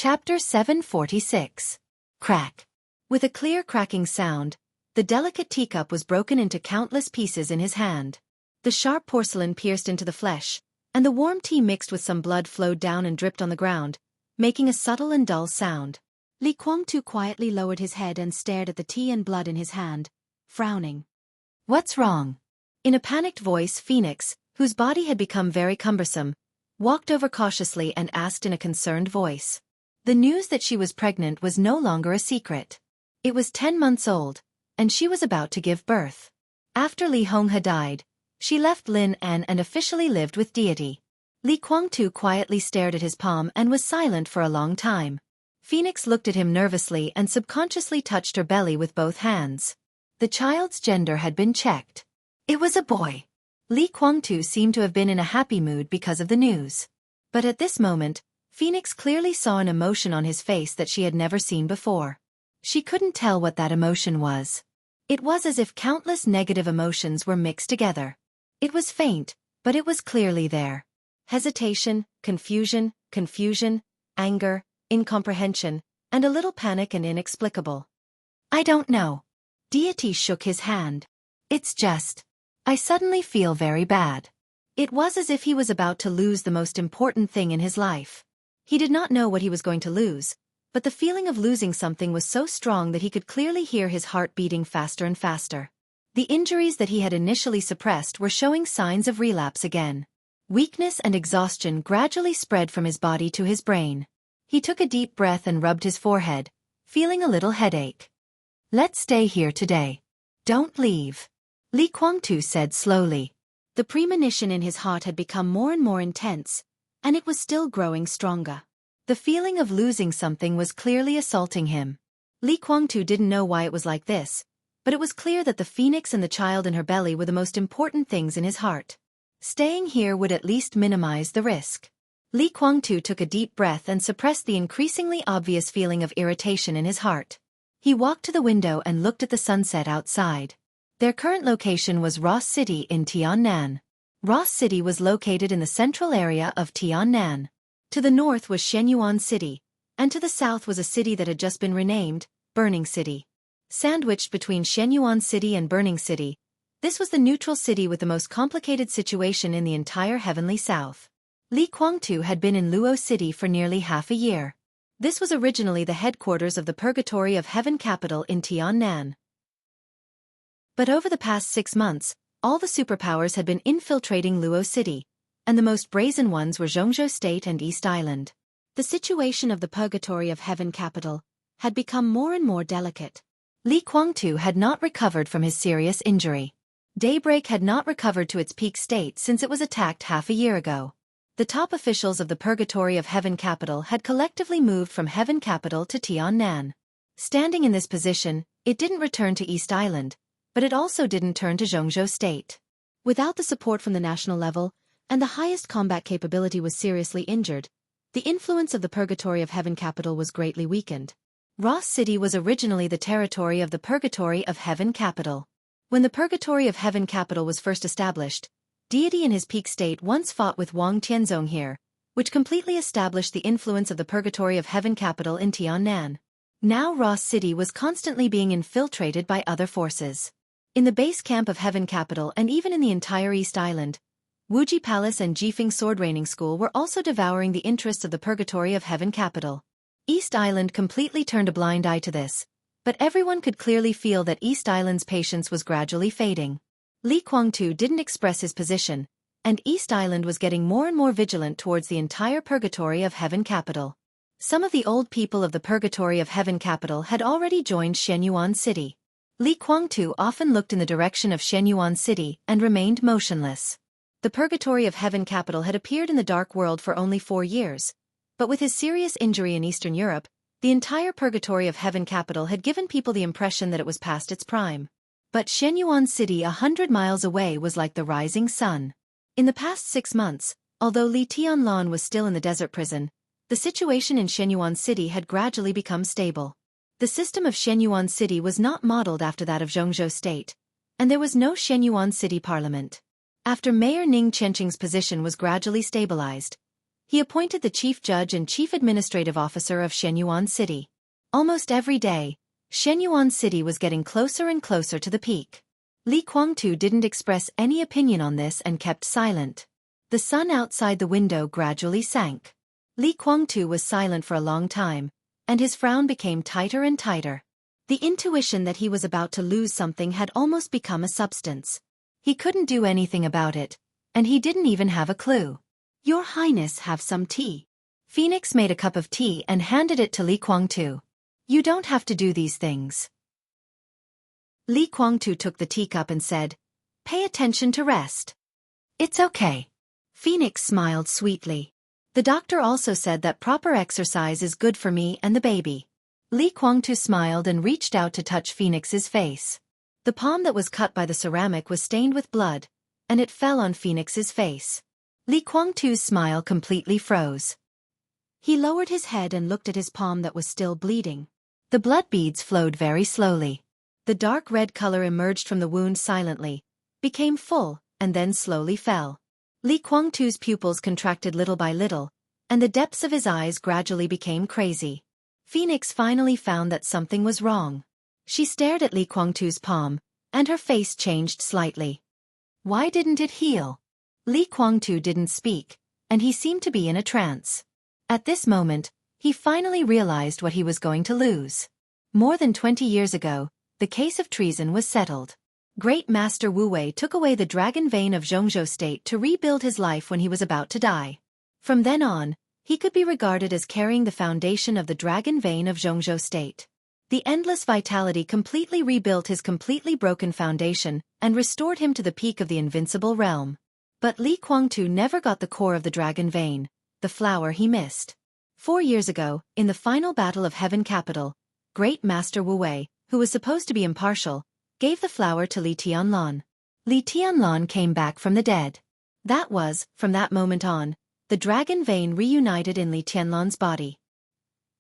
Chapter 746. Crack. With a clear cracking sound, the delicate teacup was broken into countless pieces in his hand. The sharp porcelain pierced into the flesh, and the warm tea mixed with some blood flowed down and dripped on the ground, making a subtle and dull sound. Li Guangtu quietly lowered his head and stared at the tea and blood in his hand, frowning. "What's wrong?" In a panicked voice, Phoenix, whose body had become very cumbersome, walked over cautiously and asked in a concerned voice. The news that she was pregnant was no longer a secret. It was 10 months old, and she was about to give birth. After Li Honghe died, she left Lin An and officially lived with deity. Li Guangtu quietly stared at his palm and was silent for a long time. Phoenix looked at him nervously and subconsciously touched her belly with both hands. The child's gender had been checked. It was a boy. Li Guangtu seemed to have been in a happy mood because of the news. But at this moment, Phoenix clearly saw an emotion on his face that she had never seen before. She couldn't tell what that emotion was. It was as if countless negative emotions were mixed together. It was faint, but it was clearly there. Hesitation, confusion, anger, incomprehension, and a little panic and inexplicable. "I don't know." Deity shook his hand. "It's just, I suddenly feel very bad." It was as if he was about to lose the most important thing in his life. He did not know what he was going to lose, but the feeling of losing something was so strong that he could clearly hear his heart beating faster and faster. The injuries that he had initially suppressed were showing signs of relapse again. Weakness and exhaustion gradually spread from his body to his brain. He took a deep breath and rubbed his forehead, feeling a little headache. "Let's stay here today. Don't leave," Li Guangtu said slowly. The premonition in his heart had become more and more intense, and it was still growing stronger. The feeling of losing something was clearly assaulting him. Li Guangtu didn't know why it was like this, but it was clear that the phoenix and the child in her belly were the most important things in his heart. Staying here would at least minimize the risk. Li Guangtu took a deep breath and suppressed the increasingly obvious feeling of irritation in his heart. He walked to the window and looked at the sunset outside. Their current location was Ross City in Tiannan. Ross City was located in the central area of Tiannan. To the north was Shenyuan City, and to the south was a city that had just been renamed, Burning City. Sandwiched between Shenyuan City and Burning City, this was the neutral city with the most complicated situation in the entire heavenly south. Li Guangtu had been in Luo City for nearly half a year. This was originally the headquarters of the Purgatory of Heaven capital in Tiannan. But over the past 6 months, all the superpowers had been infiltrating Luo City, and the most brazen ones were Zhongzhou State and East Island. The situation of the Purgatory of Heaven capital had become more and more delicate. Li Guangtu had not recovered from his serious injury. Daybreak had not recovered to its peak state since it was attacked half a year ago. The top officials of the Purgatory of Heaven capital had collectively moved from Heaven capital to Tiannan. Standing in this position, it didn't return to East Island, but it also didn't turn to Zhongzhou State. Without the support from the national level, and the highest combat capability was seriously injured, the influence of the Purgatory of Heaven capital was greatly weakened. Ross City was originally the territory of the Purgatory of Heaven capital. When the Purgatory of Heaven capital was first established, deity in his peak state once fought with Wang Tianzong here, which completely established the influence of the Purgatory of Heaven capital in Tiannan. Now Ross City was constantly being infiltrated by other forces. In the base camp of Heaven capital and even in the entire East Island, Wuji Palace and Jifeng Sword Raining School were also devouring the interests of the Purgatory of Heaven capital. East Island completely turned a blind eye to this, but everyone could clearly feel that East Island's patience was gradually fading. Li Guangtu didn't express his position, and East Island was getting more and more vigilant towards the entire Purgatory of Heaven capital. Some of the old people of the Purgatory of Heaven capital had already joined Shenyuan City. Li Guangtu often looked in the direction of Shenyuan City and remained motionless. The Purgatory of Heaven capital had appeared in the Dark World for only 4 years, but with his serious injury in Eastern Europe, the entire Purgatory of Heaven capital had given people the impression that it was past its prime. But Shenyuan City 100 miles away was like the rising sun. In the past 6 months, although Li Tianlan was still in the desert prison, the situation in Shenyuan City had gradually become stable. The system of Shenyuan City was not modeled after that of Zhongzhou State, and there was no Shenyuan City parliament. After Mayor Ning Chenqing's position was gradually stabilized, He appointed the chief judge and chief administrative officer of Shenyuan City. Almost every day, Shenyuan City was getting closer and closer to the peak. Li Guangtu didn't express any opinion on this and kept silent. The sun outside the window gradually sank. Li Guangtu was silent for a long time, and his frown became tighter and tighter. The intuition that he was about to lose something had almost become a substance. He couldn't do anything about it, and he didn't even have a clue. "Your Highness, have some tea." Phoenix made a cup of tea and handed it to Li Guangtu. "You don't have to do these things." Li Guangtu took the teacup and said, "Pay attention to rest." "It's okay." Phoenix smiled sweetly. "The doctor also said that proper exercise is good for me and the baby." Li Guangtu smiled and reached out to touch Phoenix's face. The palm that was cut by the ceramic was stained with blood, and it fell on Phoenix's face. Li Guangtu's smile completely froze. He lowered his head and looked at his palm that was still bleeding. The blood beads flowed very slowly. The dark red color emerged from the wound silently, became full, and then slowly fell. Li Guangtu's pupils contracted little by little, and the depths of his eyes gradually became crazy. Phoenix finally found that something was wrong. She stared at Li Guangtu's palm, and her face changed slightly. Why didn't it heal? Li Guangtu didn't speak, and he seemed to be in a trance. At this moment, he finally realized what he was going to lose. More than 20 years ago, the case of treason was settled. Great Master Wu Wei took away the dragon vein of Zhongzhou State to rebuild his life when he was about to die. From then on, he could be regarded as carrying the foundation of the dragon vein of Zhongzhou State. The endless vitality completely rebuilt his completely broken foundation and restored him to the peak of the invincible realm. But Li Guangtu never got the core of the dragon vein, the flower he missed. 4 years ago, in the final battle of Heaven Capital, Great Master Wu Wei, who was supposed to be impartial, gave the flower to Li Tianlan. Li Tianlan came back from the dead. That was, from that moment on, the dragon vein reunited in Li Tianlan's body.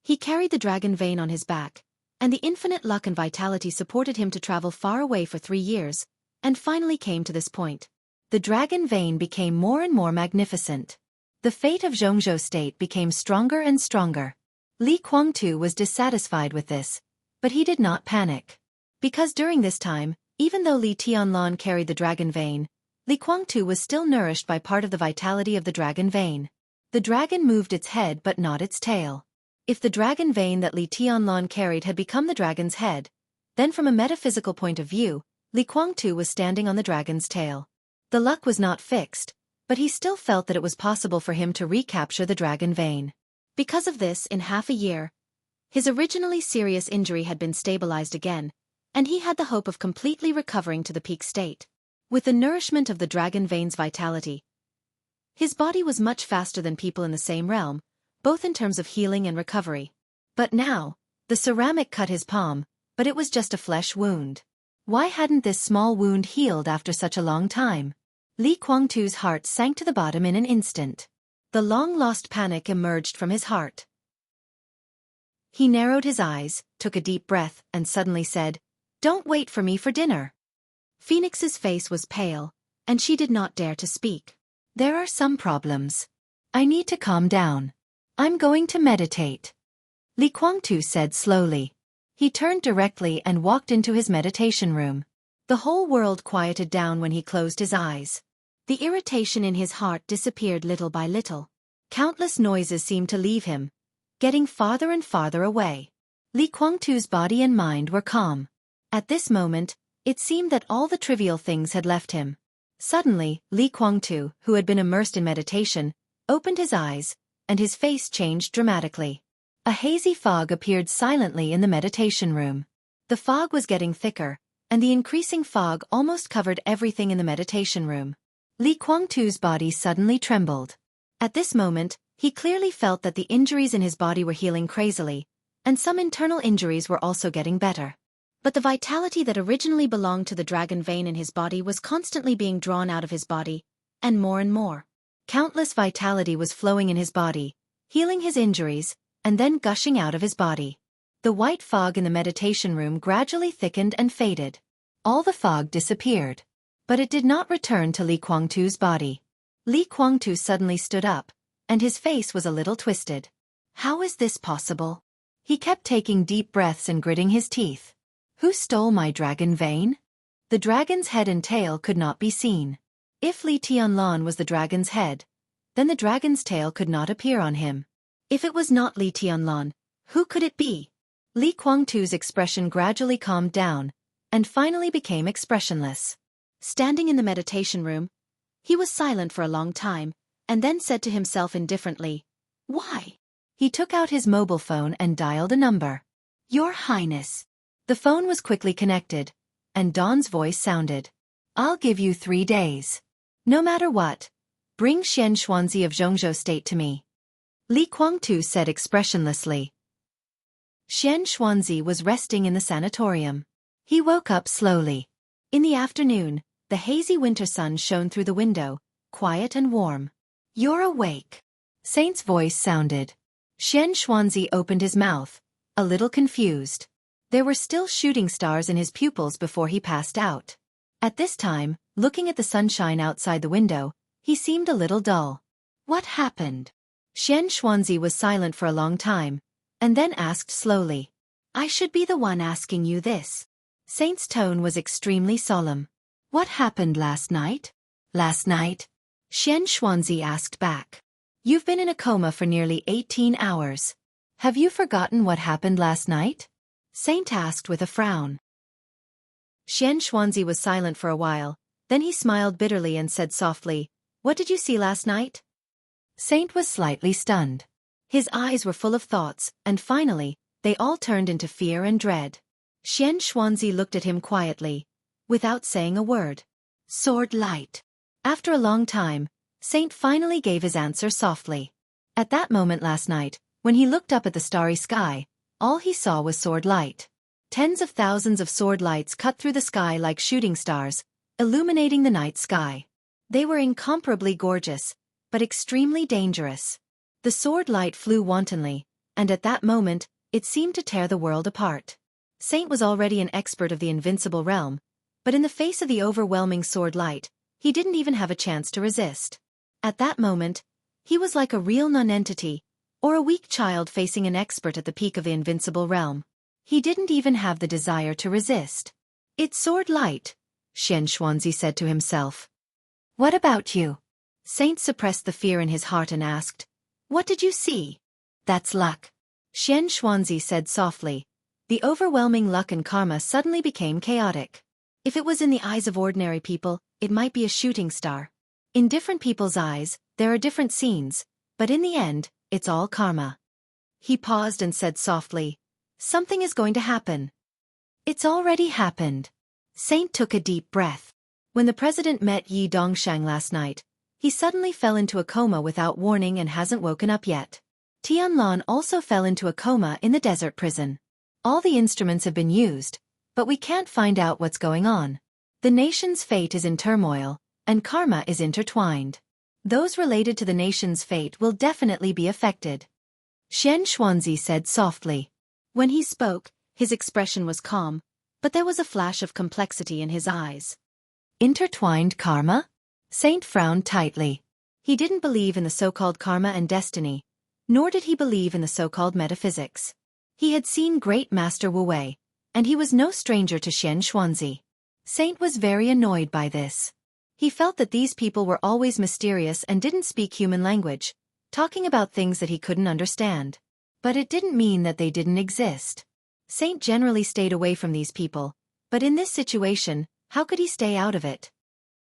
He carried the dragon vein on his back, and the infinite luck and vitality supported him to travel far away for 3 years, and finally came to this point. The dragon vein became more and more magnificent. The fate of Zhongzhou State became stronger and stronger. Li Guangtu was dissatisfied with this, but he did not panic. Because during this time, even though Li Tianlan carried the dragon vein, Li Guangtu was still nourished by part of the vitality of the dragon vein. The dragon moved its head but not its tail. If the dragon vein that Li Tianlan carried had become the dragon's head, then from a metaphysical point of view, Li Guangtu was standing on the dragon's tail. The luck was not fixed, but he still felt that it was possible for him to recapture the dragon vein. Because of this, in half a year, his originally serious injury had been stabilized again, and he had the hope of completely recovering to the peak state. With the nourishment of the dragon vein's vitality, his body was much faster than people in the same realm, both in terms of healing and recovery. But now, the ceramic cut his palm, but it was just a flesh wound. Why hadn't this small wound healed after such a long time? Li Guangtu's heart sank to the bottom in an instant. The long-lost panic emerged from his heart. He narrowed his eyes, took a deep breath, and suddenly said, "Don't wait for me for dinner." Phoenix's face was pale, and she did not dare to speak. "There are some problems. I need to calm down. I'm going to meditate," Li Guangtu said slowly. He turned directly and walked into his meditation room. The whole world quieted down when he closed his eyes. The irritation in his heart disappeared little by little. Countless noises seemed to leave him, getting farther and farther away. Li Guangtu's body and mind were calm. At this moment, it seemed that all the trivial things had left him. Suddenly, Li Guangtu, who had been immersed in meditation, opened his eyes, and his face changed dramatically. A hazy fog appeared silently in the meditation room. The fog was getting thicker, and the increasing fog almost covered everything in the meditation room. Li Guangtu's body suddenly trembled. At this moment, he clearly felt that the injuries in his body were healing crazily, and some internal injuries were also getting better. But the vitality that originally belonged to the dragon vein in his body was constantly being drawn out of his body, and more. Countless vitality was flowing in his body, healing his injuries, and then gushing out of his body. The white fog in the meditation room gradually thickened and faded. All the fog disappeared. But it did not return to Li Guangtu's body. Li Guangtu suddenly stood up, and his face was a little twisted. How is this possible? He kept taking deep breaths and gritting his teeth. Who stole my dragon vein? The dragon's head and tail could not be seen. If Li Tianlan was the dragon's head, then the dragon's tail could not appear on him. If it was not Li Tianlan, who could it be? Li Guangtu's expression gradually calmed down, and finally became expressionless. Standing in the meditation room, he was silent for a long time, and then said to himself indifferently, "Why?" He took out his mobile phone and dialed a number. "Your Highness." The phone was quickly connected, and Dawn's voice sounded. "I'll give you 3 days. No matter what, bring Xian Xuanzi of Zhongzhou State to me." Li Guangtu said expressionlessly. Xian Xuanzi was resting in the sanatorium. He woke up slowly. In the afternoon, the hazy winter sun shone through the window, quiet and warm. "You're awake." Saint's voice sounded. Xian Xuanzi opened his mouth, a little confused. There were still shooting stars in his pupils before he passed out. At this time, looking at the sunshine outside the window, he seemed a little dull. "What happened?" Xian Xuanzi was silent for a long time, and then asked slowly. "I should be the one asking you this." Saint's tone was extremely solemn. "What happened last night?" "Last night?" Xian Xuanzi asked back. "You've been in a coma for nearly 18 hours. Have you forgotten what happened last night?" Saint asked with a frown. Xian Xuanzi was silent for a while, then he smiled bitterly and said softly, "What did you see last night?" Saint was slightly stunned. His eyes were full of thoughts, and finally, they all turned into fear and dread. Xian Xuanzi looked at him quietly, without saying a word. "Sword light." After a long time, Saint finally gave his answer softly. At that moment last night, when he looked up at the starry sky, all he saw was sword light. Tens of thousands of sword lights cut through the sky like shooting stars, illuminating the night sky. They were incomparably gorgeous, but extremely dangerous. The sword light flew wantonly, and at that moment, it seemed to tear the world apart. Saint was already an expert of the invincible realm, but in the face of the overwhelming sword light, he didn't even have a chance to resist. At that moment, he was like a real nonentity, or a weak child facing an expert at the peak of the invincible realm. He didn't even have the desire to resist. "It's sword light," Xian Xuanzi said to himself. "What about you?" Saint suppressed the fear in his heart and asked, "What did you see?" "That's luck," Xian Xuanzi said softly. The overwhelming luck and karma suddenly became chaotic. If it was in the eyes of ordinary people, it might be a shooting star. In different people's eyes, there are different scenes, but in the end, it's all karma. He paused and said softly, "Something is going to happen." "It's already happened." Saint took a deep breath. When the president met Yi Dongshang last night, he suddenly fell into a coma without warning and hasn't woken up yet. Tianlan also fell into a coma in the desert prison. All the instruments have been used, but we can't find out what's going on. The nation's fate is in turmoil, and karma is intertwined. Those related to the nation's fate will definitely be affected. Xian Xuanzi said softly. When he spoke, his expression was calm, but there was a flash of complexity in his eyes. Intertwined karma? Saint frowned tightly. He didn't believe in the so-called karma and destiny, nor did he believe in the so-called metaphysics. He had seen great Master Wu Wei, and he was no stranger to Xian Xuanzi. Saint was very annoyed by this. He felt that these people were always mysterious and didn't speak human language, talking about things that he couldn't understand. But it didn't mean that they didn't exist. Saint generally stayed away from these people, but in this situation, how could he stay out of it?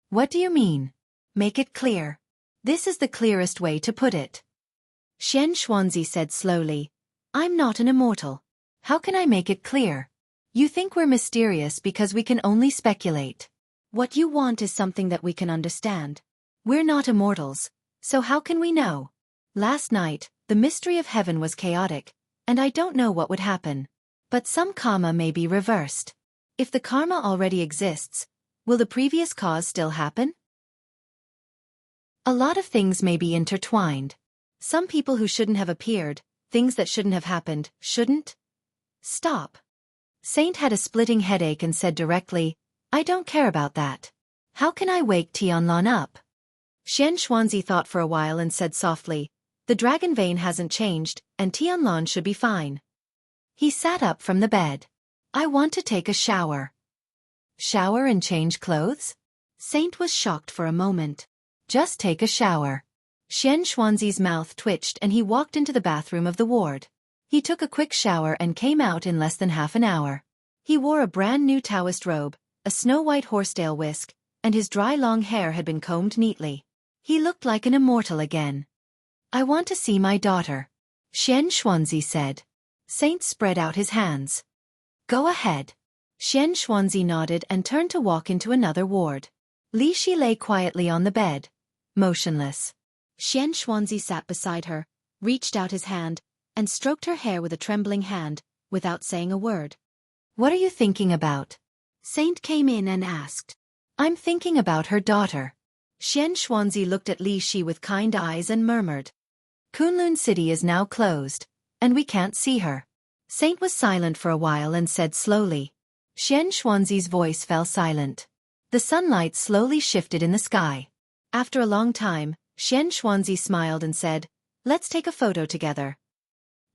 "What do you mean? Make it clear." "This is the clearest way to put it." Xian Xuanzi said slowly, "I'm not an immortal. How can I make it clear? You think we're mysterious because we can only speculate. What you want is something that we can understand. We're not immortals, so how can we know? Last night, the mystery of heaven was chaotic, and I don't know what would happen. But some karma may be reversed. If the karma already exists, will the previous cause still happen? A lot of things may be intertwined. Some people who shouldn't have appeared, things that shouldn't have happened, shouldn't stop." Saint had a splitting headache and said directly, "I don't care about that. How can I wake Tianlan up?" Xian Xuanzi thought for a while and said softly, The dragon vein hasn't changed, and Tianlan should be fine. He sat up from the bed. I want to take a shower. Shower and change clothes? Saint was shocked for a moment. Just take a shower. Xian Xuanzi's mouth twitched and he walked into the bathroom of the ward. He took a quick shower and came out in less than half an hour. He wore a brand new Taoist robe, a snow-white horsetail whisk, and his dry long hair had been combed neatly. He looked like an immortal again. I want to see my daughter, Xian Xuanzi said. Saint spread out his hands. Go ahead. Xian Xuanzi nodded and turned to walk into another ward. Li Shi lay quietly on the bed, motionless. Xian Xuanzi sat beside her, reached out his hand, and stroked her hair with a trembling hand, without saying a word. What are you thinking about? Saint came in and asked. I'm thinking about her daughter. Xian Xuanzi looked at Li Shi with kind eyes and murmured. Kunlun City is now closed, and we can't see her. Saint was silent for a while and said slowly. Xian Xuanzi's voice fell silent. The sunlight slowly shifted in the sky. After a long time, Xian Xuanzi smiled and said, Let's take a photo together.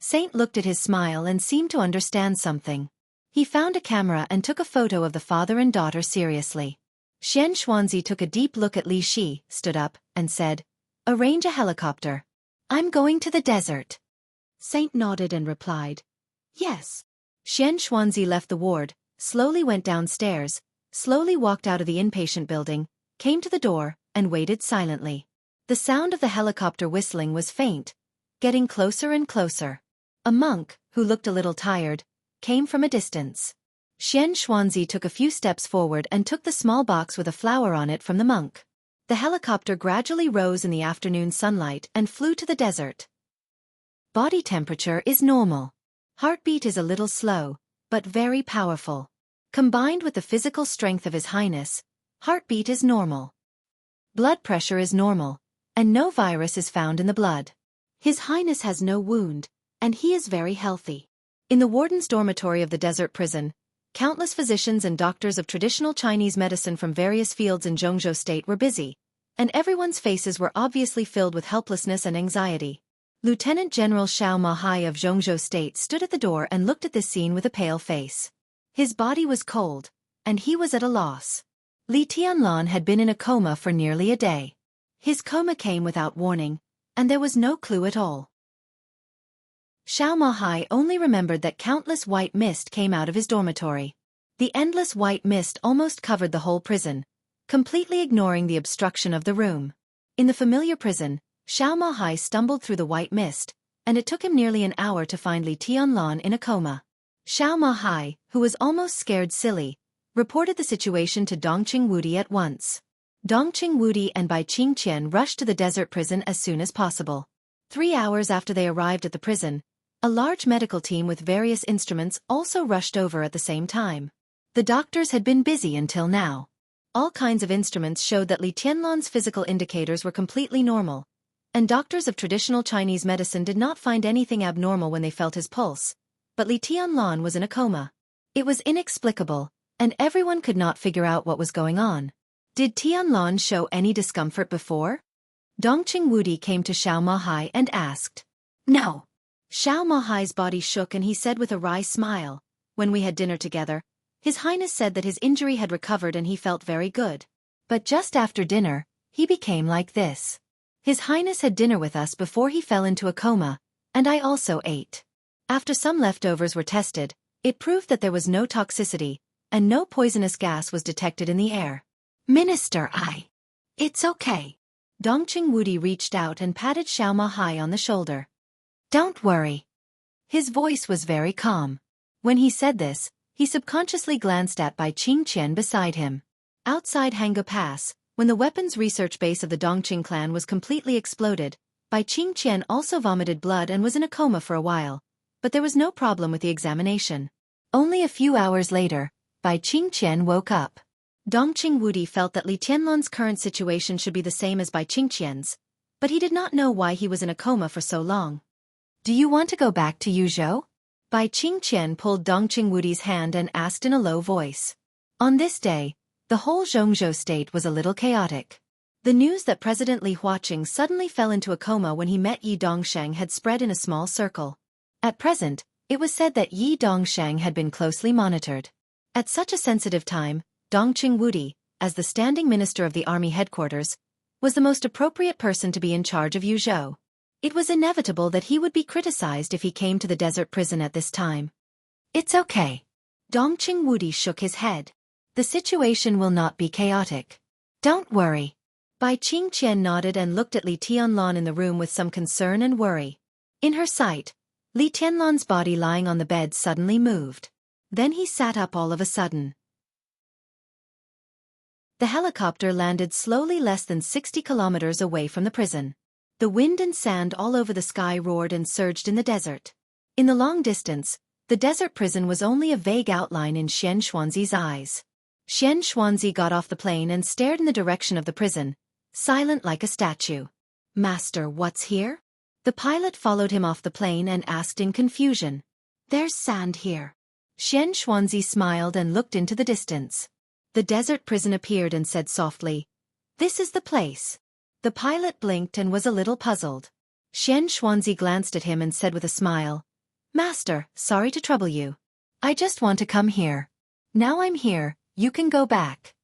Saint looked at his smile and seemed to understand something. He found a camera and took a photo of the father and daughter seriously. Xian Xuanzi took a deep look at Li Shi, stood up, and said, Arrange a helicopter. I'm going to the desert. Saint nodded and replied, Yes. Xian Xuanzi left the ward, slowly went downstairs, slowly walked out of the inpatient building, came to the door, and waited silently. The sound of the helicopter whistling was faint, getting closer and closer. A monk, who looked a little tired, came from a distance. Xian Xuanzi took a few steps forward and took the small box with a flower on it from the monk. The helicopter gradually rose in the afternoon sunlight and flew to the desert. Body temperature is normal. Heartbeat is a little slow, but very powerful. Combined with the physical strength of His Highness, heartbeat is normal. Blood pressure is normal, and no virus is found in the blood. His Highness has no wound, and he is very healthy. In the warden's dormitory of the desert prison, countless physicians and doctors of traditional Chinese medicine from various fields in Zhongzhou State were busy, and everyone's faces were obviously filled with helplessness and anxiety. Lieutenant General Xiao Mahai of Zhongzhou State stood at the door and looked at this scene with a pale face. His body was cold, and he was at a loss. Li Tianlan had been in a coma for nearly a day. His coma came without warning, and there was no clue at all. Xiao Mahai only remembered that countless white mist came out of his dormitory. The endless white mist almost covered the whole prison, completely ignoring the obstruction of the room. In the familiar prison, Xiao Mahai stumbled through the white mist, and it took him nearly an hour to find Li Tianlan in a coma. Xiao Mahai, who was almost scared silly, reported the situation to Dongqing Wudi at once. Dongqing Wudi and Bai Qingqian rushed to the desert prison as soon as possible. 3 hours after they arrived at the prison, a large medical team with various instruments also rushed over at the same time. The doctors had been busy until now. All kinds of instruments showed that Li Tianlan's physical indicators were completely normal, and doctors of traditional Chinese medicine did not find anything abnormal when they felt his pulse. But Li Tianlan was in a coma. It was inexplicable, and everyone could not figure out what was going on. Did Tianlan show any discomfort before? Dongqing Wudi came to Xiao Mahai and asked. No. Xiao Mahai's body shook and he said with a wry smile, When we had dinner together, His Highness said that his injury had recovered and he felt very good. But just after dinner, he became like this. His Highness had dinner with us before he fell into a coma, and I also ate. After some leftovers were tested, it proved that there was no toxicity, and no poisonous gas was detected in the air. Minister, It's okay. Dongqing Wudi reached out and patted Xiao Mahai on the shoulder. Don't worry. His voice was very calm. When he said this, he subconsciously glanced at Bai Qingqian beside him. Outside Hangou Pass, when the weapons research base of the Dongqing clan was completely exploded, Bai Qingqian also vomited blood and was in a coma for a while, but there was no problem with the examination. Only a few hours later, Bai Qingqian woke up. Dongqing Wudi felt that Li Tianlan's current situation should be the same as Bai Qingqian's, but he did not know why he was in a coma for so long. Do you want to go back to Yuzhou? Bai Qingqian pulled Dongqing Wudi's hand and asked in a low voice. On this day, the whole Zhongzhou state was a little chaotic. The news that President Li Huaqing suddenly fell into a coma when he met Yi Dongsheng had spread in a small circle. At present, it was said that Yi Dongsheng had been closely monitored. At such a sensitive time, Dongqing Wudi, as the standing minister of the army headquarters, was the most appropriate person to be in charge of Yuzhou. It was inevitable that he would be criticized if he came to the desert prison at this time. It's okay. Dongqing Wudi shook his head. The situation will not be chaotic. Don't worry. Bai Qingqian nodded and looked at Li Tianlan in the room with some concern and worry. In her sight, Li Tianlan's body lying on the bed suddenly moved. Then he sat up all of a sudden. The helicopter landed slowly less than 60 kilometers away from the prison. The wind and sand all over the sky roared and surged in the desert. In the long distance, the desert prison was only a vague outline in Xian Xuanzi's eyes. Xian Xuanzi got off the plane and stared in the direction of the prison, silent like a statue. Master, what's here? The pilot followed him off the plane and asked in confusion. There's sand here. Xian Xuanzi smiled and looked into the distance. The desert prison appeared and said softly, "This is the place." The pilot blinked and was a little puzzled. Xian Xuanzi glanced at him and said with a smile, "Master, sorry to trouble you. I just want to come here. Now I'm here, you can go back."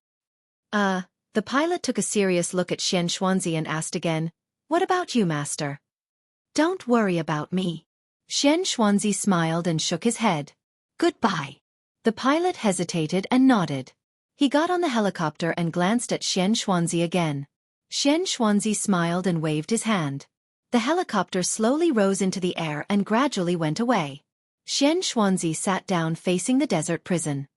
The pilot took a serious look at Xian Xuanzi and asked again, "What about you, master?" "Don't worry about me." Xian Xuanzi smiled and shook his head. "Goodbye." The pilot hesitated and nodded. He got on the helicopter and glanced at Xian Xuanzi again. Xian Xuanzi smiled and waved his hand. The helicopter slowly rose into the air and gradually went away. Xian Xuanzi sat down facing the desert prison.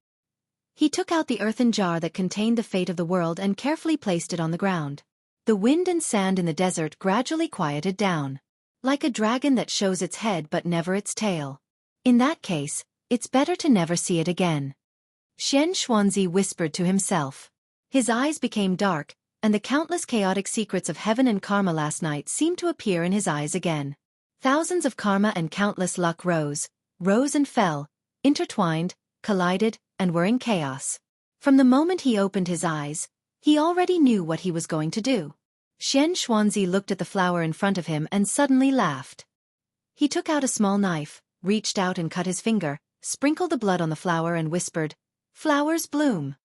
He took out the earthen jar that contained the fate of the world and carefully placed it on the ground. The wind and sand in the desert gradually quieted down. Like a dragon that shows its head but never its tail. In that case, it's better to never see it again. Xian Xuanzi whispered to himself. His eyes became dark, and the countless chaotic secrets of heaven and karma last night seemed to appear in his eyes again. Thousands of karma and countless luck rose and fell, intertwined, collided, and were in chaos. From the moment he opened his eyes, he already knew what he was going to do. Xian Xuanzi looked at the flower in front of him and suddenly laughed. He took out a small knife, reached out and cut his finger, sprinkled the blood on the flower and whispered, "Flowers bloom."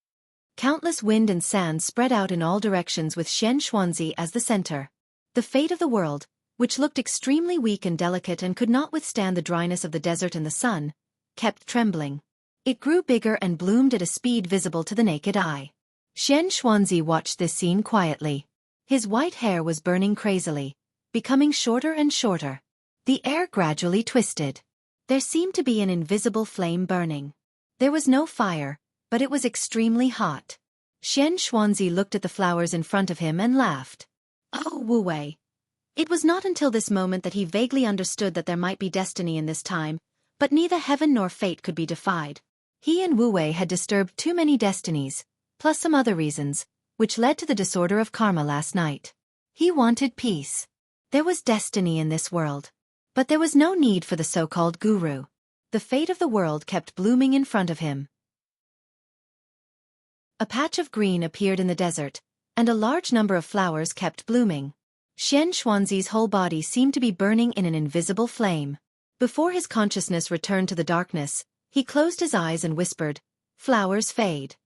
Countless wind and sand spread out in all directions with Xian Xuanzi as the center. The fate of the world, which looked extremely weak and delicate and could not withstand the dryness of the desert and the sun, kept trembling. It grew bigger and bloomed at a speed visible to the naked eye. Xian Xuanzi watched this scene quietly. His white hair was burning crazily, becoming shorter and shorter. The air gradually twisted. There seemed to be an invisible flame burning. There was no fire, but it was extremely hot. Xian Xuanzi looked at the flowers in front of him and laughed. Oh, Wu Wei. It was not until this moment that he vaguely understood that there might be destiny in this time, but neither heaven nor fate could be defied. He and Wu Wei had disturbed too many destinies, plus some other reasons, which led to the disorder of karma last night. He wanted peace. There was destiny in this world. But there was no need for the so-called guru. The fate of the world kept blooming in front of him. A patch of green appeared in the desert, and a large number of flowers kept blooming. Xian Xuanzi's whole body seemed to be burning in an invisible flame. Before his consciousness returned to the darkness, he closed his eyes and whispered, "Flowers fade."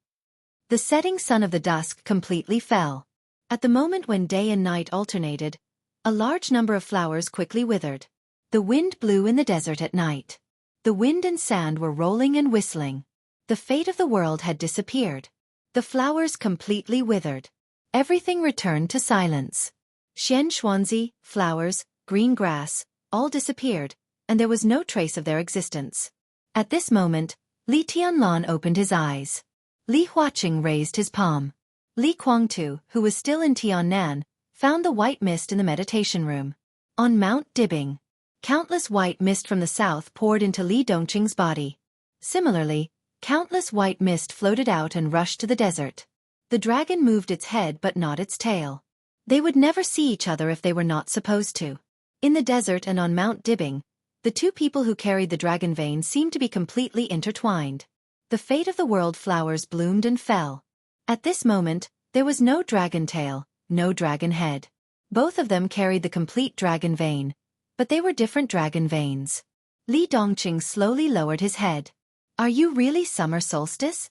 The setting sun of the dusk completely fell. At the moment when day and night alternated, a large number of flowers quickly withered. The wind blew in the desert at night. The wind and sand were rolling and whistling. The fate of the world had disappeared. The flowers completely withered. Everything returned to silence. Xian Xuanzi, flowers, green grass, all disappeared, and there was no trace of their existence. At this moment, Li Tianlan opened his eyes. Li Huaqing raised his palm. Li Guangtu, who was still in Tiannan, found the white mist in the meditation room. On Mount Dibing, countless white mist from the south poured into Li Dongqing's body. Similarly, countless white mist floated out and rushed to the desert. The dragon moved its head but not its tail. They would never see each other if they were not supposed to. In the desert and on Mount Dibing, the two people who carried the dragon vein seemed to be completely intertwined. The fate of the world flowers bloomed and fell. At this moment, there was no dragon tail, no dragon head. Both of them carried the complete dragon vein, but they were different dragon veins. Li Dongqing slowly lowered his head. Are you really summer solstice?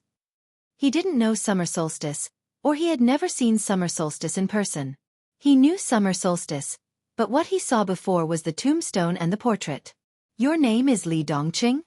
He didn't know summer solstice, or he had never seen summer solstice in person. He knew summer solstice, but what he saw before was the tombstone and the portrait. Your name is Li Dongqing?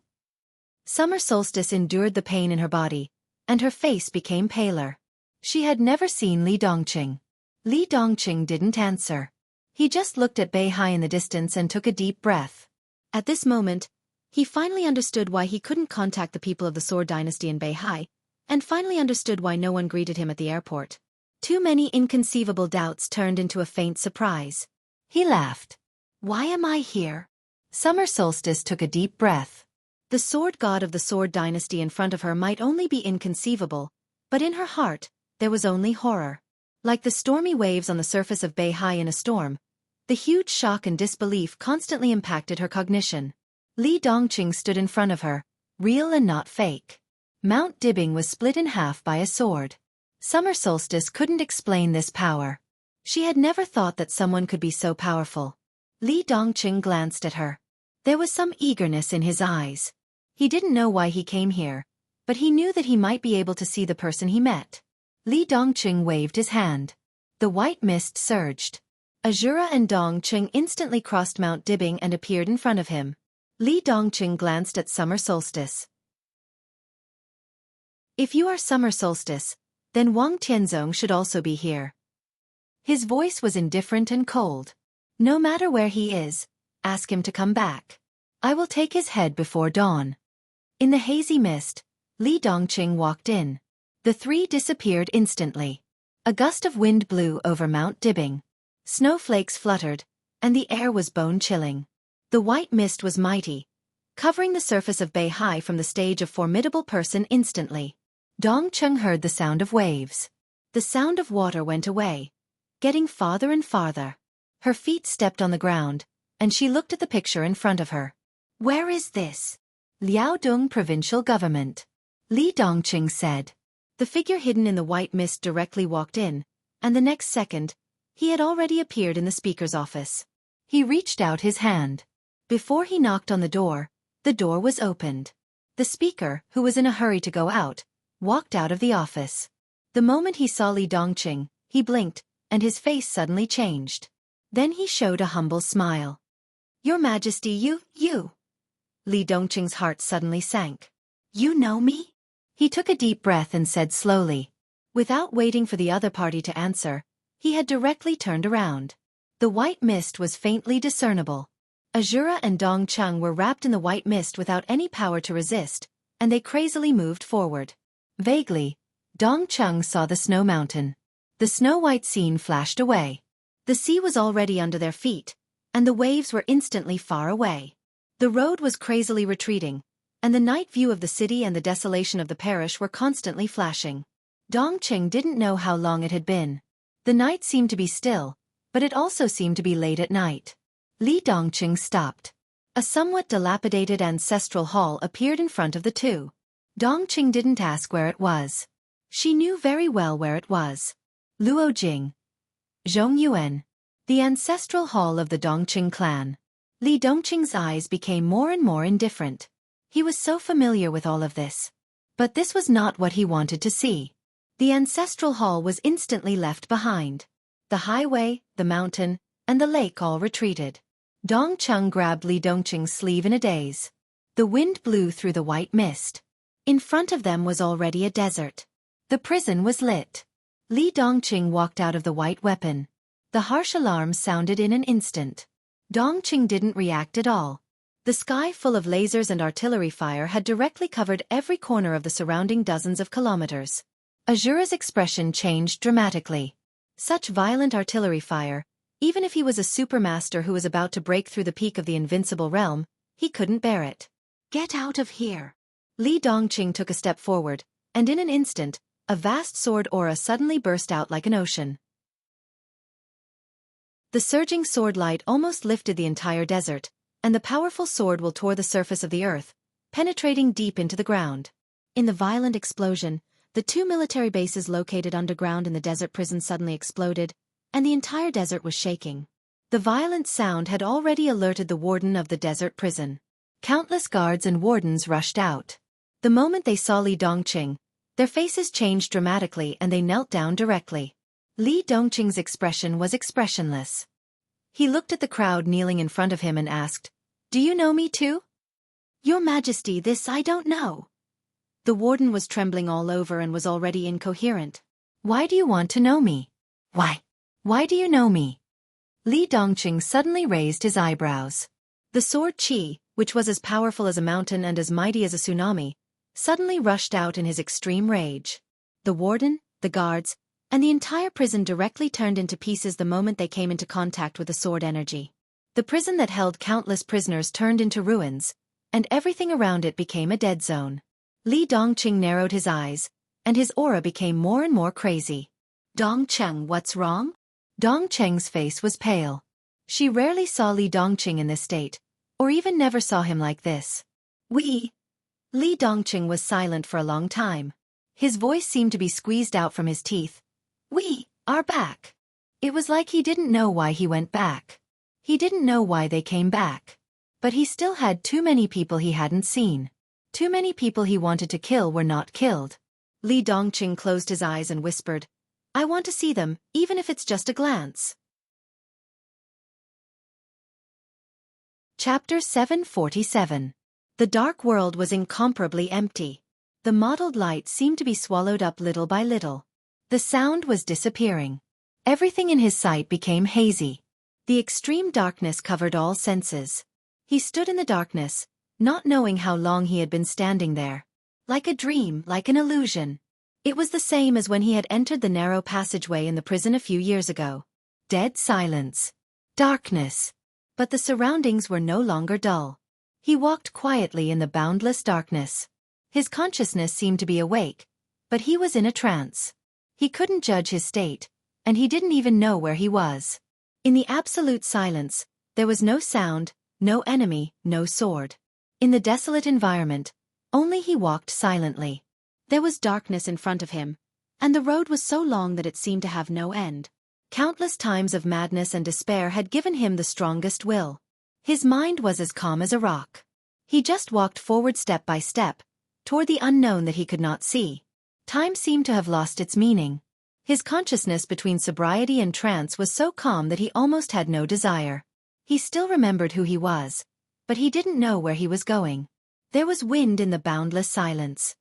Summer solstice endured the pain in her body, and her face became paler. She had never seen Li Dongqing. Li Dongqing didn't answer. He just looked at Beihai in the distance and took a deep breath. At this moment, he finally understood why he couldn't contact the people of the Sword Dynasty in Beihai, and finally understood why no one greeted him at the airport. Too many inconceivable doubts turned into a faint surprise. He laughed. Why am I here? Summer Solstice took a deep breath. The sword god of the Sword Dynasty in front of her might only be inconceivable, but in her heart, there was only horror. Like the stormy waves on the surface of Beihai in a storm, the huge shock and disbelief constantly impacted her cognition. Li Dongqing stood in front of her, real and not fake. Mount Dibing was split in half by a sword. Summer Solstice couldn't explain this power. She had never thought that someone could be so powerful. Li Dongqing glanced at her. There was some eagerness in his eyes. He didn't know why he came here, but he knew that he might be able to see the person he met. Li Dongqing waved his hand. The white mist surged. Azura and Dongqing instantly crossed Mount Dibing and appeared in front of him. Li Dongqing glanced at Summer Solstice. If you are Summer Solstice, then Wang Tianzong should also be here. His voice was indifferent and cold. No matter where he is, ask him to come back. I will take his head before dawn. In the hazy mist, Li Dongqing walked in. The three disappeared instantly. A gust of wind blew over Mount Dibing. Snowflakes fluttered, and the air was bone-chilling. The white mist was mighty, covering the surface of Beihai from the stage of formidable person instantly. Dongqing heard the sound of waves. The sound of water went away, getting farther and farther. Her feet stepped on the ground, and she looked at the picture in front of her. Where is this? Liaodong Provincial Government. Li Dongqing said. The figure hidden in the white mist directly walked in, and the next second, he had already appeared in the speaker's office. He reached out his hand. Before he knocked on the door was opened. The speaker, who was in a hurry to go out, walked out of the office. The moment he saw Li Dongqing, he blinked, and his face suddenly changed. Then he showed a humble smile. Your Majesty, you. Li Dongqing's heart suddenly sank. You know me? He took a deep breath and said slowly. Without waiting for the other party to answer, he had directly turned around. The white mist was faintly discernible. Azura and Dongqing were wrapped in the white mist without any power to resist, and they crazily moved forward. Vaguely, Dongqing saw the snow mountain. The snow-white scene flashed away. The sea was already under their feet, and the waves were instantly far away. The road was crazily retreating, and the night view of the city and the desolation of the parish were constantly flashing. Dongqing didn't know how long it had been. The night seemed to be still, but it also seemed to be late at night. Li Dongqing stopped. A somewhat dilapidated ancestral hall appeared in front of the two. Dongqing didn't ask where it was. She knew very well where it was. Luojing. Zhongyuan. The ancestral hall of the Dongqing clan. Li Dongqing's eyes became more and more indifferent. He was so familiar with all of this. But this was not what he wanted to see. The ancestral hall was instantly left behind. The highway, the mountain, and the lake all retreated. Dongqing grabbed Li Dongqing's sleeve in a daze. The wind blew through the white mist. In front of them was already a desert. The prison was lit. Li Dongqing walked out of the white weapon. The harsh alarm sounded in an instant. Dongqing didn't react at all. The sky full of lasers and artillery fire had directly covered every corner of the surrounding dozens of kilometers. Azura's expression changed dramatically. Such violent artillery fire, even if he was a supermaster who was about to break through the peak of the invincible realm, he couldn't bear it. Get out of here. Li Dongqing took a step forward, and in an instant, a vast sword aura suddenly burst out like an ocean. The surging sword light almost lifted the entire desert, and the powerful sword will tore the surface of the earth, penetrating deep into the ground. In the violent explosion, the two military bases located underground in the desert prison suddenly exploded, and the entire desert was shaking. The violent sound had already alerted the warden of the desert prison. Countless guards and wardens rushed out. The moment they saw Li Dongqing, their faces changed dramatically and they knelt down directly. Li Dongqing's expression was expressionless. He looked at the crowd kneeling in front of him and asked, "Do you know me too?" "Your Majesty, this I don't know." The warden was trembling all over and was already incoherent. "Why do you want to know me? Why do you know me?" Li Dongqing suddenly raised his eyebrows. The sword Qi, which was as powerful as a mountain and as mighty as a tsunami, suddenly rushed out in his extreme rage. The warden, the guards, and the entire prison directly turned into pieces the moment they came into contact with the sword energy. The prison that held countless prisoners turned into ruins, and everything around it became a dead zone. Li Dongqing narrowed his eyes, and his aura became more and more crazy. "Dongqing, what's wrong?" Dongqing's face was pale. She rarely saw Li Dongqing in this state, or even never saw him like this. Li Dongqing was silent for a long time. His voice seemed to be squeezed out from his teeth. "We are back." It was like he didn't know why he went back. He didn't know why they came back. But he still had too many people he hadn't seen. Too many people he wanted to kill were not killed. Li Dongqing closed his eyes and whispered, "I want to see them, even if it's just a glance." Chapter 747. The dark world was incomparably empty. The mottled light seemed to be swallowed up little by little. The sound was disappearing. Everything in his sight became hazy. The extreme darkness covered all senses. He stood in the darkness, not knowing how long he had been standing there. Like a dream, like an illusion. It was the same as when he had entered the narrow passageway in the prison a few years ago. Dead silence. Darkness. But the surroundings were no longer dull. He walked quietly in the boundless darkness. His consciousness seemed to be awake, but he was in a trance. He couldn't judge his state, and he didn't even know where he was. In the absolute silence, there was no sound, no enemy, no sword. In the desolate environment, only he walked silently. There was darkness in front of him, and the road was so long that it seemed to have no end. Countless times of madness and despair had given him the strongest will. His mind was as calm as a rock. He just walked forward step by step, toward the unknown that he could not see. Time seemed to have lost its meaning. His consciousness between sobriety and trance was so calm that he almost had no desire. He still remembered who he was, but he didn't know where he was going. There was wind in the boundless silence.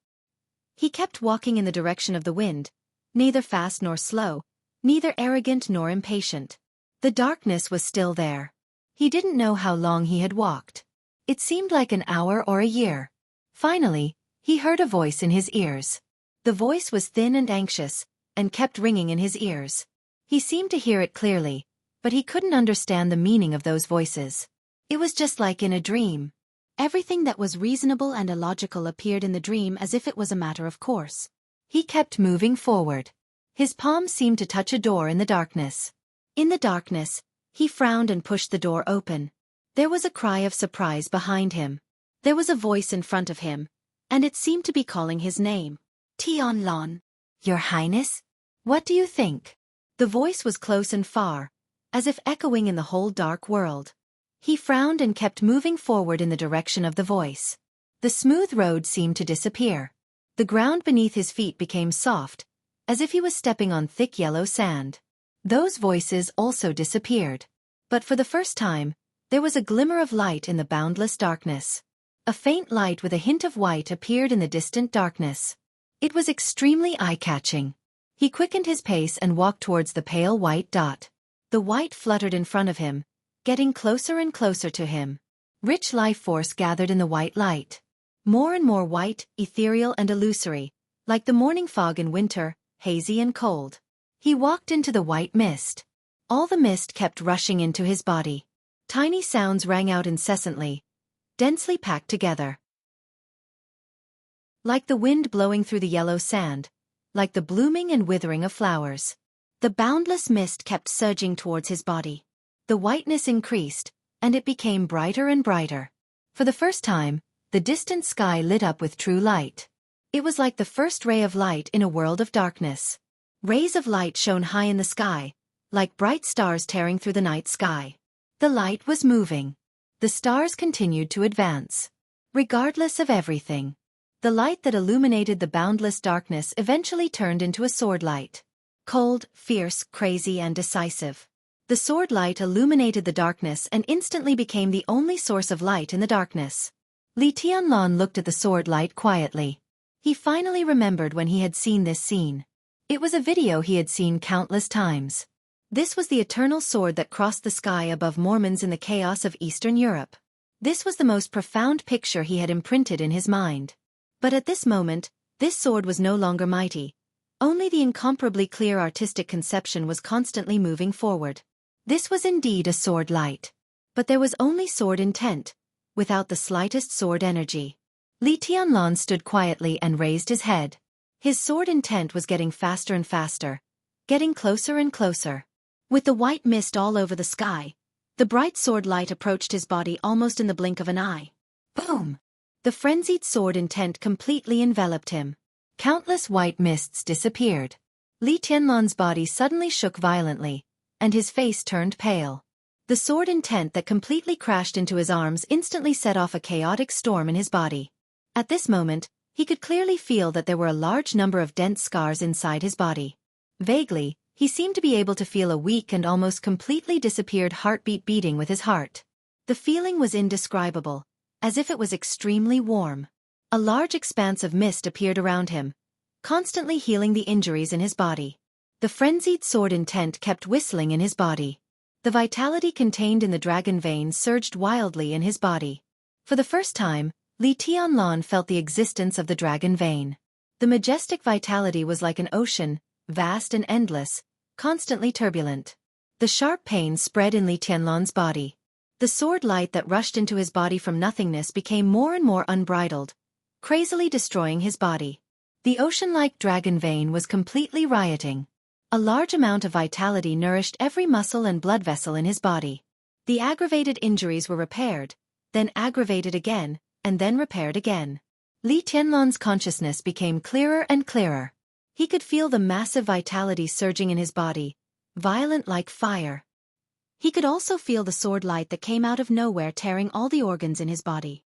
He kept walking in the direction of the wind, neither fast nor slow, neither arrogant nor impatient. The darkness was still there. He didn't know how long he had walked. It seemed like an hour or a year. Finally, he heard a voice in his ears. The voice was thin and anxious, and kept ringing in his ears. He seemed to hear it clearly, but he couldn't understand the meaning of those voices. It was just like in a dream. Everything that was reasonable and illogical appeared in the dream as if it was a matter of course. He kept moving forward. His palms seemed to touch a door in the darkness. In the darkness, he frowned and pushed the door open. There was a cry of surprise behind him. There was a voice in front of him, and it seemed to be calling his name. "Tianlon, Your Highness? What do you think?" The voice was close and far, as if echoing in the whole dark world. He frowned and kept moving forward in the direction of the voice. The smooth road seemed to disappear. The ground beneath his feet became soft, as if he was stepping on thick yellow sand. Those voices also disappeared. But for the first time, there was a glimmer of light in the boundless darkness. A faint light with a hint of white appeared in the distant darkness. It was extremely eye-catching. He quickened his pace and walked towards the pale white dot. The white fluttered in front of him, getting closer and closer to him. Rich life force gathered in the white light. More and more white, ethereal and illusory, like the morning fog in winter, hazy and cold. He walked into the white mist. All the mist kept rushing into his body. Tiny sounds rang out incessantly, densely packed together. Like the wind blowing through the yellow sand, like the blooming and withering of flowers. The boundless mist kept surging towards his body. The whiteness increased, and it became brighter and brighter. For the first time, the distant sky lit up with true light. It was like the first ray of light in a world of darkness. Rays of light shone high in the sky, like bright stars tearing through the night sky. The light was moving. The stars continued to advance. Regardless of everything. The light that illuminated the boundless darkness eventually turned into a sword light. Cold, fierce, crazy, and decisive. The sword light illuminated the darkness and instantly became the only source of light in the darkness. Li Tianlan looked at the sword light quietly. He finally remembered when he had seen this scene. It was a video he had seen countless times. This was the eternal sword that crossed the sky above Mormons in the chaos of Eastern Europe. This was the most profound picture he had imprinted in his mind. But at this moment, this sword was no longer mighty. Only the incomparably clear artistic conception was constantly moving forward. This was indeed a sword light. But there was only sword intent, without the slightest sword energy. Li Tianlan stood quietly and raised his head. His sword intent was getting faster and faster, getting closer and closer. With the white mist all over the sky, the bright sword light approached his body almost in the blink of an eye. Boom! The frenzied sword intent completely enveloped him. Countless white mists disappeared. Li Tianlan's body suddenly shook violently, and his face turned pale. The sword intent that completely crashed into his arms instantly set off a chaotic storm in his body. At this moment, he could clearly feel that there were a large number of dense scars inside his body. Vaguely, he seemed to be able to feel a weak and almost completely disappeared heartbeat beating with his heart. The feeling was indescribable, as if it was extremely warm. A large expanse of mist appeared around him, constantly healing the injuries in his body. The frenzied sword intent kept whistling in his body. The vitality contained in the dragon vein surged wildly in his body. For the first time, Li Tianlan felt the existence of the dragon vein. The majestic vitality was like an ocean, vast and endless, constantly turbulent. The sharp pain spread in Li Tianlan's body. The sword light that rushed into his body from nothingness became more and more unbridled, crazily destroying his body. The ocean-like dragon vein was completely rioting. A large amount of vitality nourished every muscle and blood vessel in his body. The aggravated injuries were repaired, then aggravated again, and then repaired again. Li Tianlan's consciousness became clearer and clearer. He could feel the massive vitality surging in his body, violent like fire. He could also feel the sword light that came out of nowhere tearing all the organs in his body.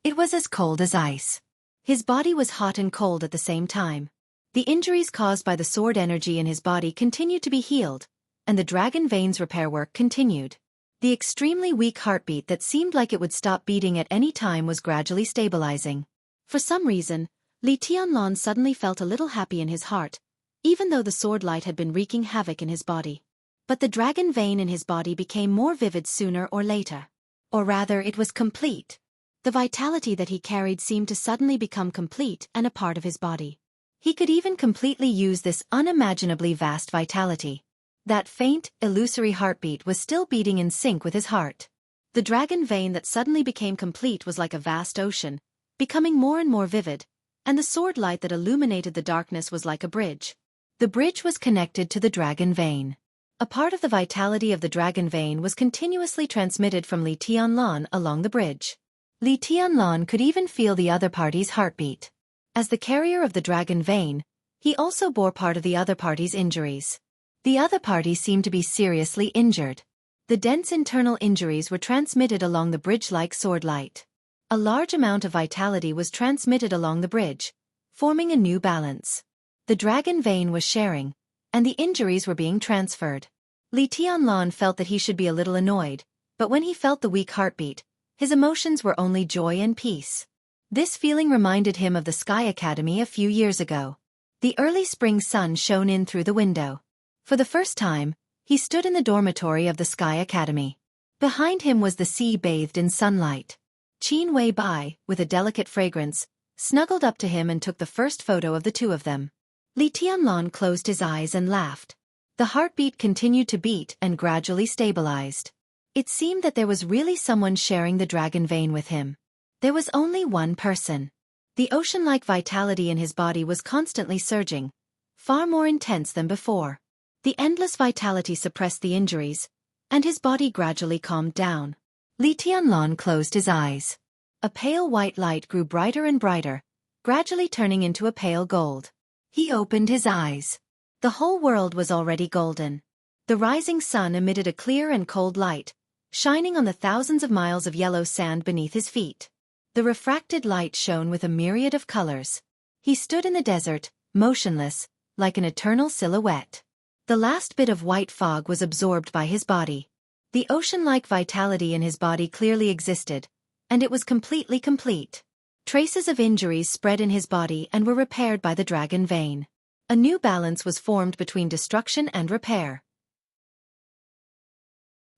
It was as cold as ice. His body was hot and cold at the same time. The injuries caused by the sword energy in his body continued to be healed, and the dragon vein's repair work continued. The extremely weak heartbeat that seemed like it would stop beating at any time was gradually stabilizing. For some reason, Li Tianlan suddenly felt a little happy in his heart, even though the sword light had been wreaking havoc in his body. But the dragon vein in his body became more vivid sooner or later. Or rather, it was complete. The vitality that he carried seemed to suddenly become complete and a part of his body. He could even completely use this unimaginably vast vitality. That faint, illusory heartbeat was still beating in sync with his heart. The dragon vein that suddenly became complete was like a vast ocean, becoming more and more vivid, and the sword light that illuminated the darkness was like a bridge. The bridge was connected to the dragon vein. A part of the vitality of the dragon vein was continuously transmitted from Li Tianlan along the bridge. Li Tianlan could even feel the other party's heartbeat. As the carrier of the dragon vein, he also bore part of the other party's injuries. The other party seemed to be seriously injured. The dense internal injuries were transmitted along the bridge-like sword light. A large amount of vitality was transmitted along the bridge, forming a new balance. The dragon vein was sharing, and the injuries were being transferred. Li Tianlan felt that he should be a little annoyed, but when he felt the weak heartbeat, his emotions were only joy and peace. This feeling reminded him of the Sky Academy a few years ago. The early spring sun shone in through the window. For the first time, he stood in the dormitory of the Sky Academy. Behind him was the sea bathed in sunlight. Qin Wei Bai, with a delicate fragrance, snuggled up to him and took the first photo of the two of them. Li Tianlan closed his eyes and laughed. The heartbeat continued to beat and gradually stabilized. It seemed that there was really someone sharing the dragon vein with him. There was only one person. The ocean-like vitality in his body was constantly surging, far more intense than before. The endless vitality suppressed the injuries, and his body gradually calmed down. Li Tianlan closed his eyes. A pale white light grew brighter and brighter, gradually turning into a pale gold. He opened his eyes. The whole world was already golden. The rising sun emitted a clear and cold light, shining on the thousands of miles of yellow sand beneath his feet. The refracted light shone with a myriad of colors. He stood in the desert, motionless, like an eternal silhouette. The last bit of white fog was absorbed by his body. The ocean-like vitality in his body clearly existed, and it was completely complete. Traces of injuries spread in his body and were repaired by the dragon vein. A new balance was formed between destruction and repair.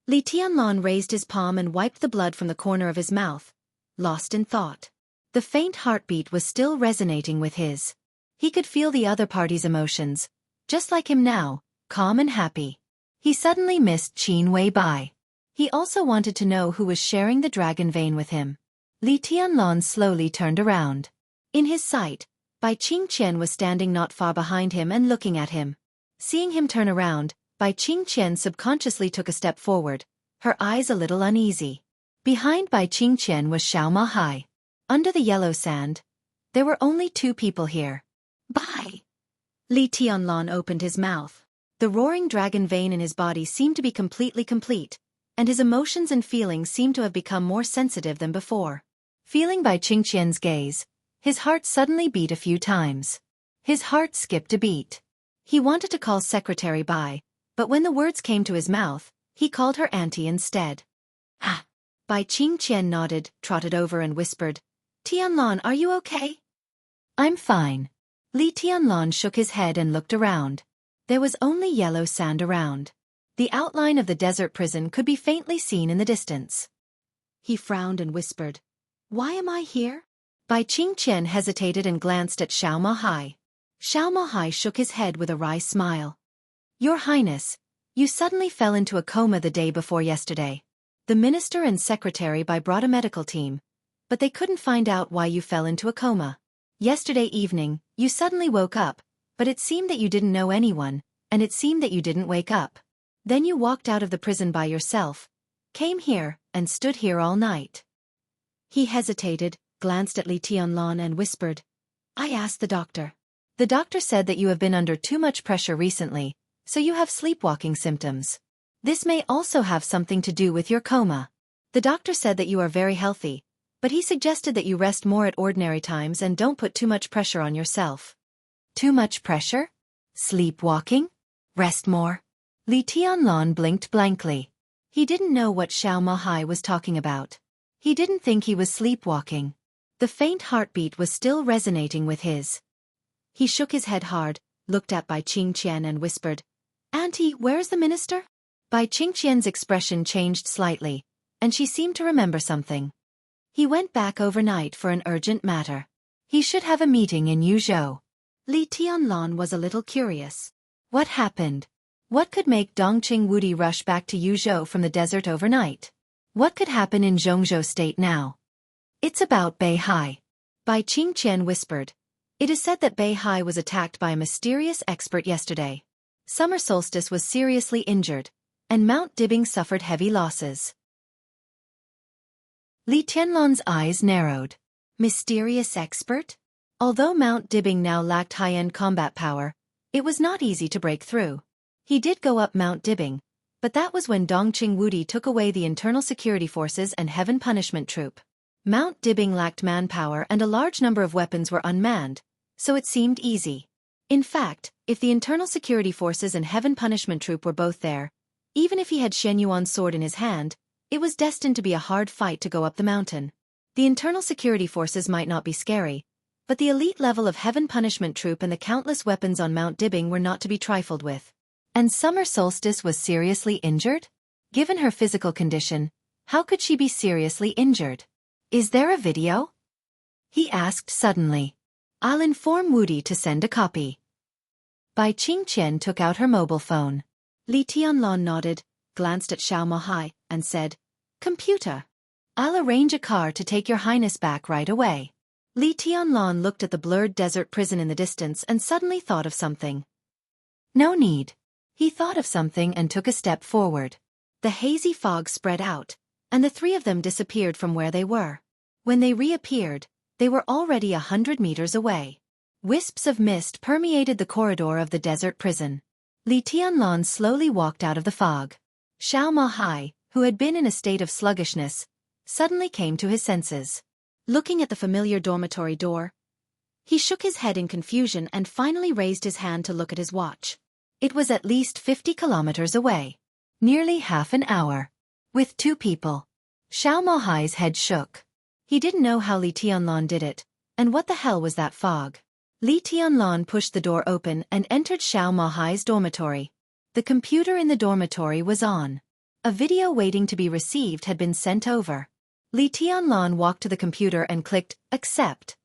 Li Tianlan raised his palm and wiped the blood from the corner of his mouth, lost in thought. The faint heartbeat was still resonating with his. He could feel the other party's emotions, just like him now, calm and happy. He suddenly missed Qin Wei Bai. He also wanted to know who was sharing the dragon vein with him. Li Tianlan slowly turned around. In his sight, Bai Qingqian was standing not far behind him and looking at him. Seeing him turn around, Bai Qingqian subconsciously took a step forward, her eyes a little uneasy. Behind Bai Qingqian was Xiao Mahai. Under the yellow sand, there were only two people here. Bai! Li Tianlan opened his mouth. The roaring dragon vein in his body seemed to be completely complete, and his emotions and feelings seemed to have become more sensitive than before. Feeling Bai Qingqian's gaze, his heart suddenly beat a few times. His heart skipped a beat. He wanted to call Secretary Bai, but when the words came to his mouth, he called her auntie instead. Ah! Bai Qingqian nodded, trotted over and whispered, "Tianlan, are you okay?" "I'm fine." Li Tianlan shook his head and looked around. There was only yellow sand around. The outline of the desert prison could be faintly seen in the distance. He frowned and whispered, "Why am I here?" Bai Qingqian hesitated and glanced at Xiao Mahai. Xiao Mahai shook his head with a wry smile. "Your Highness, you suddenly fell into a coma the day before yesterday. The minister and secretary brought a medical team, but they couldn't find out why you fell into a coma. Yesterday evening, you suddenly woke up, but it seemed that you didn't know anyone, and it seemed that you didn't wake up. Then you walked out of the prison by yourself, came here, and stood here all night." He hesitated, glanced at Li Tianlan and whispered, "I asked the doctor. The doctor said that you have been under too much pressure recently, so you have sleepwalking symptoms. This may also have something to do with your coma. The doctor said that you are very healthy, but he suggested that you rest more at ordinary times and don't put too much pressure on yourself." Too much pressure? Sleepwalking? Rest more? Li Tianlan blinked blankly. He didn't know what Xiao Mahai was talking about. He didn't think he was sleepwalking. The faint heartbeat was still resonating with his. He shook his head hard, looked at Bai Qingqian and whispered, "Auntie, where's the minister?" Bai Qingqian's expression changed slightly, and she seemed to remember something. "He went back overnight for an urgent matter. He should have a meeting in Yuzhou." Li Tianlan was a little curious. What happened? What could make Dongqing Wudi rush back to Yuzhou from the desert overnight? What could happen in Zhongzhou state now? "It's about Beihai," Bai Qingqian whispered. "It is said that Beihai was attacked by a mysterious expert yesterday. Summer Solstice was seriously injured, and Mount Dibbing suffered heavy losses." Li Tianlan's eyes narrowed. Mysterious expert? Although Mount Dibbing now lacked high-end combat power, it was not easy to break through. He did go up Mount Dibbing, but that was when Dongqing Wudi took away the Internal Security Forces and Heaven Punishment Troop. Mount Dibbing lacked manpower and a large number of weapons were unmanned, so it seemed easy. In fact, if the Internal Security Forces and Heaven Punishment Troop were both there, even if he had Shen Yuan's sword in his hand, it was destined to be a hard fight to go up the mountain. The Internal Security Forces might not be scary, but the elite level of Heaven Punishment Troop and the countless weapons on Mount Dibbing were not to be trifled with. And Summer Solstice was seriously injured? Given her physical condition, how could she be seriously injured? "Is there a video?" he asked suddenly. "I'll inform Wudi to send a copy." Bai Qingqian took out her mobile phone. Li Tianlan nodded, glanced at Xiao Mahai, and said, "Computer. I'll arrange a car to take your highness back right away." Li Tianlan looked at the blurred desert prison in the distance and suddenly thought of something. "No need." He thought of something and took a step forward. The hazy fog spread out, and the three of them disappeared from where they were. When they reappeared, they were already 100 meters away. Wisps of mist permeated the corridor of the desert prison. Li Tianlan slowly walked out of the fog. Xiao Mahai, who had been in a state of sluggishness, suddenly came to his senses. Looking at the familiar dormitory door, he shook his head in confusion and finally raised his hand to look at his watch. It was at least 50 kilometers away. Nearly half an hour. With 2 people. Xiao Mahai's head shook. He didn't know how Li Tianlan did it, and what the hell was that fog? Li Tianlan pushed the door open and entered Xiao Mahai's dormitory. The computer in the dormitory was on. A video waiting to be received had been sent over. Li Tianlan walked to the computer and clicked Accept.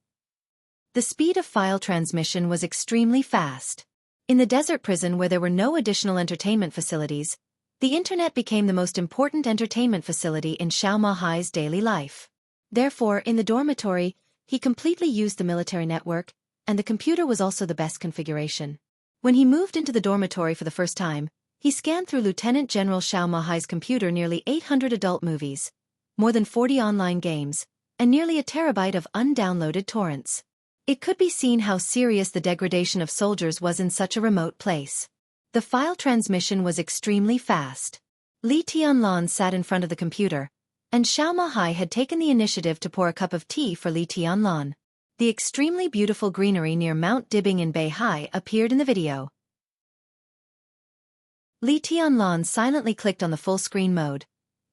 The speed of file transmission was extremely fast. In the desert prison where there were no additional entertainment facilities, the internet became the most important entertainment facility in Xiao Mahai's daily life. Therefore, in the dormitory, he completely used the military network, and the computer was also the best configuration. When he moved into the dormitory for the first time, he scanned through Lieutenant General Xiao Mahai's computer nearly 800 adult movies, more than 40 online games, and nearly a terabyte of undownloaded torrents. It could be seen how serious the degradation of soldiers was in such a remote place. The file transmission was extremely fast. Li Tianlan sat in front of the computer, and Xiao Mahai had taken the initiative to pour a cup of tea for Li Tianlan. The extremely beautiful greenery near Mount Dibbing in Beihai appeared in the video. Li Tianlan silently clicked on the full-screen mode,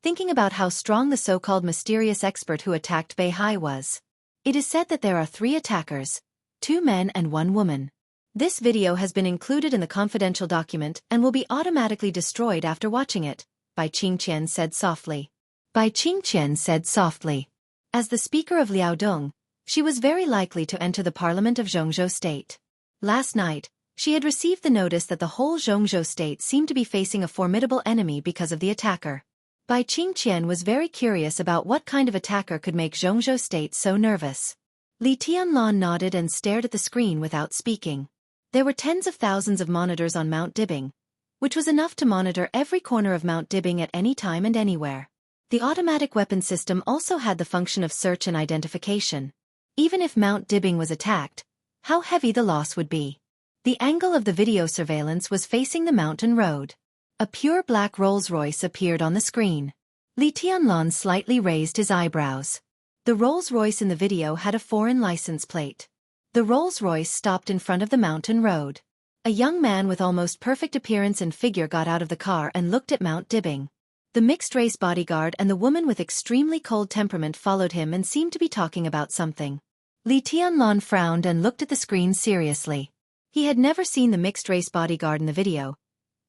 thinking about how strong the so-called mysterious expert who attacked Beihai was. It is said that there are 3 attackers, 2 men and 1 woman. This video has been included in the confidential document and will be automatically destroyed after watching it, Bai Qingqian said softly. Bai Qingqian said softly. As the speaker of Liaodong, she was very likely to enter the parliament of Zhongzhou State. Last night, she had received the notice that the whole Zhongzhou State seemed to be facing a formidable enemy because of the attacker. Bai Qingqian was very curious about what kind of attacker could make Zhongzhou State so nervous. Li Tianlan nodded and stared at the screen without speaking. There were tens of thousands of monitors on Mount Dibbing, which was enough to monitor every corner of Mount Dibbing at any time and anywhere. The automatic weapon system also had the function of search and identification. Even if Mount Dibbing was attacked, how heavy the loss would be. The angle of the video surveillance was facing the mountain road. A pure black Rolls-Royce appeared on the screen. Li Tianlan slightly raised his eyebrows. The Rolls-Royce in the video had a foreign license plate. The Rolls-Royce stopped in front of the mountain road. A young man with almost perfect appearance and figure got out of the car and looked at Mount Dibbing. The mixed-race bodyguard and the woman with extremely cold temperament followed him and seemed to be talking about something. Li Tianlan frowned and looked at the screen seriously. He had never seen the mixed-race bodyguard in the video,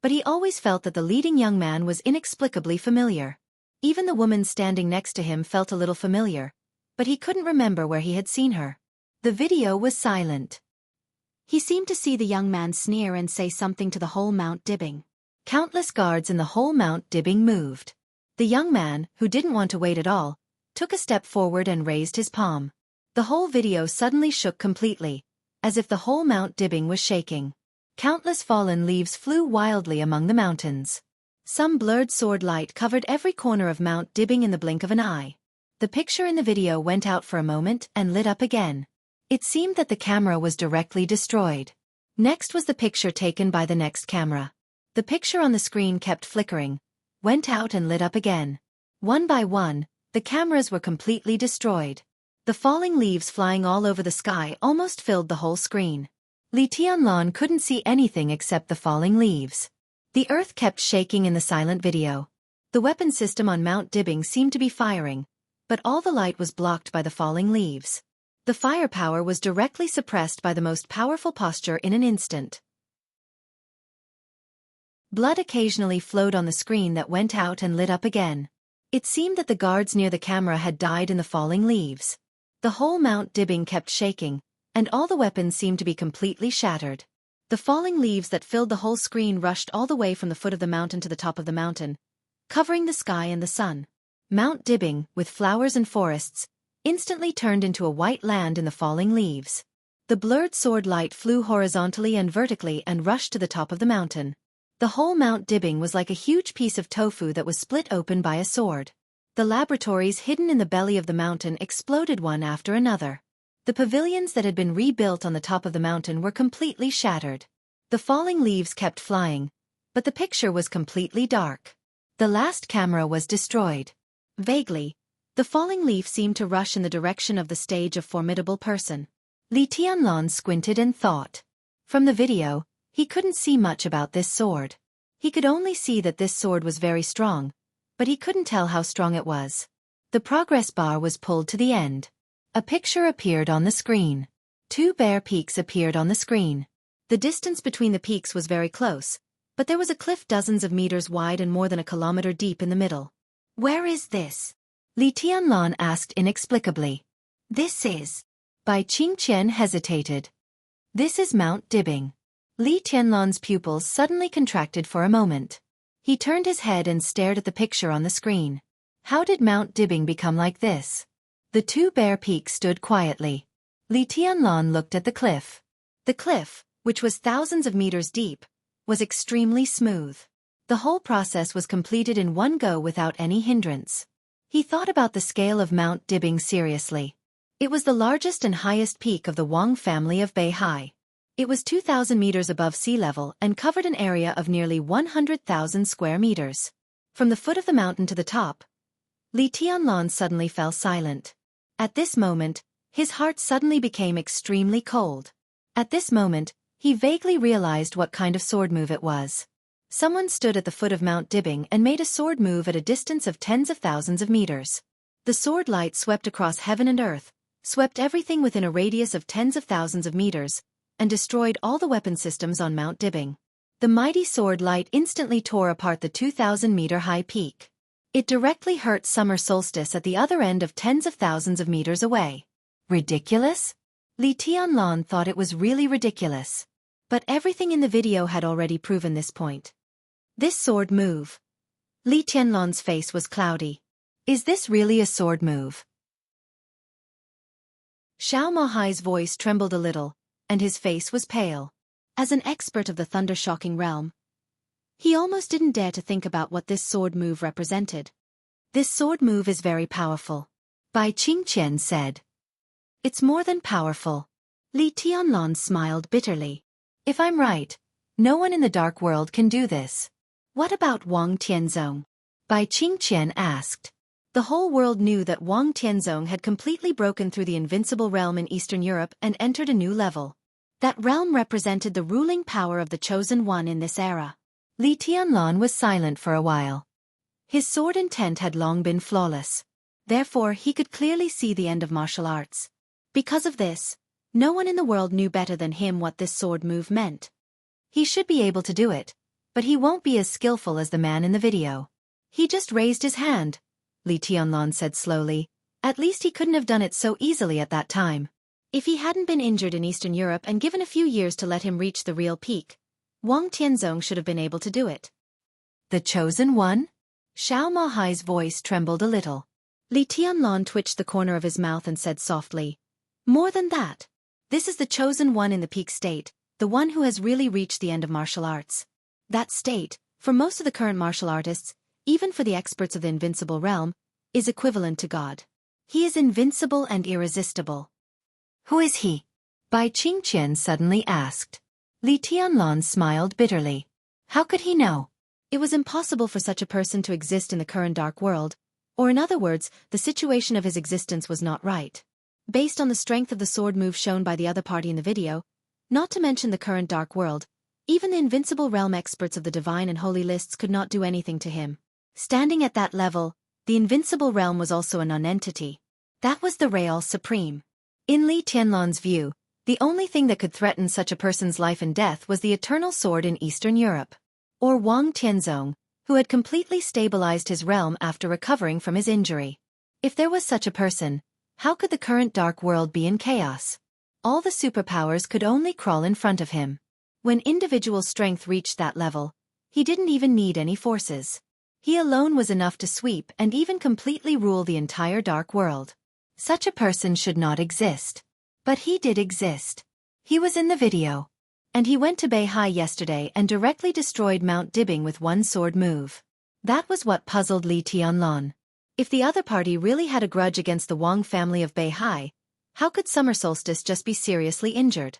but he always felt that the leading young man was inexplicably familiar. Even the woman standing next to him felt a little familiar, but he couldn't remember where he had seen her. The video was silent. He seemed to see the young man sneer and say something to the whole Mount Dibbing. Countless guards in the whole Mount Dibbing moved. The young man, who didn't want to wait at all, took a step forward and raised his palm. The whole video suddenly shook completely, as if the whole Mount Dibbing was shaking. Countless fallen leaves flew wildly among the mountains. Some blurred sword light covered every corner of Mount Dibbing in the blink of an eye. The picture in the video went out for a moment and lit up again. It seemed that the camera was directly destroyed. Next was the picture taken by the next camera. The picture on the screen kept flickering, went out and lit up again. One by one, the cameras were completely destroyed. The falling leaves flying all over the sky almost filled the whole screen. Li Tianlan couldn't see anything except the falling leaves. The earth kept shaking in the silent video. The weapon system on Mount Dibbing seemed to be firing, but all the light was blocked by the falling leaves. The firepower was directly suppressed by the most powerful posture in an instant. Blood occasionally flowed on the screen that went out and lit up again. It seemed that the guards near the camera had died in the falling leaves. The whole Mount Dibbing kept shaking, and all the weapons seemed to be completely shattered. The falling leaves that filled the whole screen rushed all the way from the foot of the mountain to the top of the mountain, covering the sky and the sun. Mount Dibbing, with flowers and forests, instantly turned into a white land in the falling leaves. The blurred sword light flew horizontally and vertically and rushed to the top of the mountain. The whole Mount Dibbing was like a huge piece of tofu that was split open by a sword. The laboratories hidden in the belly of the mountain exploded one after another. The pavilions that had been rebuilt on the top of the mountain were completely shattered. The falling leaves kept flying, but the picture was completely dark. The last camera was destroyed. Vaguely, the falling leaf seemed to rush in the direction of the stage of formidable person. Li Tianlan squinted and thought. From the video, he couldn't see much about this sword. He could only see that this sword was very strong, but he couldn't tell how strong it was. The progress bar was pulled to the end. A picture appeared on the screen. 2 bare peaks appeared on the screen. The distance between the peaks was very close, but there was a cliff dozens of meters wide and more than a kilometer deep in the middle. Where is this? Li Tianlan asked inexplicably. This is. Bai Qingqian hesitated. This is Mount Dibing. Li Tianlan's pupils suddenly contracted for a moment. He turned his head and stared at the picture on the screen. How did Mount Dibing become like this? The 2 bare peaks stood quietly. Li Tianlan looked at the cliff. The cliff, which was thousands of meters deep, was extremely smooth. The whole process was completed in one go without any hindrance. He thought about the scale of Mount Dibing seriously. It was the largest and highest peak of the Wang family of Beihai. It was 2,000 meters above sea level and covered an area of nearly 100,000 square meters. From the foot of the mountain to the top, Li Tianlan suddenly fell silent. At this moment, his heart suddenly became extremely cold. At this moment, he vaguely realized what kind of sword move it was. Someone stood at the foot of Mount Dibing and made a sword move at a distance of tens of thousands of meters. The sword light swept across heaven and earth, swept everything within a radius of tens of thousands of meters, and destroyed all the weapon systems on Mount Dibing. The mighty sword light instantly tore apart the 2,000-meter-high peak. It directly hurt summer solstice at the other end of tens of thousands of meters away. Ridiculous? Li Tianlan thought it was really ridiculous. But everything in the video had already proven this point. This sword move. Li Tianlan's face was cloudy. Is this really a sword move? Xiao Mahai's voice trembled a little, and his face was pale. As an expert of the thunder-shocking realm, he almost didn't dare to think about what this sword move represented. This sword move is very powerful. Bai Qingqian said. It's more than powerful. Li Tianlan smiled bitterly. If I'm right, no one in the dark world can do this. What about Wang Tianzong? Bai Qingqian asked. The whole world knew that Wang Tianzong had completely broken through the invincible realm in Eastern Europe and entered a new level. That realm represented the ruling power of the Chosen One in this era. Li Tianlan was silent for a while. His sword intent had long been flawless. Therefore he could clearly see the end of martial arts. Because of this, no one in the world knew better than him what this sword move meant. He should be able to do it, but he won't be as skillful as the man in the video. He just raised his hand, Li Tianlan said slowly. At least he couldn't have done it so easily at that time. If he hadn't been injured in Eastern Europe and given a few years to let him reach the real peak, Wang Tianzong should have been able to do it. The Chosen One? Xiao Mahai's voice trembled a little. Li Tianlan twitched the corner of his mouth and said softly, more than that. This is the Chosen One in the peak state, the one who has really reached the end of martial arts. That state, for most of the current martial artists, even for the experts of the invincible realm, is equivalent to God. He is invincible and irresistible. Who is he? Bai Qingqian suddenly asked. Li Tianlan smiled bitterly. How could he know? It was impossible for such a person to exist in the current dark world, or in other words, the situation of his existence was not right. Based on the strength of the sword move shown by the other party in the video, not to mention the current dark world, even the invincible realm experts of the divine and holy lists could not do anything to him. Standing at that level, the invincible realm was also a non-entity. That was the Real Supreme. In Li Tianlan's view, the only thing that could threaten such a person's life and death was the eternal sword in Eastern Europe. Or Wang Tianzong, who had completely stabilized his realm after recovering from his injury. If there was such a person, how could the current dark world be in chaos? All the superpowers could only crawl in front of him. When individual strength reached that level, he didn't even need any forces. He alone was enough to sweep and even completely rule the entire dark world. Such a person should not exist. But he did exist. He was in the video. And he went to Beihai yesterday and directly destroyed Mount Dibing with one sword move. That was what puzzled Li Tianlan. If the other party really had a grudge against the Wang family of Beihai, How could summer solstice just be seriously injured?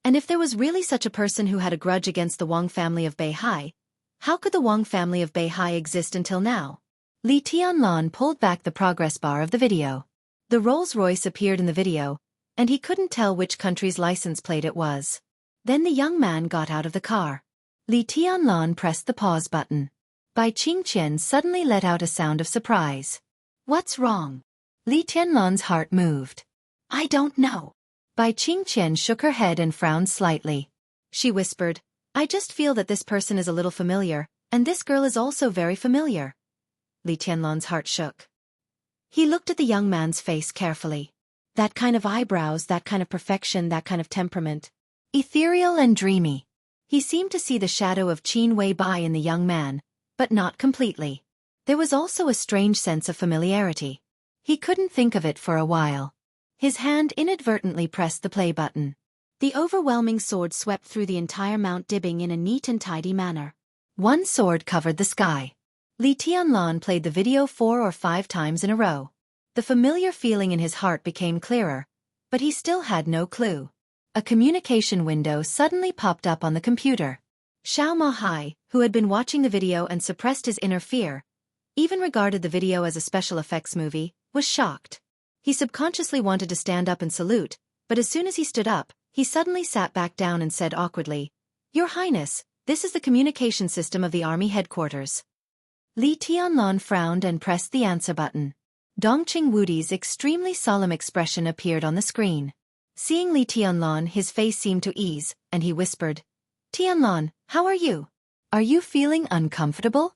And if there was really such a person who had a grudge against the Wang family of Beihai, how could the Wang family of Beihai exist until now? Li Tianlan pulled back the progress bar of the video. The Rolls-Royce appeared in the video, and he couldn't tell which country's license plate it was. Then the young man got out of the car. Li Tianlan pressed the pause button. Bai Qingqian suddenly let out a sound of surprise. What's wrong? Li Tianlan's heart moved. I don't know. Bai Qingqian shook her head and frowned slightly. She whispered, I just feel that this person is a little familiar, and this girl is also very familiar. Li Tianlan's heart shook. He looked at the young man's face carefully. That kind of eyebrows, that kind of perfection, that kind of temperament. Ethereal and dreamy. He seemed to see the shadow of Qin Wei Bai in the young man, but not completely. There was also a strange sense of familiarity. He couldn't think of it for a while. His hand inadvertently pressed the play button. The overwhelming sword swept through the entire Mount Dibbing in a neat and tidy manner. One sword covered the sky. Li Tianlan played the video 4 or 5 times in a row. The familiar feeling in his heart became clearer, but he still had no clue. A communication window suddenly popped up on the computer. Xiao Mahai, who had been watching the video and suppressed his inner fear, even regarded the video as a special effects movie, was shocked. He subconsciously wanted to stand up and salute, but as soon as he stood up, he suddenly sat back down and said awkwardly, Your Highness, this is the communication system of the army headquarters. Li Tianlan frowned and pressed the answer button. Dongqing Wudi's extremely solemn expression appeared on the screen. Seeing Li Tianlan, his face seemed to ease, and he whispered, Tianlan, how are you? Are you feeling uncomfortable?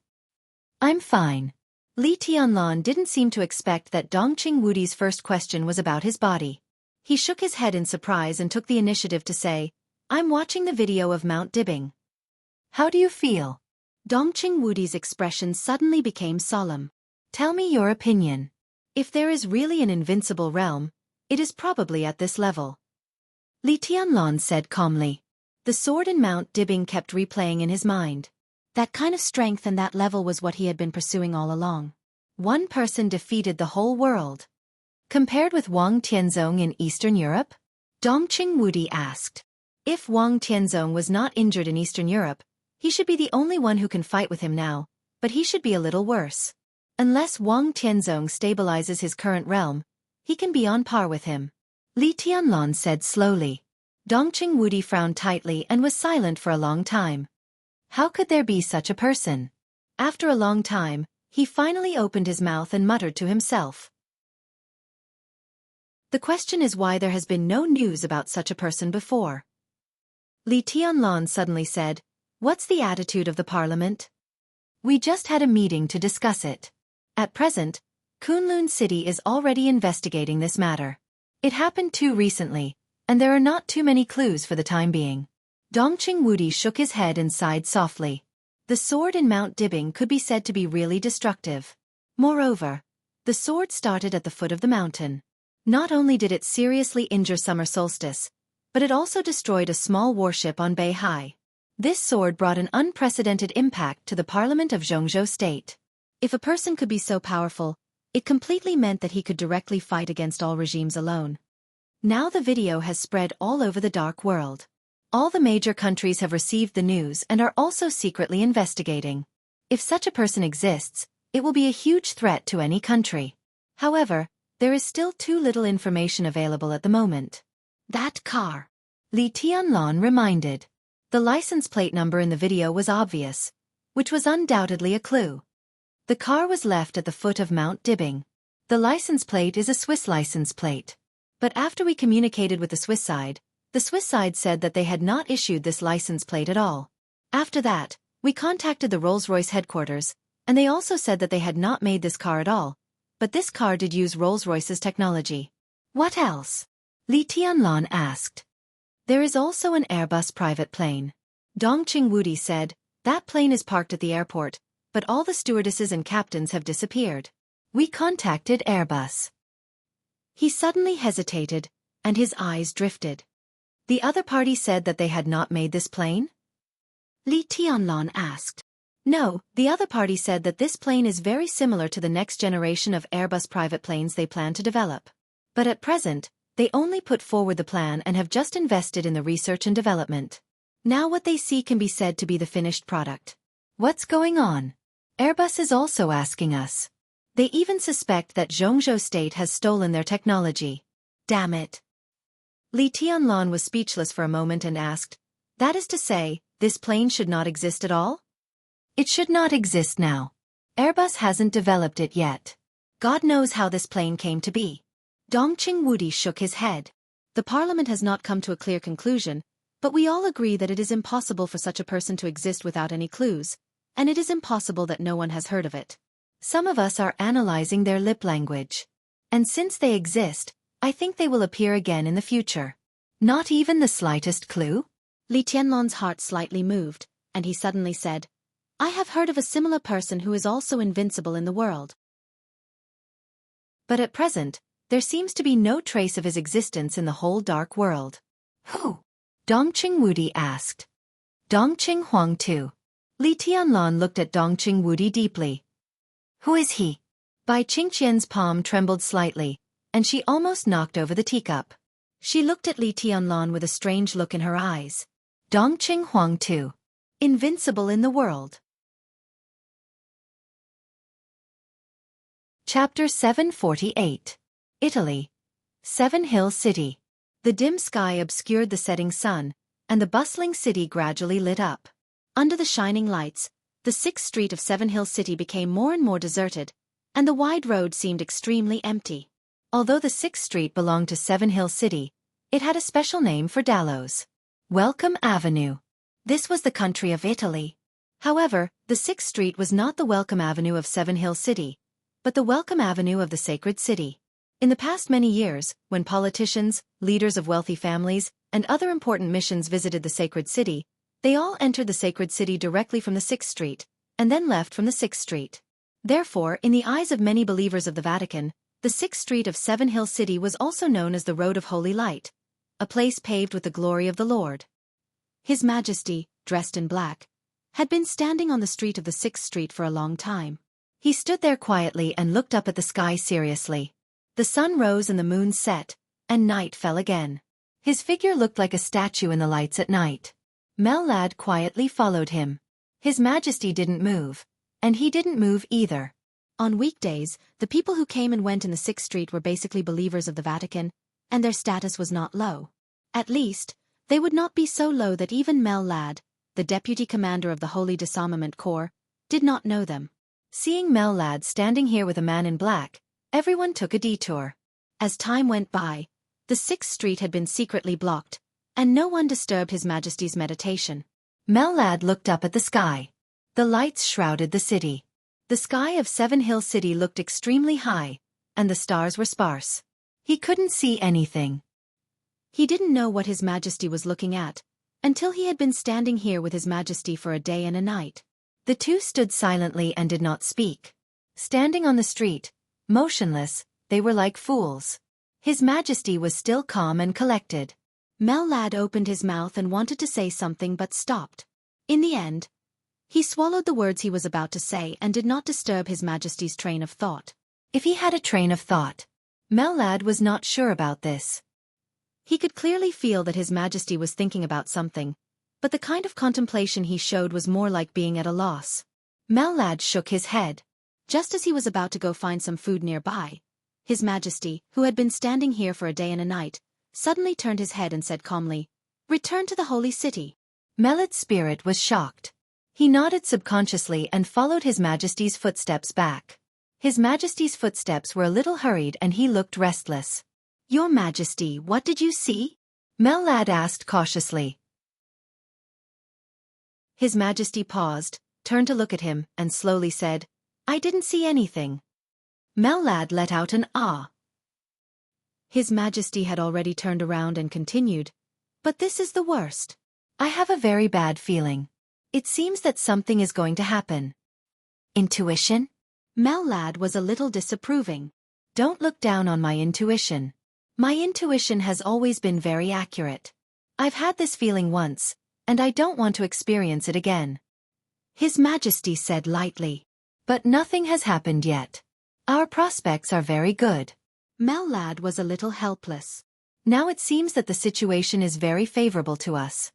I'm fine. Li Tianlan didn't seem to expect that Dongqing Wudi's first question was about his body. He shook his head in surprise and took the initiative to say, I'm watching the video of Mount Dibbing. How do you feel? Dongqing Wudi's expression suddenly became solemn. Tell me your opinion. If there is really an invincible realm, it is probably at this level. Li Tianlan said calmly. The sword in Mount Dibbing kept replaying in his mind. That kind of strength and that level was what he had been pursuing all along. One person defeated the whole world. Compared with Wang Tianzong in Eastern Europe? Dongqing Wudi asked. If Wang Tianzong was not injured in Eastern Europe, he should be the only one who can fight with him now, but he should be a little worse. Unless Wang Tianzong stabilizes his current realm, he can be on par with him. Li Tianlan said slowly. Dongqing Wudi frowned tightly and was silent for a long time. How could there be such a person? After a long time, he finally opened his mouth and muttered to himself. The question is why there has been no news about such a person before. Li Tianlan suddenly said, What's the attitude of the parliament? We just had a meeting to discuss it. At present, Kunlun City is already investigating this matter. It happened too recently, and there are not too many clues for the time being. Dongqing Wudi shook his head and sighed softly. The sword in Mount Dibbing could be said to be really destructive. Moreover, the sword started at the foot of the mountain. Not only did it seriously injure summer solstice, but it also destroyed a small warship on Beihai. This sword brought an unprecedented impact to the parliament of Zhongzhou State. If a person could be so powerful, it completely meant that he could directly fight against all regimes alone. Now the video has spread all over the dark world. All the major countries have received the news and are also secretly investigating. If such a person exists, it will be a huge threat to any country. However, there is still too little information available at the moment. That car. Li Tianlan reminded. The license plate number in the video was obvious, which was undoubtedly a clue. The car was left at the foot of Mount Dibbing. The license plate is a Swiss license plate. But after we communicated with the Swiss side said that they had not issued this license plate at all. After that, we contacted the Rolls-Royce headquarters, and they also said that they had not made this car at all, but this car did use Rolls-Royce's technology. What else? Li Tianlan asked. There is also an Airbus private plane. Dongqing Wudi said, that plane is parked at the airport, but all the stewardesses and captains have disappeared. We contacted Airbus. He suddenly hesitated, and his eyes drifted. The other party said that they had not made this plane? Li Tianlan asked. No, the other party said that this plane is very similar to the next generation of Airbus private planes they plan to develop. But at present, they only put forward the plan and have just invested in the research and development. Now what they see can be said to be the finished product. What's going on? Airbus is also asking us. They even suspect that Zhongzhou State has stolen their technology. Damn it. Li Tianlan was speechless for a moment and asked, that is to say, this plane should not exist at all? It should not exist now. Airbus hasn't developed it yet. God knows how this plane came to be. Dongqing Wudi shook his head. The parliament has not come to a clear conclusion, but we all agree that it is impossible for such a person to exist without any clues, and it is impossible that no one has heard of it. Some of us are analyzing their lip language. And since they exist, I think they will appear again in the future. Not even the slightest clue? Li Tianlan's heart slightly moved, and he suddenly said, I have heard of a similar person who is also invincible in the world. But at present, there seems to be no trace of his existence in the whole dark world. Who? Dongqing Wudi asked. Dongqing Huang too. Li Tianlan looked at Dongqing Wudi deeply. Who is he? Bai Qingqian's palm trembled slightly, and she almost knocked over the teacup. She looked at Li Tianlan with a strange look in her eyes. Dongqing Huang too. Invincible in the world. Chapter 748. Italy. Seven Hill City. The dim sky obscured the setting sun, and the bustling city gradually lit up. Under the shining lights, the 6th Street of Seven Hill City became more and more deserted, and the wide road seemed extremely empty. Although the 6th Street belonged to Seven Hill City, it had a special name for Dallows. Welcome Avenue. This was the country of Italy. However, the 6th Street was not the Welcome Avenue of Seven Hill City, but the Welcome Avenue of the Sacred City. In the past many years, when politicians, leaders of wealthy families, and other important missions visited the Sacred City, they all entered the Sacred City directly from the 6th Street, and then left from the 6th Street. Therefore, in the eyes of many believers of the Vatican, the 6th Street of Seven Hill City was also known as the Road of Holy Light, a place paved with the glory of the Lord. His Majesty, dressed in black, had been standing on the street of the 6th Street for a long time. He stood there quietly and looked up at the sky seriously. The sun rose and the moon set, and night fell again. His figure looked like a statue in the lights at night. Mel Ladd quietly followed him. His Majesty didn't move, and he didn't move either. On weekdays, the people who came and went in the 6th Street were basically believers of the Vatican, and their status was not low. At least, they would not be so low that even Mel Ladd, the deputy commander of the Holy Disarmament Corps, did not know them. Seeing Mel Ladd standing here with a man in black, everyone took a detour. As time went by, the 6th Street had been secretly blocked, and no one disturbed His Majesty's meditation. Mel Ladd looked up at the sky. The lights shrouded the city. The sky of Seven Hill City looked extremely high, and the stars were sparse. He couldn't see anything. He didn't know what His Majesty was looking at, until he had been standing here with His Majesty for a day and a night. The two stood silently and did not speak. Standing on the street, motionless, they were like fools. His Majesty was still calm and collected. Mel Ladd opened his mouth and wanted to say something but stopped. In the end, he swallowed the words he was about to say and did not disturb His Majesty's train of thought. If he had a train of thought. Mel Ladd was not sure about this. He could clearly feel that His Majesty was thinking about something, but the kind of contemplation he showed was more like being at a loss. Mel Ladd shook his head. Just as he was about to go find some food nearby, His Majesty, who had been standing here for a day and a night, suddenly turned his head and said calmly, "Return to the holy city." Melad's spirit was shocked. He nodded subconsciously and followed His Majesty's footsteps back. His Majesty's footsteps were a little hurried and he looked restless. "Your Majesty, what did you see?" Mel Ladd asked cautiously. His Majesty paused, turned to look at him, and slowly said, "I didn't see anything." Mel Ladd let out an ah. His Majesty had already turned around and continued, "But this is the worst. I have a very bad feeling. It seems that something is going to happen." Intuition? Mel Ladd was a little disapproving. "Don't look down on my intuition. My intuition has always been very accurate. I've had this feeling once, and I don't want to experience it again." His Majesty said lightly. But nothing has happened yet. Our prospects are very good. Mellad was a little helpless. Now it seems that the situation is very favorable to us.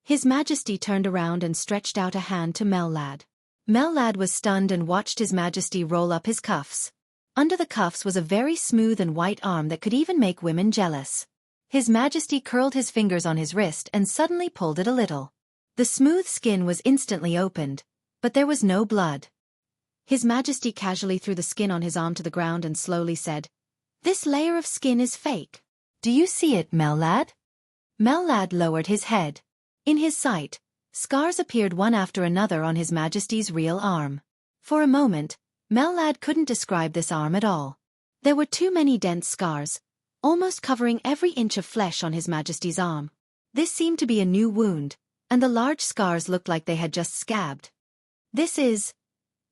His Majesty turned around and stretched out a hand to Mellad. Mellad was stunned and watched His Majesty roll up his cuffs. Under the cuffs was a very smooth and white arm that could even make women jealous. His Majesty curled his fingers on his wrist and suddenly pulled it a little. The smooth skin was instantly opened, but there was no blood. His Majesty casually threw the skin on his arm to the ground and slowly said, "This layer of skin is fake. Do you see it, Mellad?" Mellad lowered his head. In his sight, scars appeared one after another on His Majesty's real arm. For a moment, Mellad couldn't describe this arm at all. There were too many dense scars, almost covering every inch of flesh on His Majesty's arm. This seemed to be a new wound, and the large scars looked like they had just scabbed. This is...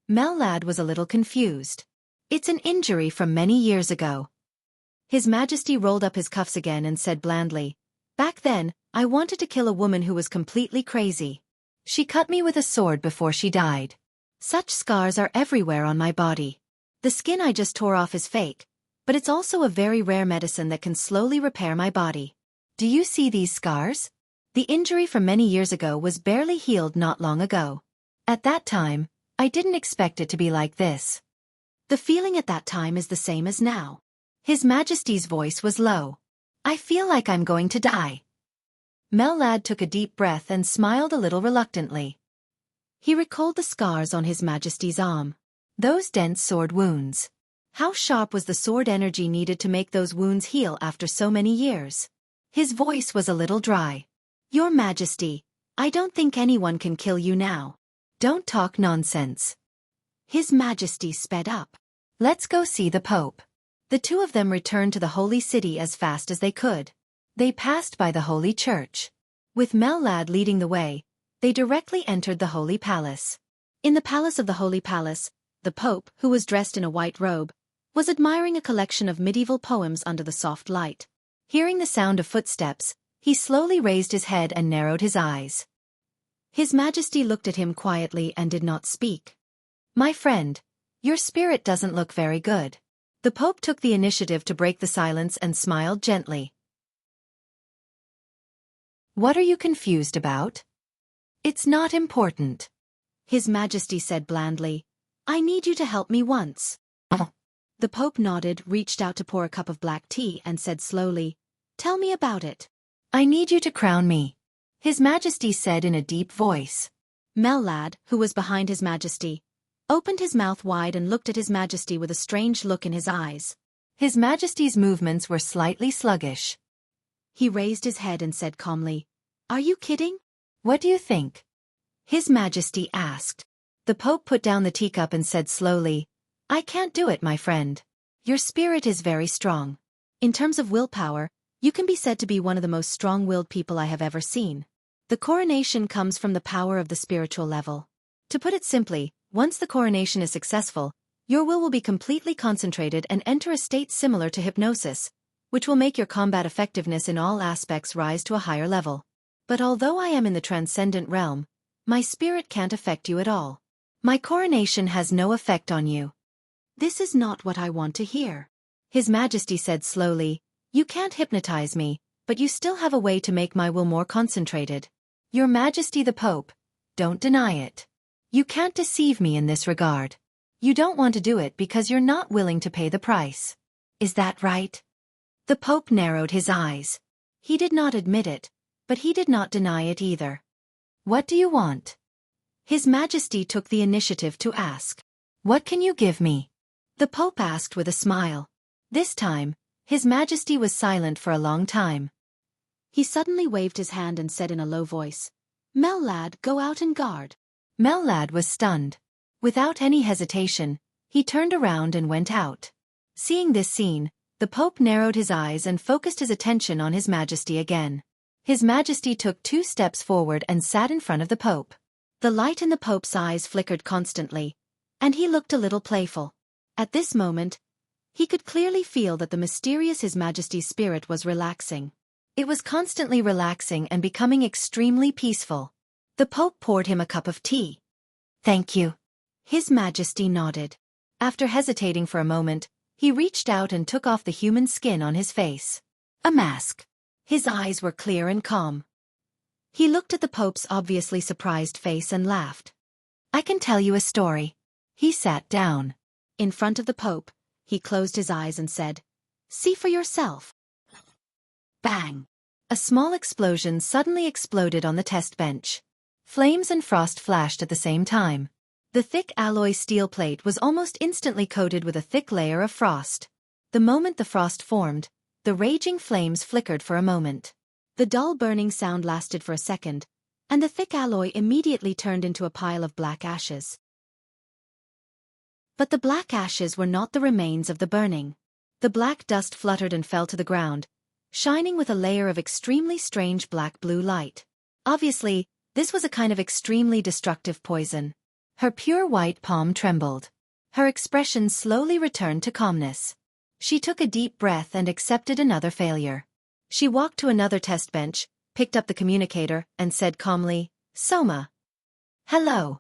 Mellad was a little confused. It's an injury from many years ago. His Majesty rolled up his cuffs again and said blandly, "Back then, I wanted to kill a woman who was completely crazy. She cut me with a sword before she died. Such scars are everywhere on my body. The skin I just tore off is fake, but it's also a very rare medicine that can slowly repair my body. Do you see these scars? The injury from many years ago was barely healed not long ago. At that time, I didn't expect it to be like this. The feeling at that time is the same as now." His Majesty's voice was low. "I feel like I'm going to die." Mellad took a deep breath and smiled a little reluctantly. He recalled the scars on His Majesty's arm. Those dense sword wounds. How sharp was the sword energy needed to make those wounds heal after so many years? His voice was a little dry. "Your Majesty, I don't think anyone can kill you now. Don't talk nonsense." His Majesty sped up. "Let's go see the Pope." The two of them returned to the Holy City as fast as they could. They passed by the Holy Church. With Mellad leading the way, they directly entered the Holy Palace. In the Palace of the Holy Palace, the Pope, who was dressed in a white robe, was admiring a collection of medieval poems under the soft light. Hearing the sound of footsteps, he slowly raised his head and narrowed his eyes. His Majesty looked at him quietly and did not speak. "My friend, your spirit doesn't look very good." The Pope took the initiative to break the silence and smiled gently. "What are you confused about?" "It's not important." His Majesty said blandly, "I need you to help me once." The Pope nodded, reached out to pour a cup of black tea and said slowly, "Tell me about it." "I need you to crown me," His Majesty said in a deep voice. Mellad, who was behind His Majesty, opened his mouth wide and looked at His Majesty with a strange look in his eyes. His Majesty's movements were slightly sluggish. He raised his head and said calmly, "Are you kidding? What do you think?" His Majesty asked. The Pope put down the teacup and said slowly, "I can't do it, my friend. Your spirit is very strong. In terms of willpower, you can be said to be one of the most strong-willed people I have ever seen. The coronation comes from the power of the spiritual level. To put it simply, once the coronation is successful, your will be completely concentrated and enter a state similar to hypnosis, which will make your combat effectiveness in all aspects rise to a higher level. But although I am in the transcendent realm, my spirit can't affect you at all. My coronation has no effect on you." "This is not what I want to hear." His Majesty said slowly, "You can't hypnotize me, but you still have a way to make my will more concentrated. Your Majesty the Pope, don't deny it. You can't deceive me in this regard. You don't want to do it because you're not willing to pay the price. Is that right?" The Pope narrowed his eyes. He did not admit it, but he did not deny it either. "What do you want?" His Majesty took the initiative to ask. "What can you give me?" The Pope asked with a smile. This time, His Majesty was silent for a long time. He suddenly waved his hand and said in a low voice, "Mellad, go out and guard." Mellad was stunned. Without any hesitation, he turned around and went out. Seeing this scene, the Pope narrowed his eyes and focused his attention on His Majesty again. His Majesty took 2 steps forward and sat in front of the Pope. The light in the Pope's eyes flickered constantly, and he looked a little playful. At this moment, he could clearly feel that the mysterious His Majesty's spirit was relaxing. It was constantly relaxing and becoming extremely peaceful. The Pope poured him a cup of tea. Thank you. His Majesty nodded. After hesitating for a moment, he reached out and took off the human skin on his face. A mask. His eyes were clear and calm. He looked at the Pope's obviously surprised face and laughed. I can tell you a story. He sat down. In front of the Pope, he closed his eyes and said, See for yourself. Bang! A small explosion suddenly exploded on the test bench. Flames and frost flashed at the same time. The thick alloy steel plate was almost instantly coated with a thick layer of frost. The moment the frost formed, the raging flames flickered for a moment. The dull burning sound lasted for a second, and the thick alloy immediately turned into a pile of black ashes. But the black ashes were not the remains of the burning. The black dust fluttered and fell to the ground, shining with a layer of extremely strange black-blue light. Obviously, this was a kind of extremely destructive poison. Her pure white palm trembled. Her expression slowly returned to calmness. She took a deep breath and accepted another failure. She walked to another test bench, picked up the communicator, and said calmly, Soma. Hello.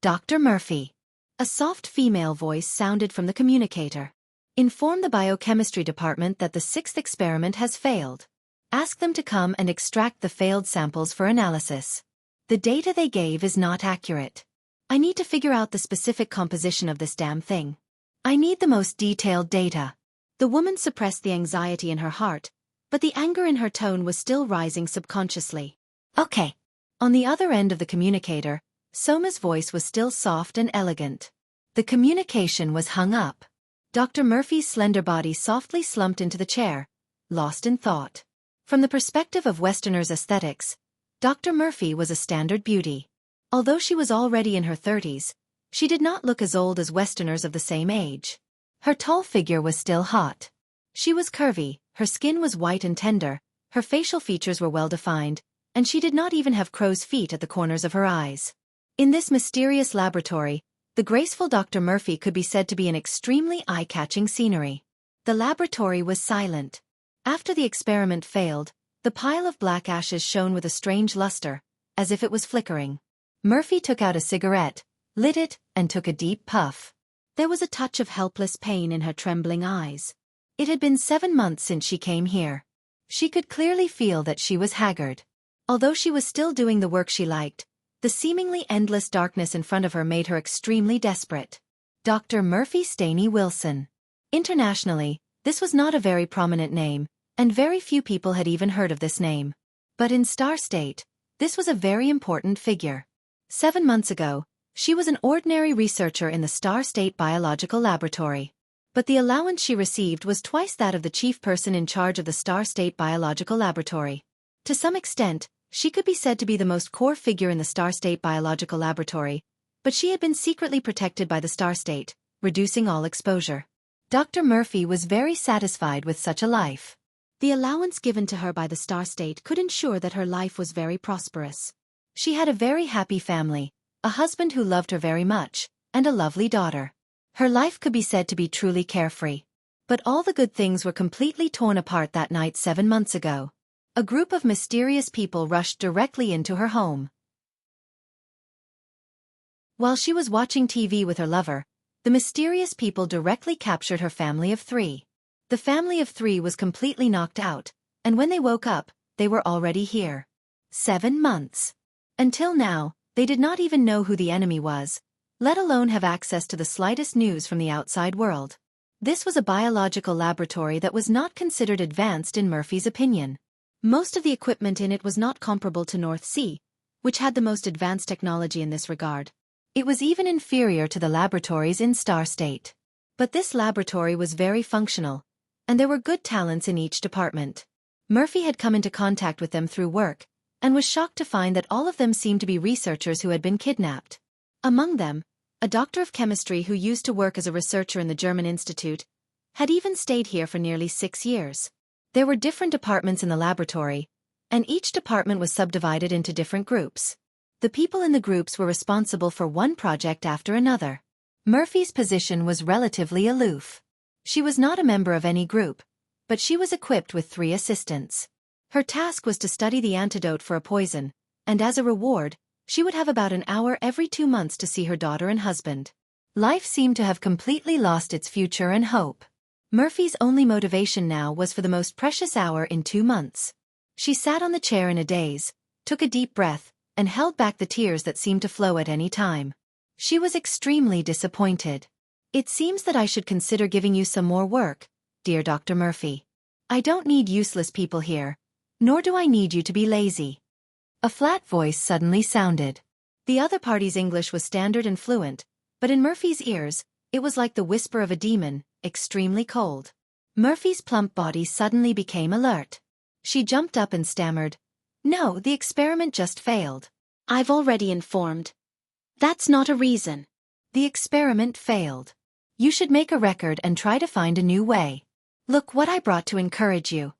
Dr. Murphy. A soft female voice sounded from the communicator. Inform the biochemistry department that the 6th experiment has failed. Ask them to come and extract the failed samples for analysis. The data they gave is not accurate. I need to figure out the specific composition of this damn thing. I need the most detailed data. The woman suppressed the anxiety in her heart, but the anger in her tone was still rising subconsciously. Okay. On the other end of the communicator, Soma's voice was still soft and elegant. The communication was hung up. Dr. Murphy's slender body softly slumped into the chair, lost in thought. From the perspective of Westerners' aesthetics, Dr. Murphy was a standard beauty. Although she was already in her 30s, she did not look as old as Westerners of the same age. Her tall figure was still hot. She was curvy, her skin was white and tender, her facial features were well-defined, and she did not even have crow's feet at the corners of her eyes. In this mysterious laboratory, the graceful Dr. Murphy could be said to be an extremely eye-catching scenery. The laboratory was silent. After the experiment failed, the pile of black ashes shone with a strange luster, as if it was flickering. Murphy took out a cigarette, lit it, and took a deep puff. There was a touch of helpless pain in her trembling eyes. It had been 7 months since she came here. She could clearly feel that she was haggard. Although she was still doing the work she liked, the seemingly endless darkness in front of her made her extremely desperate. Dr. Murphy Staney Wilson. Internationally, this was not a very prominent name, and very few people had even heard of this name. But in Star State, this was a very important figure. 7 months ago, she was an ordinary researcher in the Star State Biological Laboratory. But the allowance she received was twice that of the chief person in charge of the Star State Biological Laboratory. To some extent, she could be said to be the most core figure in the Star State Biological Laboratory, but she had been secretly protected by the Star State, reducing all exposure. Dr. Murphy was very satisfied with such a life. The allowance given to her by the Star State could ensure that her life was very prosperous. She had a very happy family, a husband who loved her very much, and a lovely daughter. Her life could be said to be truly carefree. But all the good things were completely torn apart that night 7 months ago. A group of mysterious people rushed directly into her home. While she was watching TV with her lover, the mysterious people directly captured her family of 3. The family of 3 was completely knocked out, and when they woke up, they were already here. 7 months. Until now, they did not even know who the enemy was, let alone have access to the slightest news from the outside world. This was a biological laboratory that was not considered advanced in Murphy's opinion. Most of the equipment in it was not comparable to North Sea, which had the most advanced technology in this regard. It was even inferior to the laboratories in Star State. But this laboratory was very functional, and there were good talents in each department. Murphy had come into contact with them through work, and was shocked to find that all of them seemed to be researchers who had been kidnapped. Among them, a doctor of chemistry who used to work as a researcher in the German Institute, had even stayed here for nearly 6 years. There were different departments in the laboratory, and each department was subdivided into different groups. The people in the groups were responsible for one project after another. Murphy's position was relatively aloof. She was not a member of any group, but she was equipped with 3 assistants. Her task was to study the antidote for a poison, and as a reward, She would have about an hour every 2 months to see her daughter and husband. Life seemed to have completely lost its future and hope. Murphy's only motivation now was for the most precious hour in 2 months. She sat on the chair in a daze, took a deep breath, and held back the tears that seemed to flow at any time. She was extremely disappointed. "It seems that I should consider giving you some more work, dear Dr. Murphy. I don't need useless people here, nor do I need you to be lazy." A flat voice suddenly sounded. The other party's English was standard and fluent, but in Murphy's ears, it was like the whisper of a demon, extremely cold. Murphy's plump body suddenly became alert. She jumped up and stammered, "No, the experiment just failed. I've already informed. That's not a reason. The experiment failed. You should make a record and try to find a new way. Look what I brought to encourage you."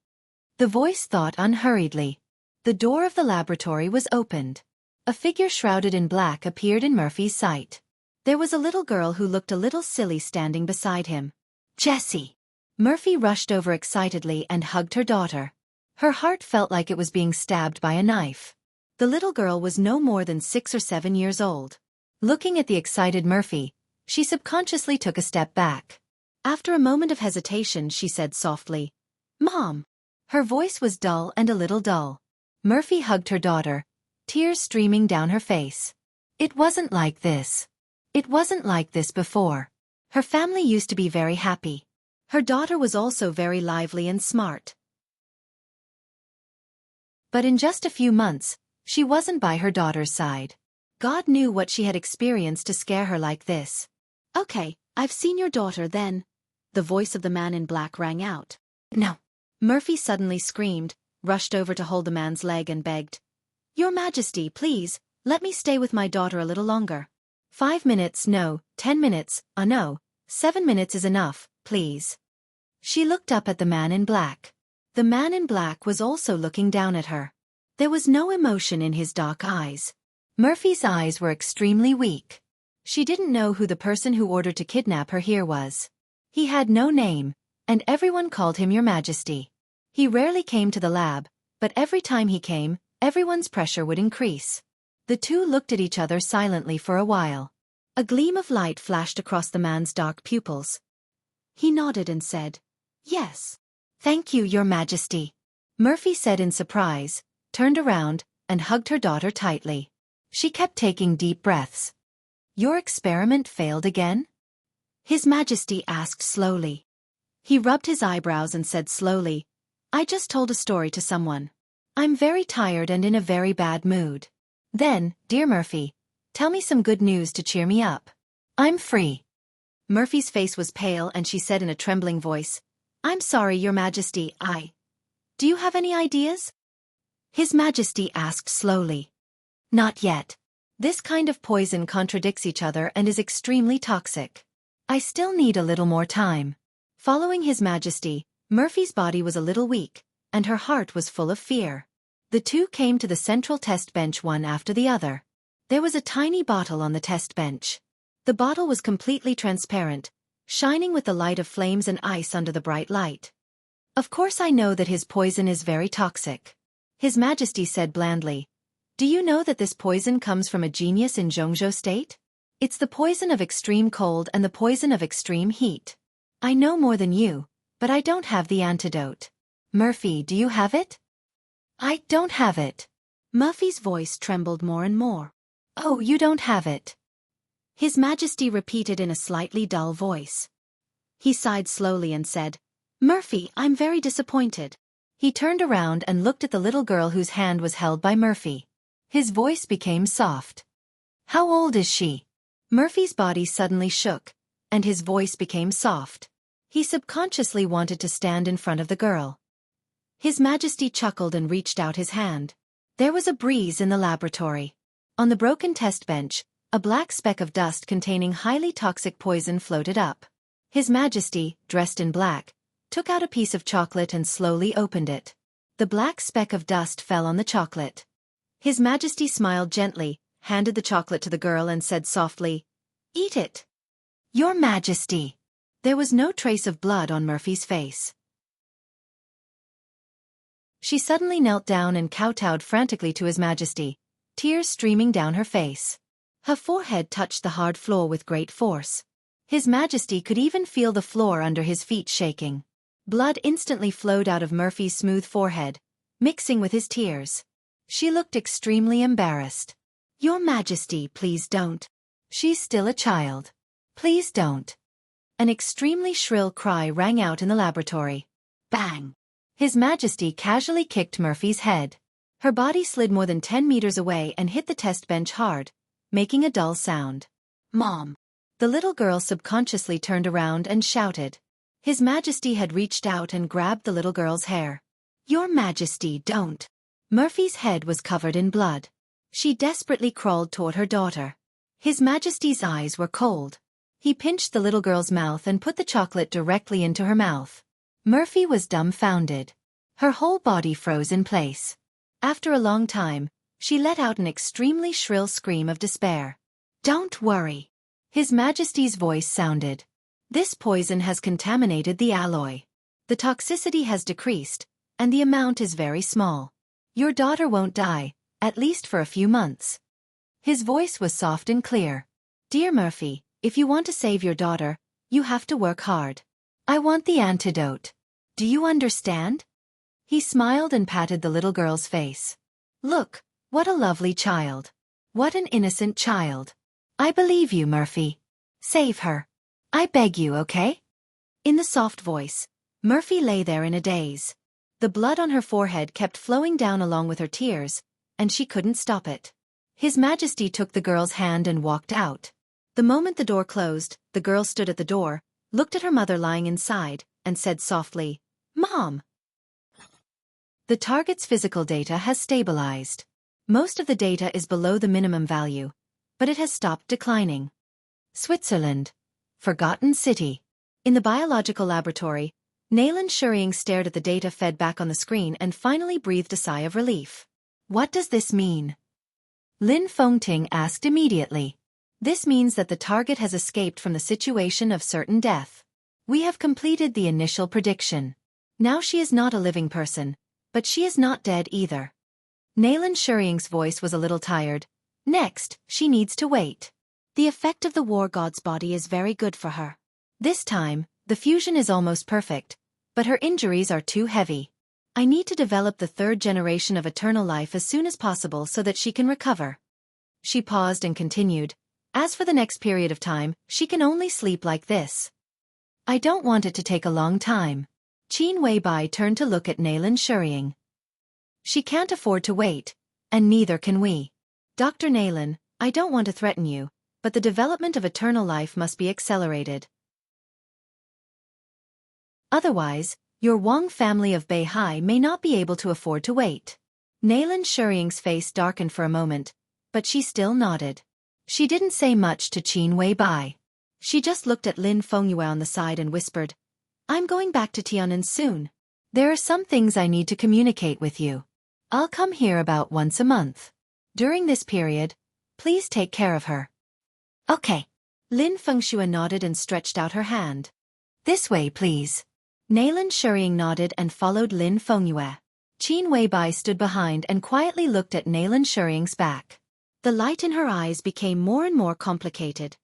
The voice thought unhurriedly. The door of the laboratory was opened. A figure shrouded in black appeared in Murphy's sight. There was a little girl who looked a little silly standing beside him. "Jessie!" Murphy rushed over excitedly and hugged her daughter. Her heart felt like it was being stabbed by a knife. The little girl was no more than 6 or 7 years old. Looking at the excited Murphy, she subconsciously took a step back. After a moment of hesitation, she said softly, "Mom." Her voice was dull and a little dull. Murphy hugged her daughter, tears streaming down her face. It wasn't like this. It wasn't like this before. Her family used to be very happy. Her daughter was also very lively and smart. But in just a few months, she wasn't by her daughter's side. God knew what she had experienced to scare her like this. "Okay, I've seen your daughter then." The voice of the man in black rang out. "No." Murphy suddenly screamed, rushed over to hold the man's leg and begged, "Your Majesty, please, let me stay with my daughter a little longer. 5 minutes, no, 10 minutes, no, 7 minutes is enough, please." She looked up at the man in black. The man in black was also looking down at her. There was no emotion in his dark eyes. Murphy's eyes were extremely weak. She didn't know who the person who ordered to kidnap her here was. He had no name, and everyone called him Your Majesty. He rarely came to the lab, but every time he came, everyone's pressure would increase. The two looked at each other silently for a while. A gleam of light flashed across the man's dark pupils. He nodded and said, "Yes. Thank you, Your Majesty." Murphy said in surprise, turned around, and hugged her daughter tightly. She kept taking deep breaths. "Your experiment failed again?" His Majesty asked slowly. He rubbed his eyebrows and said slowly, "I just told a story to someone. I'm very tired and in a very bad mood. Then, dear Murphy, tell me some good news to cheer me up. I'm free." Murphy's face was pale and she said in a trembling voice, "I'm sorry, Your Majesty, Do you have any ideas?" His Majesty asked slowly. "Not yet. This kind of poison contradicts each other and is extremely toxic. I still need a little more time." Following His Majesty, Murphy's body was a little weak, and her heart was full of fear. The two came to the central test bench one after the other. There was a tiny bottle on the test bench. The bottle was completely transparent, shining with the light of flames and ice under the bright light. "Of course I know that his poison is very toxic." His Majesty said blandly, "Do you know that this poison comes from a genius in Zhongzhou State? It's the poison of extreme cold and the poison of extreme heat. I know more than you, but I don't have the antidote. Murphy, do you have it?" "I don't have it." Murphy's voice trembled more and more. "Oh, you don't have it." His Majesty repeated in a slightly dull voice. He sighed slowly and said, "Murphy, I'm very disappointed." He turned around and looked at the little girl whose hand was held by Murphy. His voice became soft. "How old is she?" Murphy's body suddenly shook, and his voice became soft. He subconsciously wanted to stand in front of the girl. His Majesty chuckled and reached out his hand. There was a breeze in the laboratory. On the broken test bench, a black speck of dust containing highly toxic poison floated up. His Majesty, dressed in black, took out a piece of chocolate and slowly opened it. The black speck of dust fell on the chocolate. His Majesty smiled gently, handed the chocolate to the girl and said softly, "Eat it." "Your Majesty." There was no trace of blood on Murphy's face. She suddenly knelt down and kowtowed frantically to His Majesty. tears streaming down her face. Her forehead touched the hard floor with great force. His Majesty could even feel the floor under his feet shaking. Blood instantly flowed out of Murphy's smooth forehead, mixing with his tears. She looked extremely embarrassed. "Your Majesty, please don't. She's still a child. Please don't." An extremely shrill cry rang out in the laboratory. Bang! His Majesty casually kicked Murphy's head. Her body slid more than 10 meters away and hit the test bench hard, making a dull sound. "Mom!" The little girl subconsciously turned around and shouted. His Majesty had reached out and grabbed the little girl's hair. "Your Majesty, don't." Murphy's head was covered in blood. She desperately crawled toward her daughter. His Majesty's eyes were cold. He pinched the little girl's mouth and put the chocolate directly into her mouth. Murphy was dumbfounded. Her whole body froze in place. After a long time, she let out an extremely shrill scream of despair. "Don't worry." His Majesty's voice sounded. "This poison has contaminated the alloy. The toxicity has decreased, and the amount is very small. Your daughter won't die, at least for a few months." His voice was soft and clear. "Dear Murphy, if you want to save your daughter, you have to work hard. I want the antidote. Do you understand?" He smiled and patted the little girl's face. "Look, what a lovely child. What an innocent child. I believe you, Murphy. Save her. I beg you, okay?" In the soft voice, Murphy lay there in a daze. The blood on her forehead kept flowing down along with her tears, and she couldn't stop it. His Majesty took the girl's hand and walked out. The moment the door closed, the girl stood at the door, looked at her mother lying inside, and said softly, "Mom." The target's physical data has stabilized. Most of the data is below the minimum value, but it has stopped declining. Switzerland. Forgotten City. In the biological laboratory, Nayland Shurying stared at the data fed back on the screen and finally breathed a sigh of relief. "What does this mean?" Lin Fengting asked immediately. "This means that the target has escaped from the situation of certain death. We have completed the initial prediction. Now she is not a living person, but she is not dead either." Nayland Shurying's voice was a little tired. "Next, she needs to wait. The effect of the war god's body is very good for her. This time, the fusion is almost perfect, but her injuries are too heavy. I need to develop the third generation of eternal life as soon as possible so that she can recover." She paused and continued, "As for the next period of time, she can only sleep like this. I don't want it to take a long time." Qin Weibai turned to look at Nayland Shurying. "She can't afford to wait, and neither can we. Dr. Nayland, I don't want to threaten you, but the development of eternal life must be accelerated. Otherwise, your Wang family of Beihai may not be able to afford to wait." Nayland Shurying's face darkened for a moment, but she still nodded. She didn't say much to Qin Weibai. She just looked at Lin Fengyue on the side and whispered, "I'm going back to Tian'an soon. There are some things I need to communicate with you. I'll come here about once a month. During this period, please take care of her." "Okay." Lin Fengshue nodded and stretched out her hand. "This way, please." Nayland Shurying nodded and followed Lin Fengyue. Qin Weibai stood behind and quietly looked at Nayland Shurying's back. The light in her eyes became more and more complicated.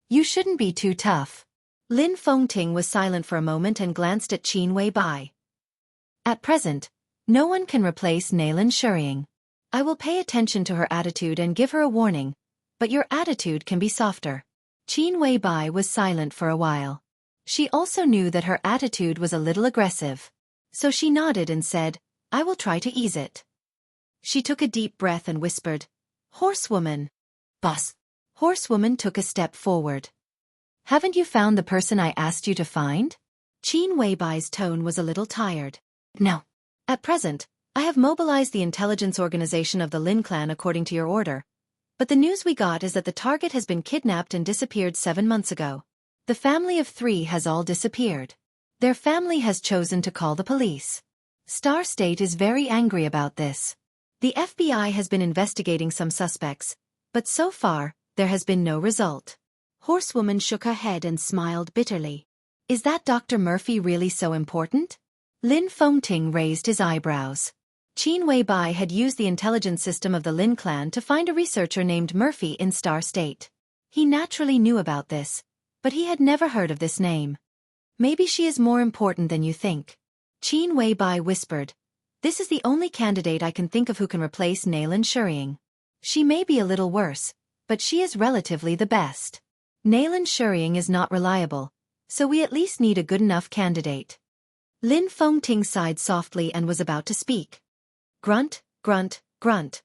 "You shouldn't be too tough." Lin Fengting was silent for a moment and glanced at Qin Weibai. "At present, no one can replace Nayland Shurying. I will pay attention to her attitude and give her a warning, but your attitude can be softer." Qin Weibai was silent for a while. She also knew that her attitude was a little aggressive. So she nodded and said, "I will try to ease it." She took a deep breath and whispered, "Horsewoman." "Boss." Horsewoman took a step forward. "Haven't you found the person I asked you to find?" Qin Weibai's tone was a little tired. "No. At present, I have mobilized the intelligence organization of the Lin clan according to your order. But the news we got is that the target has been kidnapped and disappeared 7 months ago. The family of 3 has all disappeared. Their family has chosen to call the police. Star State is very angry about this. The FBI has been investigating some suspects, but so far, there has been no result." Horsewoman shook her head and smiled bitterly. "Is that Dr. Murphy really so important?" Lin Fengting raised his eyebrows. Qin Weibai had used the intelligence system of the Lin clan to find a researcher named Murphy in Star State. He naturally knew about this, but he had never heard of this name. Maybe she is more important than you think. Qin Weibai whispered. This is the only candidate I can think of who can replace Nalan Shuriying. She may be a little worse, but she is relatively the best. Nalan Shuriying is not reliable, so we at least need a good enough candidate. Lin Fengting sighed softly and was about to speak. Grunt, grunt, grunt.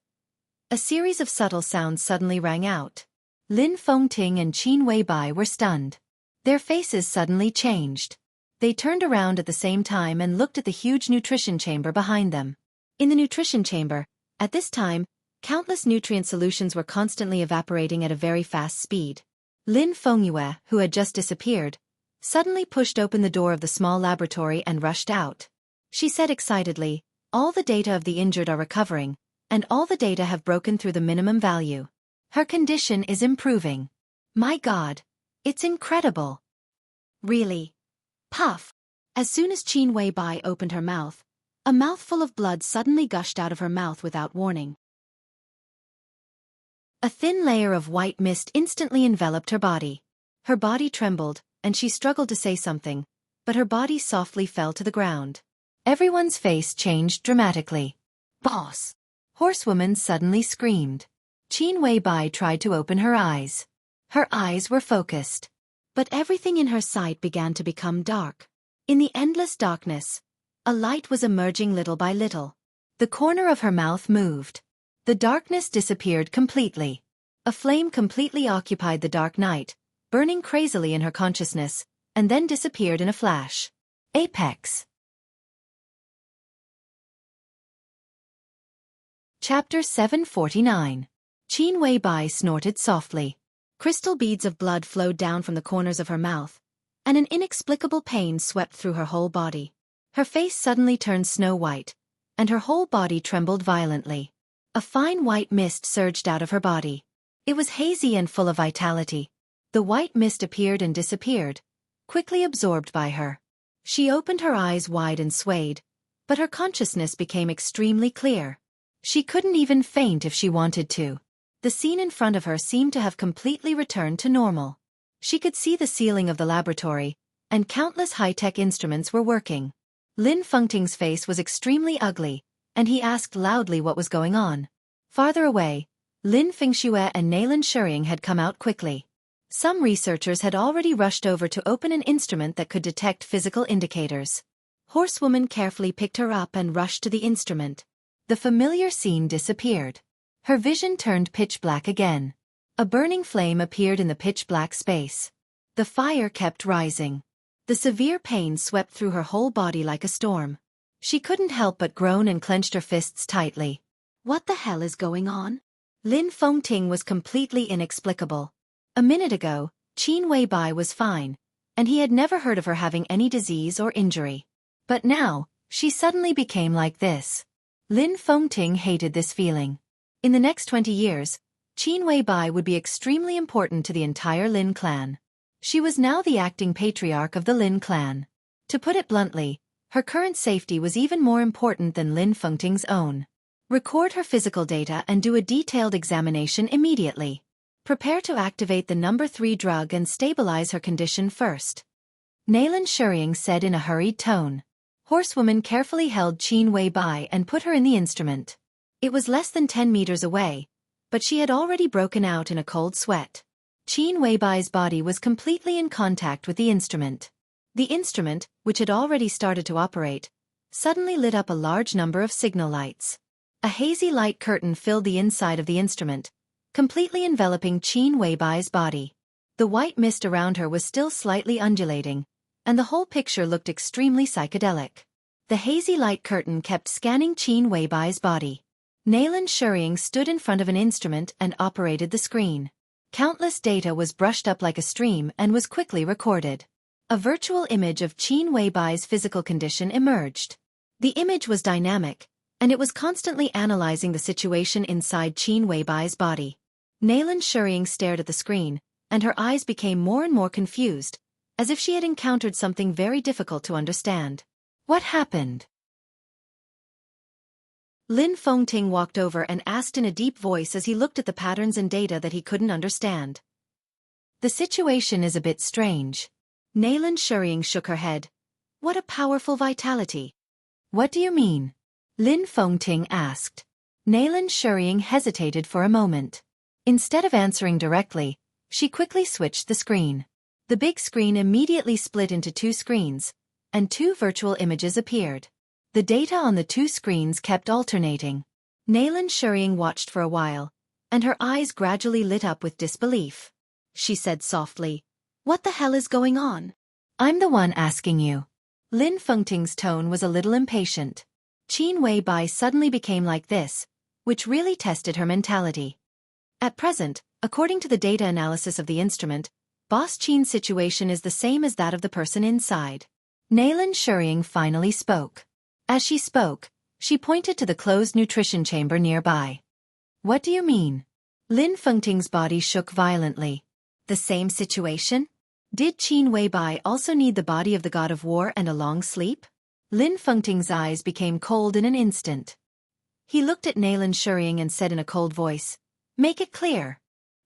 A series of subtle sounds suddenly rang out. Lin Fengting and Qin Weibai were stunned. Their faces suddenly changed. They turned around at the same time and looked at the huge nutrition chamber behind them. In the nutrition chamber, at this time, countless nutrient solutions were constantly evaporating at a very fast speed. Lin Fengyue, who had just disappeared, suddenly pushed open the door of the small laboratory and rushed out. She said excitedly, all the data of the injured are recovering, and all the data have broken through the minimum value. Her condition is improving. My God, it's incredible. Really? Puff. As soon as Qin Weibai opened her mouth, a mouthful of blood suddenly gushed out of her mouth without warning. A thin layer of white mist instantly enveloped her body. Her body trembled, and she struggled to say something, but her body softly fell to the ground. Everyone's face changed dramatically. Boss! Horsewoman suddenly screamed. Qin Weibai tried to open her eyes. Her eyes were focused. But everything in her sight began to become dark. In the endless darkness, a light was emerging little by little. The corner of her mouth moved. The darkness disappeared completely. A flame completely occupied the dark night, burning crazily in her consciousness, and then disappeared in a flash. Apex. Chapter 749. Qin Weibai snorted softly. Crystal beads of blood flowed down from the corners of her mouth, and an inexplicable pain swept through her whole body. Her face suddenly turned snow-white, and her whole body trembled violently. A fine white mist surged out of her body. It was hazy and full of vitality. The white mist appeared and disappeared, quickly absorbed by her. She opened her eyes wide and swayed, but her consciousness became extremely clear. She couldn't even faint if she wanted to. The scene in front of her seemed to have completely returned to normal. She could see the ceiling of the laboratory, and countless high-tech instruments were working. Lin Fengting's face was extremely ugly, and he asked loudly what was going on. Farther away, Lin Fengxue and Nalan Shuriying had come out quickly. Some researchers had already rushed over to open an instrument that could detect physical indicators. Horsewoman carefully picked her up and rushed to the instrument. The familiar scene disappeared. Her vision turned pitch black again. A burning flame appeared in the pitch-black space. The fire kept rising. The severe pain swept through her whole body like a storm. She couldn't help but groan and clenched her fists tightly. What the hell is going on? Lin Fengting was completely inexplicable. A minute ago, Qin Weibai was fine, and he had never heard of her having any disease or injury. But now, she suddenly became like this. Lin Fengting hated this feeling. In the next 20 years, Qin Weibai would be extremely important to the entire Lin clan. She was now the acting patriarch of the Lin clan. To put it bluntly, her current safety was even more important than Lin Fengting's own. Record her physical data and do a detailed examination immediately. Prepare to activate the number 3 drug and stabilize her condition first. Nalan Shuriying said in a hurried tone. Horsewoman carefully held Qin Weibai and put her in the instrument. It was less than 10 meters away, but she had already broken out in a cold sweat. Qin Weibai's body was completely in contact with the instrument. The instrument, which had already started to operate, suddenly lit up a large number of signal lights. A hazy light curtain filled the inside of the instrument, completely enveloping Qin Weibai's body. The white mist around her was still slightly undulating, and the whole picture looked extremely psychedelic. The hazy light curtain kept scanning Qin Weibai's body. Nalan Shuriying stood in front of an instrument and operated the screen. Countless data was brushed up like a stream and was quickly recorded. A virtual image of Qin Weibai's physical condition emerged. The image was dynamic, and it was constantly analyzing the situation inside Qin Weibai's body. Nalan Shuriying stared at the screen, and her eyes became more and more confused, as if she had encountered something very difficult to understand. What happened? Lin Fengting walked over and asked in a deep voice as he looked at the patterns and data that he couldn't understand. The situation is a bit strange. Nayland Shuriying shook her head. What a powerful vitality. What do you mean? Lin Fengting asked. Nayland Shuriying hesitated for a moment. Instead of answering directly, she quickly switched the screen. The big screen immediately split into two screens, and two virtual images appeared. The data on the two screens kept alternating. Nayland Shuriying watched for a while, and her eyes gradually lit up with disbelief. She said softly, "What the hell is going on?" "I'm the one asking you." Lin Fengting's tone was a little impatient. Qin Weibai suddenly became like this, which really tested her mentality. At present, according to the data analysis of the instrument, Boss Qin's situation is the same as that of the person inside. Nayland Shuriying finally spoke. As she spoke, she pointed to the closed nutrition chamber nearby. "What do you mean?" Lin Fengting's body shook violently. The same situation? Did Qin Weibai also need the body of the god of war and a long sleep? Lin Fengting's eyes became cold in an instant. He looked at Nayland Shuriying and said in a cold voice, "Make it clear."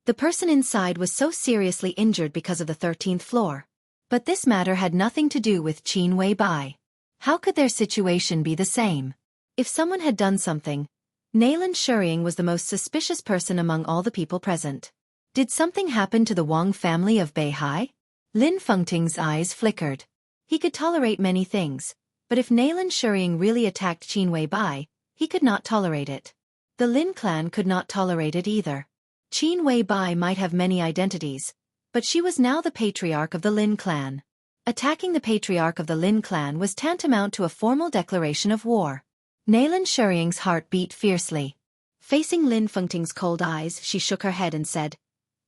The person inside was so seriously injured because of the 13th floor. But this matter had nothing to do with Qin Weibai. How could their situation be the same? If someone had done something, Nayland Shuriying was the most suspicious person among all the people present. Did something happen to the Wang family of Beihai? Lin Fengting's eyes flickered. He could tolerate many things, but if Nayland Shuriying really attacked Qin Weibai, he could not tolerate it. The Lin clan could not tolerate it either. Qin Weibai might have many identities, but she was now the patriarch of the Lin clan. Attacking the patriarch of the Lin clan was tantamount to a formal declaration of war. Nayland Shuriying's heart beat fiercely. Facing Lin Fengting's cold eyes, she shook her head and said,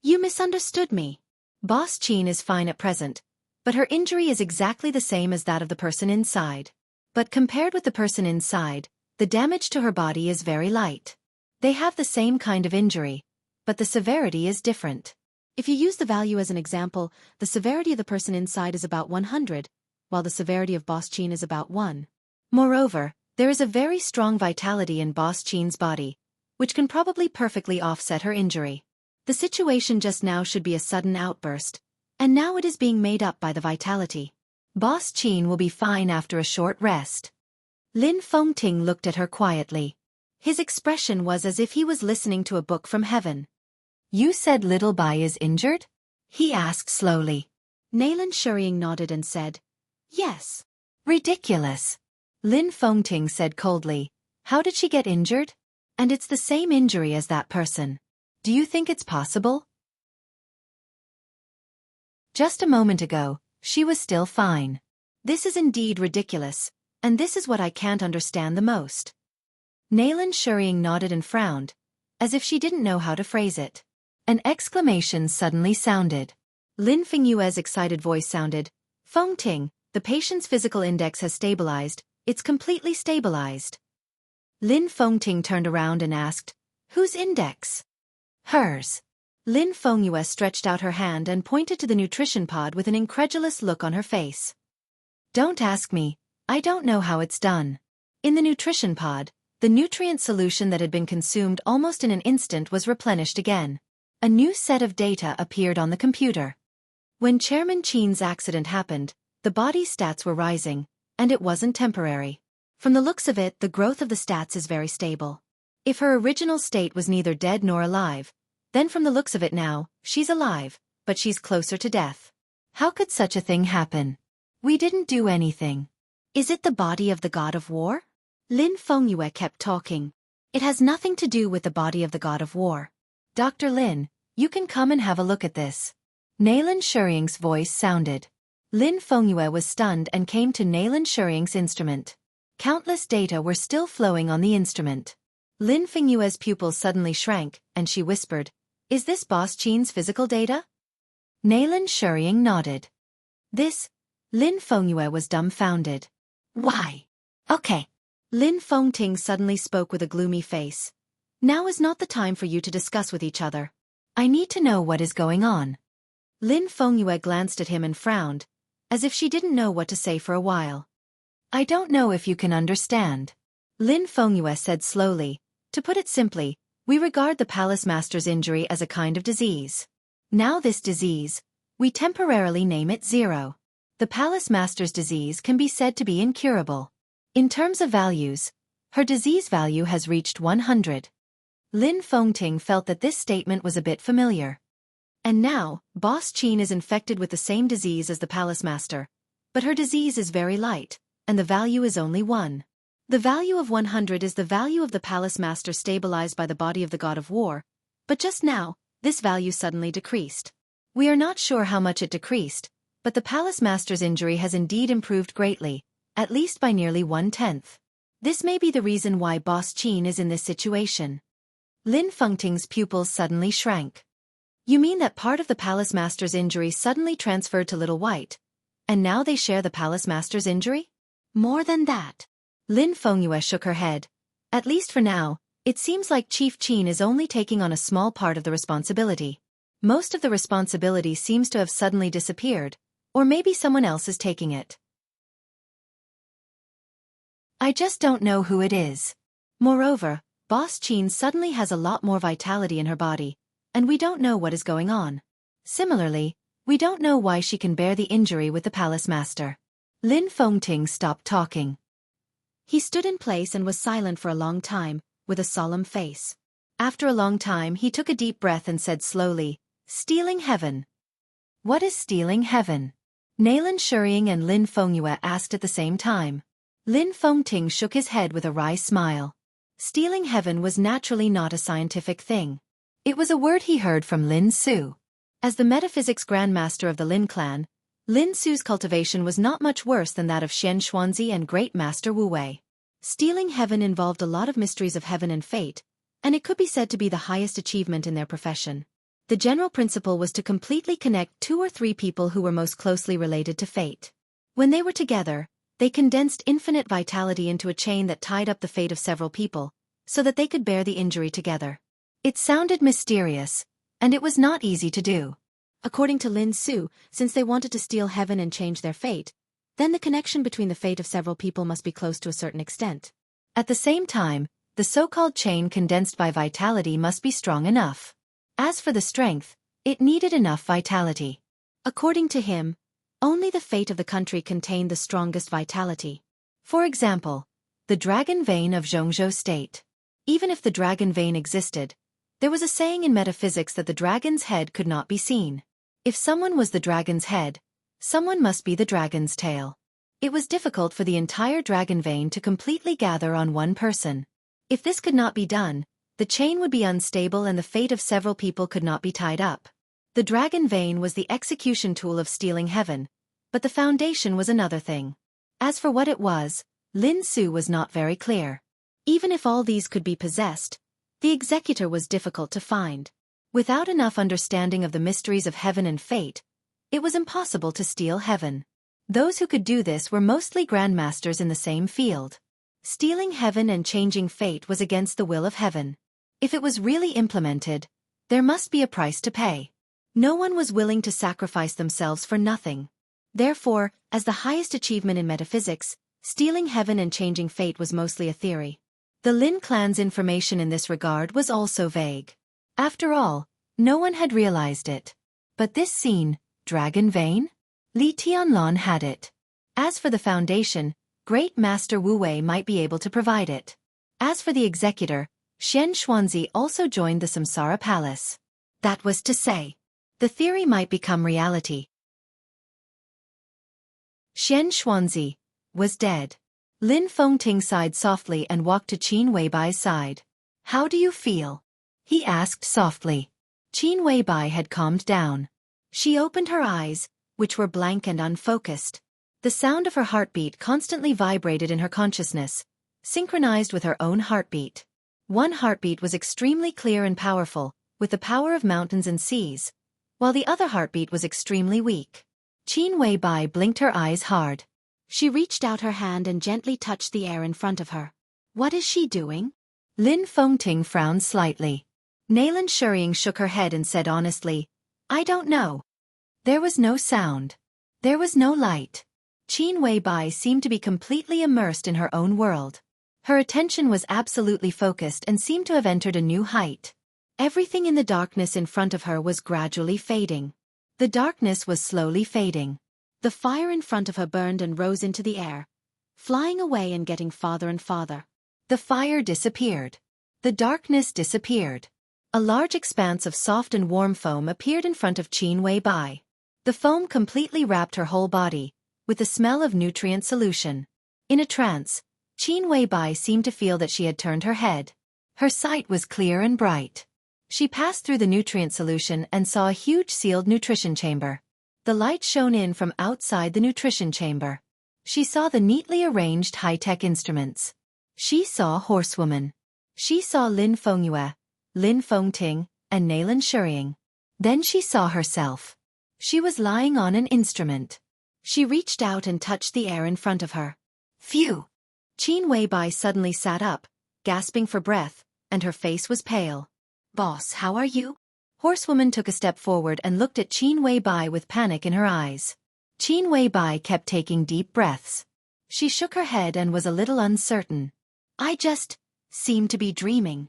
"You misunderstood me. Boss Qin is fine at present, but her injury is exactly the same as that of the person inside. But compared with the person inside, the damage to her body is very light. They have the same kind of injury, but the severity is different. If you use the value as an example, the severity of the person inside is about 100, while the severity of Boss Qin is about 1. Moreover, there is a very strong vitality in Boss Qin's body, which can probably perfectly offset her injury. The situation just now should be a sudden outburst, and now it is being made up by the vitality. Boss Qin will be fine after a short rest." Lin Fengting looked at her quietly. His expression was as if he was listening to a book from heaven. "You said Little Bai is injured?" he asked slowly. Nayland Shuriying nodded and said, "Yes." "Ridiculous," Lin Fengting said coldly. "How did she get injured? And it's the same injury as that person. Do you think it's possible? Just a moment ago, she was still fine. This is indeed ridiculous, and this is what I can't understand the most." Nayland Shuriying nodded and frowned, as if she didn't know how to phrase it. An exclamation suddenly sounded. Lin Fengyue's excited voice sounded, "Fengting, the patient's physical index has stabilized, it's completely stabilized." Lin Fengting turned around and asked, "Whose index?" "Hers." Lin Fengyue stretched out her hand and pointed to the nutrition pod with an incredulous look on her face. "Don't ask me, I don't know how it's done." In the nutrition pod, the nutrient solution that had been consumed almost in an instant was replenished again. A new set of data appeared on the computer. When Chairman Qin's accident happened, the body's stats were rising, and it wasn't temporary. From the looks of it, the growth of the stats is very stable. If her original state was neither dead nor alive, then from the looks of it now, she's alive, but she's closer to death. How could such a thing happen? We didn't do anything. Is it the body of the god of war? Lin Fengyue kept talking. It has nothing to do with the body of the god of war. Dr. Lin, you can come and have a look at this. Nayland Shuriying's voice sounded. Lin Fengyue was stunned and came to Nayland Shuriying's instrument. Countless data were still flowing on the instrument. Lin Fengyue's pupils suddenly shrank, and she whispered, "Is this Boss Qin's physical data?" Nayland Shuriying nodded. Lin Fengyue was dumbfounded. "Why? Okay." Lin Fengting suddenly spoke with a gloomy face. "Now is not the time for you to discuss with each other. I need to know what is going on." Lin Fengyue glanced at him and frowned, as if she didn't know what to say for a while. "I don't know if you can understand." Lin Fengyue said slowly. To put it simply, we regard the palace master's injury as a kind of disease. Now this disease, we temporarily name it 0. The palace master's disease can be said to be incurable. In terms of values, her disease value has reached 100. Lin Fengting felt that this statement was a bit familiar. And now, Boss Qin is infected with the same disease as the palace master. But her disease is very light, and the value is only 1. The value of 100 is the value of the palace master stabilized by the body of the god of war, but just now, this value suddenly decreased. We are not sure how much it decreased, but the palace master's injury has indeed improved greatly, at least by nearly 1/10. This may be the reason why Boss Qin is in this situation. Lin Fengting's pupils suddenly shrank. You mean that part of the palace master's injury suddenly transferred to Little White, and now they share the palace master's injury? More than that. Lin Fengyue shook her head. At least for now, it seems like Chief Qin is only taking on a small part of the responsibility. Most of the responsibility seems to have suddenly disappeared, or maybe someone else is taking it. I just don't know who it is. Moreover, Boss Qin suddenly has a lot more vitality in her body, and we don't know what is going on. Similarly, we don't know why she can bear the injury with the palace master. Lin Fengting stopped talking. He stood in place and was silent for a long time, with a solemn face. After a long time he took a deep breath and said slowly, "Stealing heaven." What is stealing heaven? Nailan Shurying and Lin Fengyue asked at the same time. Lin Fengting shook his head with a wry smile. Stealing heaven was naturally not a scientific thing. It was a word he heard from Lin Su. As the metaphysics grandmaster of the Lin clan, Lin Su's cultivation was not much worse than that of Xian Xuanzi and Great Master Wu Wei. Stealing heaven involved a lot of mysteries of heaven and fate, and it could be said to be the highest achievement in their profession. The general principle was to completely connect 2 or 3 people who were most closely related to fate. When they were together, they condensed infinite vitality into a chain that tied up the fate of several people, so that they could bear the injury together. It sounded mysterious, and it was not easy to do. According to Lin Su, since they wanted to steal heaven and change their fate, then the connection between the fate of several people must be close to a certain extent. At the same time, the so-called chain condensed by vitality must be strong enough. As for the strength, it needed enough vitality. According to him, only the fate of the country contained the strongest vitality. For example, the dragon vein of Zhongzhou State. Even if the dragon vein existed, there was a saying in metaphysics that the dragon's head could not be seen. If someone was the dragon's head, someone must be the dragon's tail. It was difficult for the entire dragon vein to completely gather on one person. If this could not be done, the chain would be unstable and the fate of several people could not be tied up. The dragon vein was the execution tool of stealing heaven, but the foundation was another thing. As for what it was, Lin Su was not very clear. Even if all these could be possessed, the executor was difficult to find. Without enough understanding of the mysteries of heaven and fate, it was impossible to steal heaven. Those who could do this were mostly grandmasters in the same field. Stealing heaven and changing fate was against the will of heaven. If it was really implemented, there must be a price to pay. No one was willing to sacrifice themselves for nothing. Therefore, as the highest achievement in metaphysics, stealing heaven and changing fate was mostly a theory. The Lin clan's information in this regard was also vague. After all, no one had realized it. But this scene, Dragon Vein? Li Tianlan had it. As for the foundation, Great Master Wu Wei might be able to provide it. As for the executor, Xian Xuanzi also joined the Samsara Palace. That was to say, the theory might become reality. Xian Xuanzi was dead. Lin Fengting sighed softly and walked to Qin Weibai's side. How do you feel? He asked softly. Qin Weibai had calmed down. She opened her eyes, which were blank and unfocused. The sound of her heartbeat constantly vibrated in her consciousness, synchronized with her own heartbeat. One heartbeat was extremely clear and powerful, with the power of mountains and seas, while the other heartbeat was extremely weak. Qin Weibai blinked her eyes hard. She reached out her hand and gently touched the air in front of her. What is she doing? Lin Fengting frowned slightly. Nailan Shurying shook her head and said honestly, I don't know. There was no sound. There was no light. Qin Weibai seemed to be completely immersed in her own world. Her attention was absolutely focused and seemed to have entered a new height. Everything in the darkness in front of her was gradually fading. The darkness was slowly fading. The fire in front of her burned and rose into the air, flying away and getting farther and farther. The fire disappeared. The darkness disappeared. A large expanse of soft and warm foam appeared in front of Qin Weibai. The foam completely wrapped her whole body, with the smell of nutrient solution. In a trance, Qin Weibai seemed to feel that she had turned her head. Her sight was clear and bright. She passed through the nutrient solution and saw a huge sealed nutrition chamber. The light shone in from outside the nutrition chamber. She saw the neatly arranged high-tech instruments. She saw Horsewoman. She saw Lin Fengyue, Lin Fengting, and Nalan Shuying. Then she saw herself. She was lying on an instrument. She reached out and touched the air in front of her. Phew! Qin Weibai suddenly sat up, gasping for breath, and her face was pale. Boss, how are you? Horsewoman took a step forward and looked at Qin Weibai with panic in her eyes. Qin Weibai kept taking deep breaths. She shook her head and was a little uncertain. I just seemed to be dreaming.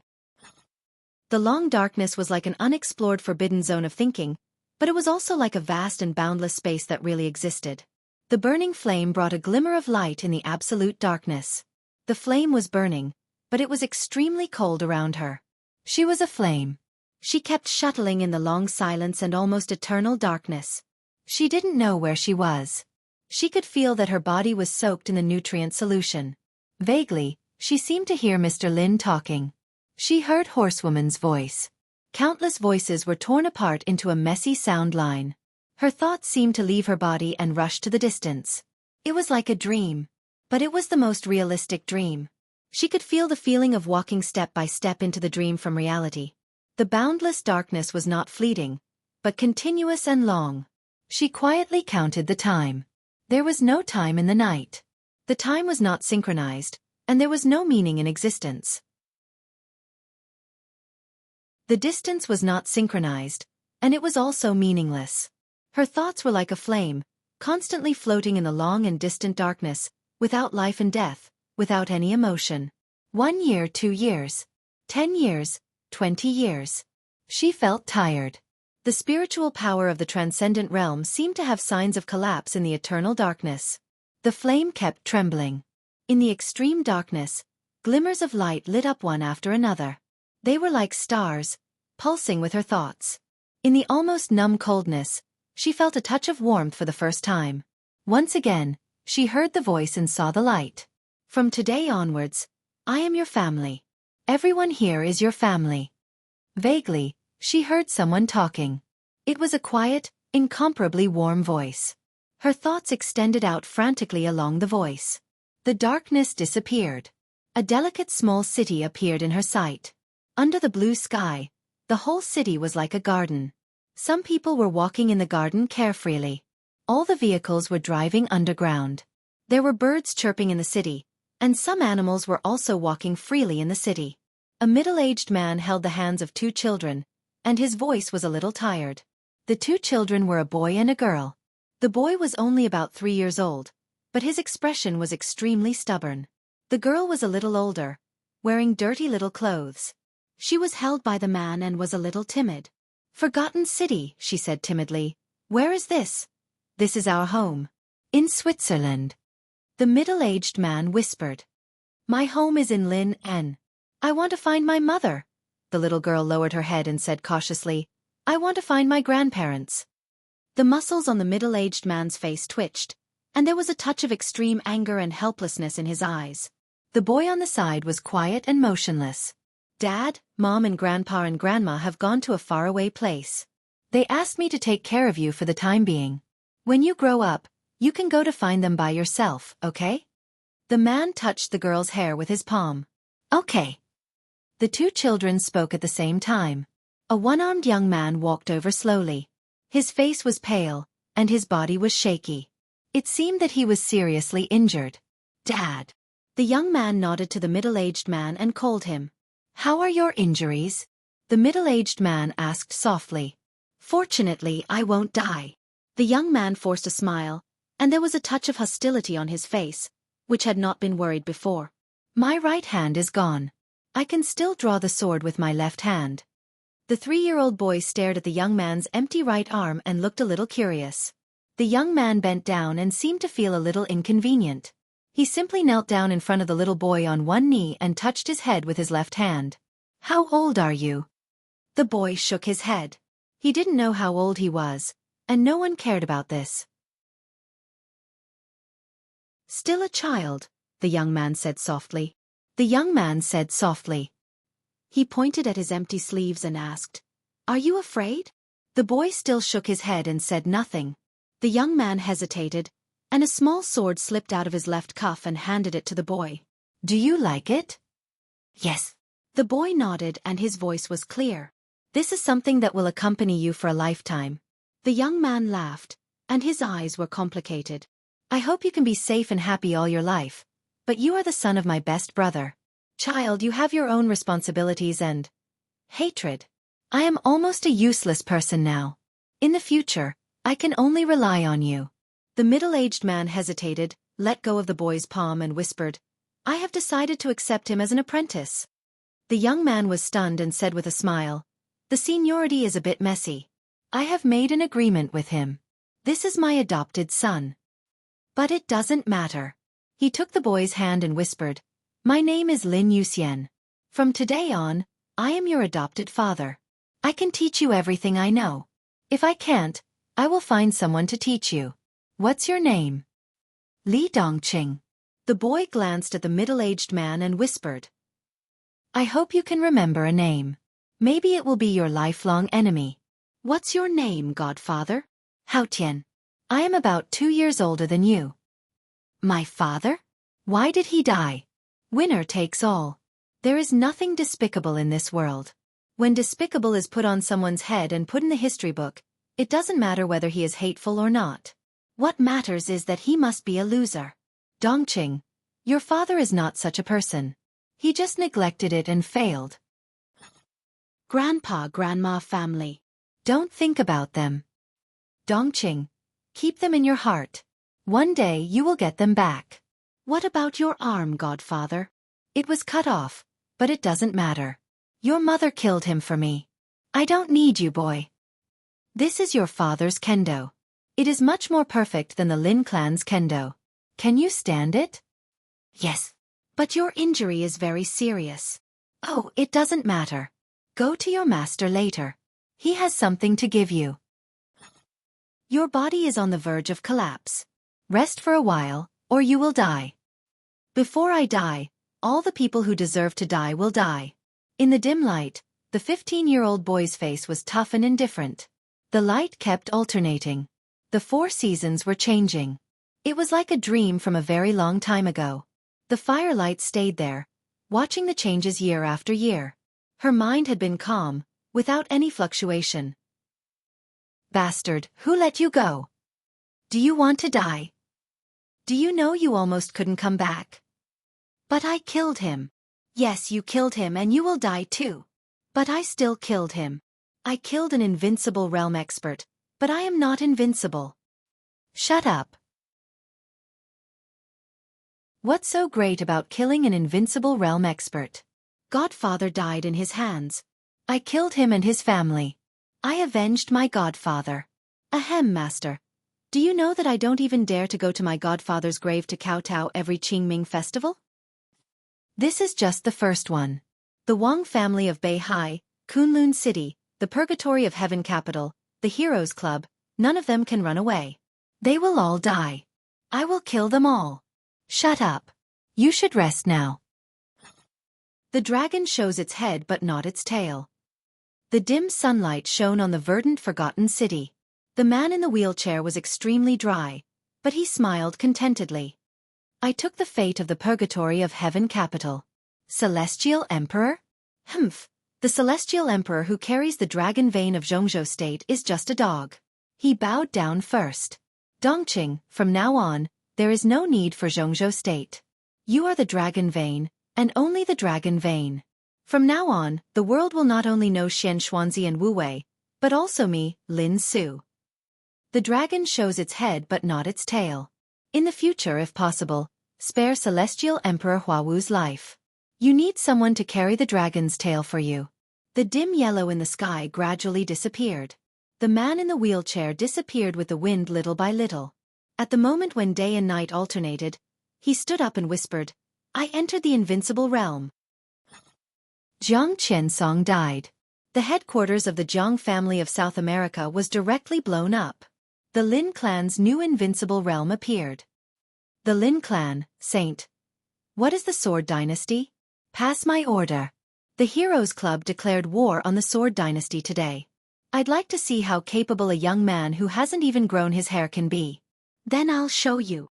The long darkness was like an unexplored forbidden zone of thinking, but it was also like a vast and boundless space that really existed. The burning flame brought a glimmer of light in the absolute darkness. The flame was burning, but it was extremely cold around her. She was a flame. She kept shuttling in the long silence and almost eternal darkness. She didn't know where she was. She could feel that her body was soaked in the nutrient solution. Vaguely, she seemed to hear Mr. Lin talking. She heard Horsewoman's voice. Countless voices were torn apart into a messy sound line. Her thoughts seemed to leave her body and rush to the distance. It was like a dream. But it was the most realistic dream. She could feel the feeling of walking step by step into the dream from reality. The boundless darkness was not fleeting, but continuous and long. She quietly counted the time. There was no time in the night. The time was not synchronized, and there was no meaning in existence. The distance was not synchronized, and it was also meaningless. Her thoughts were like a flame, constantly floating in the long and distant darkness, without life and death, without any emotion. 1 year, 2 years, 10 years, 20 years. She felt tired. The spiritual power of the transcendent realm seemed to have signs of collapse in the eternal darkness. The flame kept trembling. In the extreme darkness, glimmers of light lit up one after another. They were like stars, pulsing with her thoughts. In the almost numb coldness, she felt a touch of warmth for the first time. Once again, she heard the voice and saw the light. From today onwards, I am your family. Everyone here is your family. Vaguely, she heard someone talking. It was a quiet, incomparably warm voice. Her thoughts extended out frantically along the voice. The darkness disappeared. A delicate small city appeared in her sight. Under the blue sky, the whole city was like a garden. Some people were walking in the garden carefreely. All the vehicles were driving underground. There were birds chirping in the city, and some animals were also walking freely in the city. A middle-aged man held the hands of 2 children, and his voice was a little tired. The 2 children were a boy and a girl. The boy was only about 3 years old, but his expression was extremely stubborn. The girl was a little older, wearing dirty little clothes. She was held by the man and was a little timid. Forgotten city, she said timidly. Where is this? This is our home. In Switzerland. The middle-aged man whispered. My home is in Lin N. I want to find my mother. The little girl lowered her head and said cautiously, I want to find my grandparents. The muscles on the middle-aged man's face twitched, and there was a touch of extreme anger and helplessness in his eyes. The boy on the side was quiet and motionless. Dad, Mom and Grandpa and Grandma have gone to a faraway place. They asked me to take care of you for the time being. When you grow up, you can go to find them by yourself, okay? The man touched the girl's hair with his palm. Okay. The 2 children spoke at the same time. A one-armed young man walked over slowly. His face was pale, and his body was shaky. It seemed that he was seriously injured. Dad. The young man nodded to the middle-aged man and called him. How are your injuries? The middle-aged man asked softly. Fortunately, I won't die. The young man forced a smile, and there was a touch of hostility on his face, which had not been worried before. My right hand is gone. I can still draw the sword with my left hand. The 3-year-old boy stared at the young man's empty right arm and looked a little curious. The young man bent down and seemed to feel a little inconvenient. He simply knelt down in front of the little boy on one knee and touched his head with his left hand. How old are you? The boy shook his head. He didn't know how old he was, and no one cared about this. Still a child, the young man said softly. The young man said softly. He pointed at his empty sleeves and asked, "Are you afraid?" The boy still shook his head and said nothing. The young man hesitated, and a small sword slipped out of his left cuff and handed it to the boy. "Do you like it?" "Yes." The boy nodded and his voice was clear. "This is something that will accompany you for a lifetime." The young man laughed, and his eyes were complicated. "I hope you can be safe and happy all your life, but you are the son of my best brother. Child, you have your own responsibilities and hatred. I am almost a useless person now. In the future, I can only rely on you." The middle-aged man hesitated, let go of the boy's palm and whispered, "I have decided to accept him as an apprentice." The young man was stunned and said with a smile, "The seniority is a bit messy. I have made an agreement with him. This is my adopted son. But it doesn't matter." He took the boy's hand and whispered, "My name is Lin Yuxian. From today on, I am your adopted father. I can teach you everything I know. If I can't, I will find someone to teach you. What's your name?" "Li Dongqing." The boy glanced at the middle-aged man and whispered, "I hope you can remember a name. Maybe it will be your lifelong enemy." "What's your name, godfather?" "Hao Tian. I am about 2 years older than you." "My father? Why did he die?" "Winner takes all. There is nothing despicable in this world. When despicable is put on someone's head and put in the history book, it doesn't matter whether he is hateful or not. What matters is that he must be a loser. Dongqing, your father is not such a person. He just neglected it and failed. Grandpa, grandma family. Don't think about them. Dongqing, keep them in your heart. One day you will get them back." "What about your arm, godfather?" "It was cut off, but it doesn't matter. Your mother killed him for me. I don't need you, boy. This is your father's kendo. It is much more perfect than the Lin clan's kendo. Can you stand it?" "Yes. But your injury is very serious." "Oh, it doesn't matter. Go to your master later. He has something to give you. Your body is on the verge of collapse. Rest for a while, or you will die. Before I die, all the people who deserve to die will die." In the dim light, the 15-year-old boy's face was tough and indifferent. The light kept alternating. The 4 seasons were changing. It was like a dream from a very long time ago. The firelight stayed there, watching the changes year after year. Her mind had been calm, without any fluctuation. "Bastard, who let you go? Do you want to die? Do you know you almost couldn't come back?" "But I killed him." "Yes, you killed him and you will die too. But I still killed him. I killed an invincible realm expert, but I am not invincible." "Shut up. What's so great about killing an invincible realm expert?" "Godfather died in his hands. I killed him and his family. I avenged my godfather." "Ahem, master. Do you know that I don't even dare to go to my godfather's grave to kowtow every Qingming festival? This is just the first one. The Wang family of Beihai, Kunlun City, the Purgatory of Heaven capital, the Heroes Club, none of them can run away. They will all die. I will kill them all." "Shut up. You should rest now." The dragon shows its head but not its tail. The dim sunlight shone on the verdant forgotten city. The man in the wheelchair was extremely dry, but he smiled contentedly. "I took the fate of the Purgatory of Heaven capital. Celestial Emperor? Humph, the Celestial Emperor who carries the dragon vein of Zhongzhou State is just a dog." He bowed down first. "Dongqing, from now on, there is no need for Zhongzhou State. You are the dragon vein, and only the dragon vein. From now on, the world will not only know Xian Xuanzi and Wu Wei, but also me, Lin Su." The dragon shows its head but not its tail. In the future, if possible, spare Celestial Emperor Huawu's life. You need someone to carry the dragon's tail for you. The dim yellow in the sky gradually disappeared. The man in the wheelchair disappeared with the wind little by little. At the moment when day and night alternated, he stood up and whispered, "I entered the invincible realm." Jiang Qiansong died. The headquarters of the Jiang family of South America was directly blown up. The Lin clan's new invincible realm appeared. The Lin clan, Saint. What is the Sword Dynasty? Pass my order. The Heroes Club declared war on the Sword Dynasty today. I'd like to see how capable a young man who hasn't even grown his hair can be. Then I'll show you.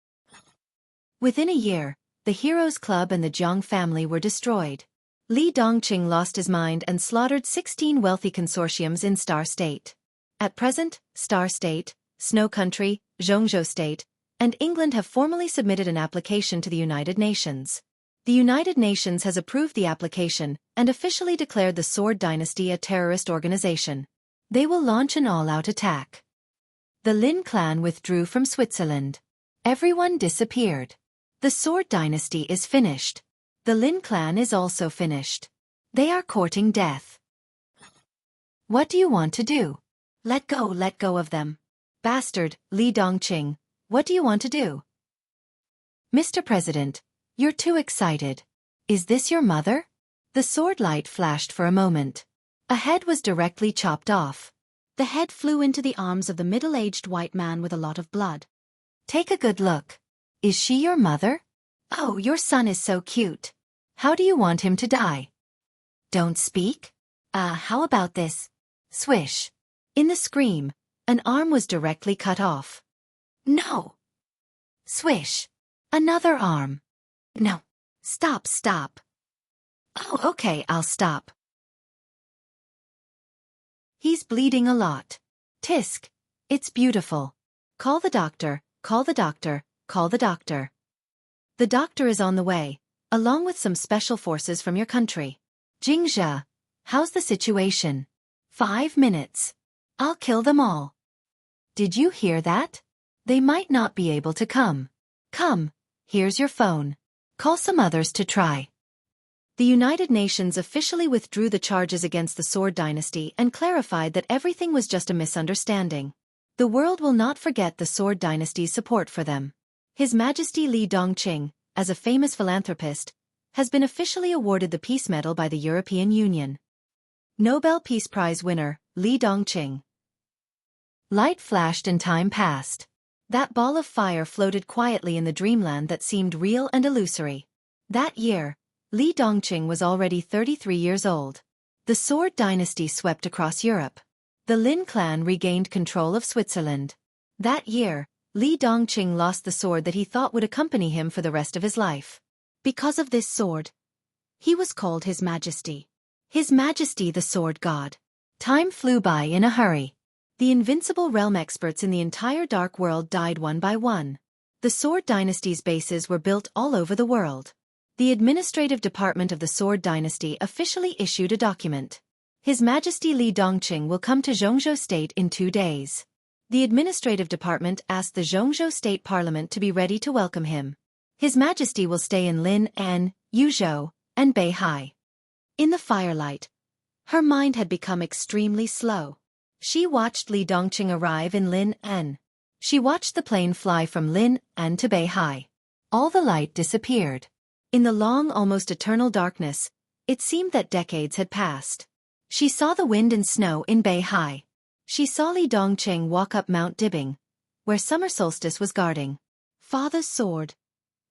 Within a year, the Heroes Club and the Jiang family were destroyed. Li Dongqing lost his mind and slaughtered 16 wealthy consortiums in Star State. At present, Star State, Snow Country, Zhongzhou State, and England have formally submitted an application to the United Nations. The United Nations has approved the application and officially declared the Sword Dynasty a terrorist organization. They will launch an all-out attack. The Lin clan withdrew from Switzerland. Everyone disappeared. The Sword Dynasty is finished. The Lin clan is also finished. They are courting death. What do you want to do? Let go of them. Bastard, Li Dongqing, what do you want to do? Mr. President, you're too excited. Is this your mother? The sword light flashed for a moment. A head was directly chopped off. The head flew into the arms of the middle-aged white man with a lot of blood. Take a good look. Is she your mother? Oh, your son is so cute. How do you want him to die? Don't speak? How about this? Swish. In the scream, an arm was directly cut off. No. Swish. Another arm. No. Stop. Oh, okay, I'll stop. He's bleeding a lot. Tisk. It's beautiful. Call the doctor, call the doctor, call the doctor. The doctor is on the way, along with some special forces from your country. Jingzhe, how's the situation? 5 minutes. I'll kill them all. Did you hear that? They might not be able to come. Come, here's your phone. Call some others to try. The United Nations officially withdrew the charges against the Sword Dynasty and clarified that everything was just a misunderstanding. The world will not forget the Sword Dynasty's support for them. His Majesty Li Dongqing, as a famous philanthropist, has been officially awarded the Peace Medal by the European Union. Nobel Peace Prize winner, Li Dongqing. Light flashed and time passed. That ball of fire floated quietly in the dreamland that seemed real and illusory. That year, Li Dongqing was already 33 years old. The Sword Dynasty swept across Europe. The Lin clan regained control of Switzerland. That year, Li Dongqing lost the sword that he thought would accompany him for the rest of his life. Because of this sword, he was called His Majesty. His Majesty the Sword God. Time flew by in a hurry. The invincible realm experts in the entire Dark World died one by one. The Sword Dynasty's bases were built all over the world. The administrative department of the Sword Dynasty officially issued a document. His Majesty Li Dongqing will come to Zhongzhou State in 2 days. The administrative department asked the Zhongzhou State Parliament to be ready to welcome him. His Majesty will stay in Lin, En, Yuzhou, and Beihai. In the firelight, her mind had become extremely slow. She watched Li Dongqing arrive in Lin, En. She watched the plane fly from Lin, En to Beihai. All the light disappeared. In the long, almost eternal darkness, it seemed that decades had passed. She saw the wind and snow in Beihai. She saw Li Dongqing walk up Mount Dibing, where summer solstice was guarding. Father's sword.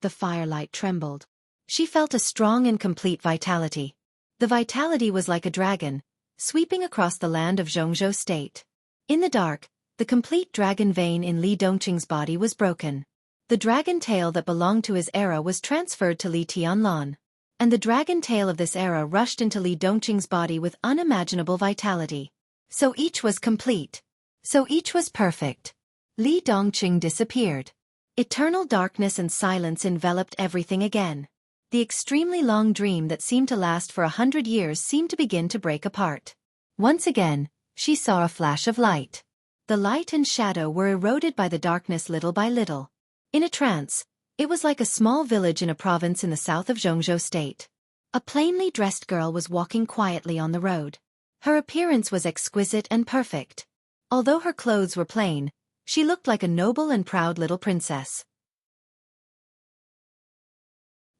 The firelight trembled. She felt a strong and complete vitality. The vitality was like a dragon, sweeping across the land of Zhongzhou State. In the dark, the complete dragon vein in Li Dongqing's body was broken. The dragon tail that belonged to his era was transferred to Li Tianlan. And the dragon tail of this era rushed into Li Dongqing's body with unimaginable vitality. So each was complete. So each was perfect. Li Dongqing disappeared. Eternal darkness and silence enveloped everything again. The extremely long dream that seemed to last for 100 years seemed to begin to break apart. Once again, she saw a flash of light. The light and shadow were eroded by the darkness little by little. In a trance, It was like a small village in a province in the south of Zhongzhou State. A plainly dressed girl was walking quietly on the road. Her appearance was exquisite and perfect. Although her clothes were plain, she looked like a noble and proud little princess.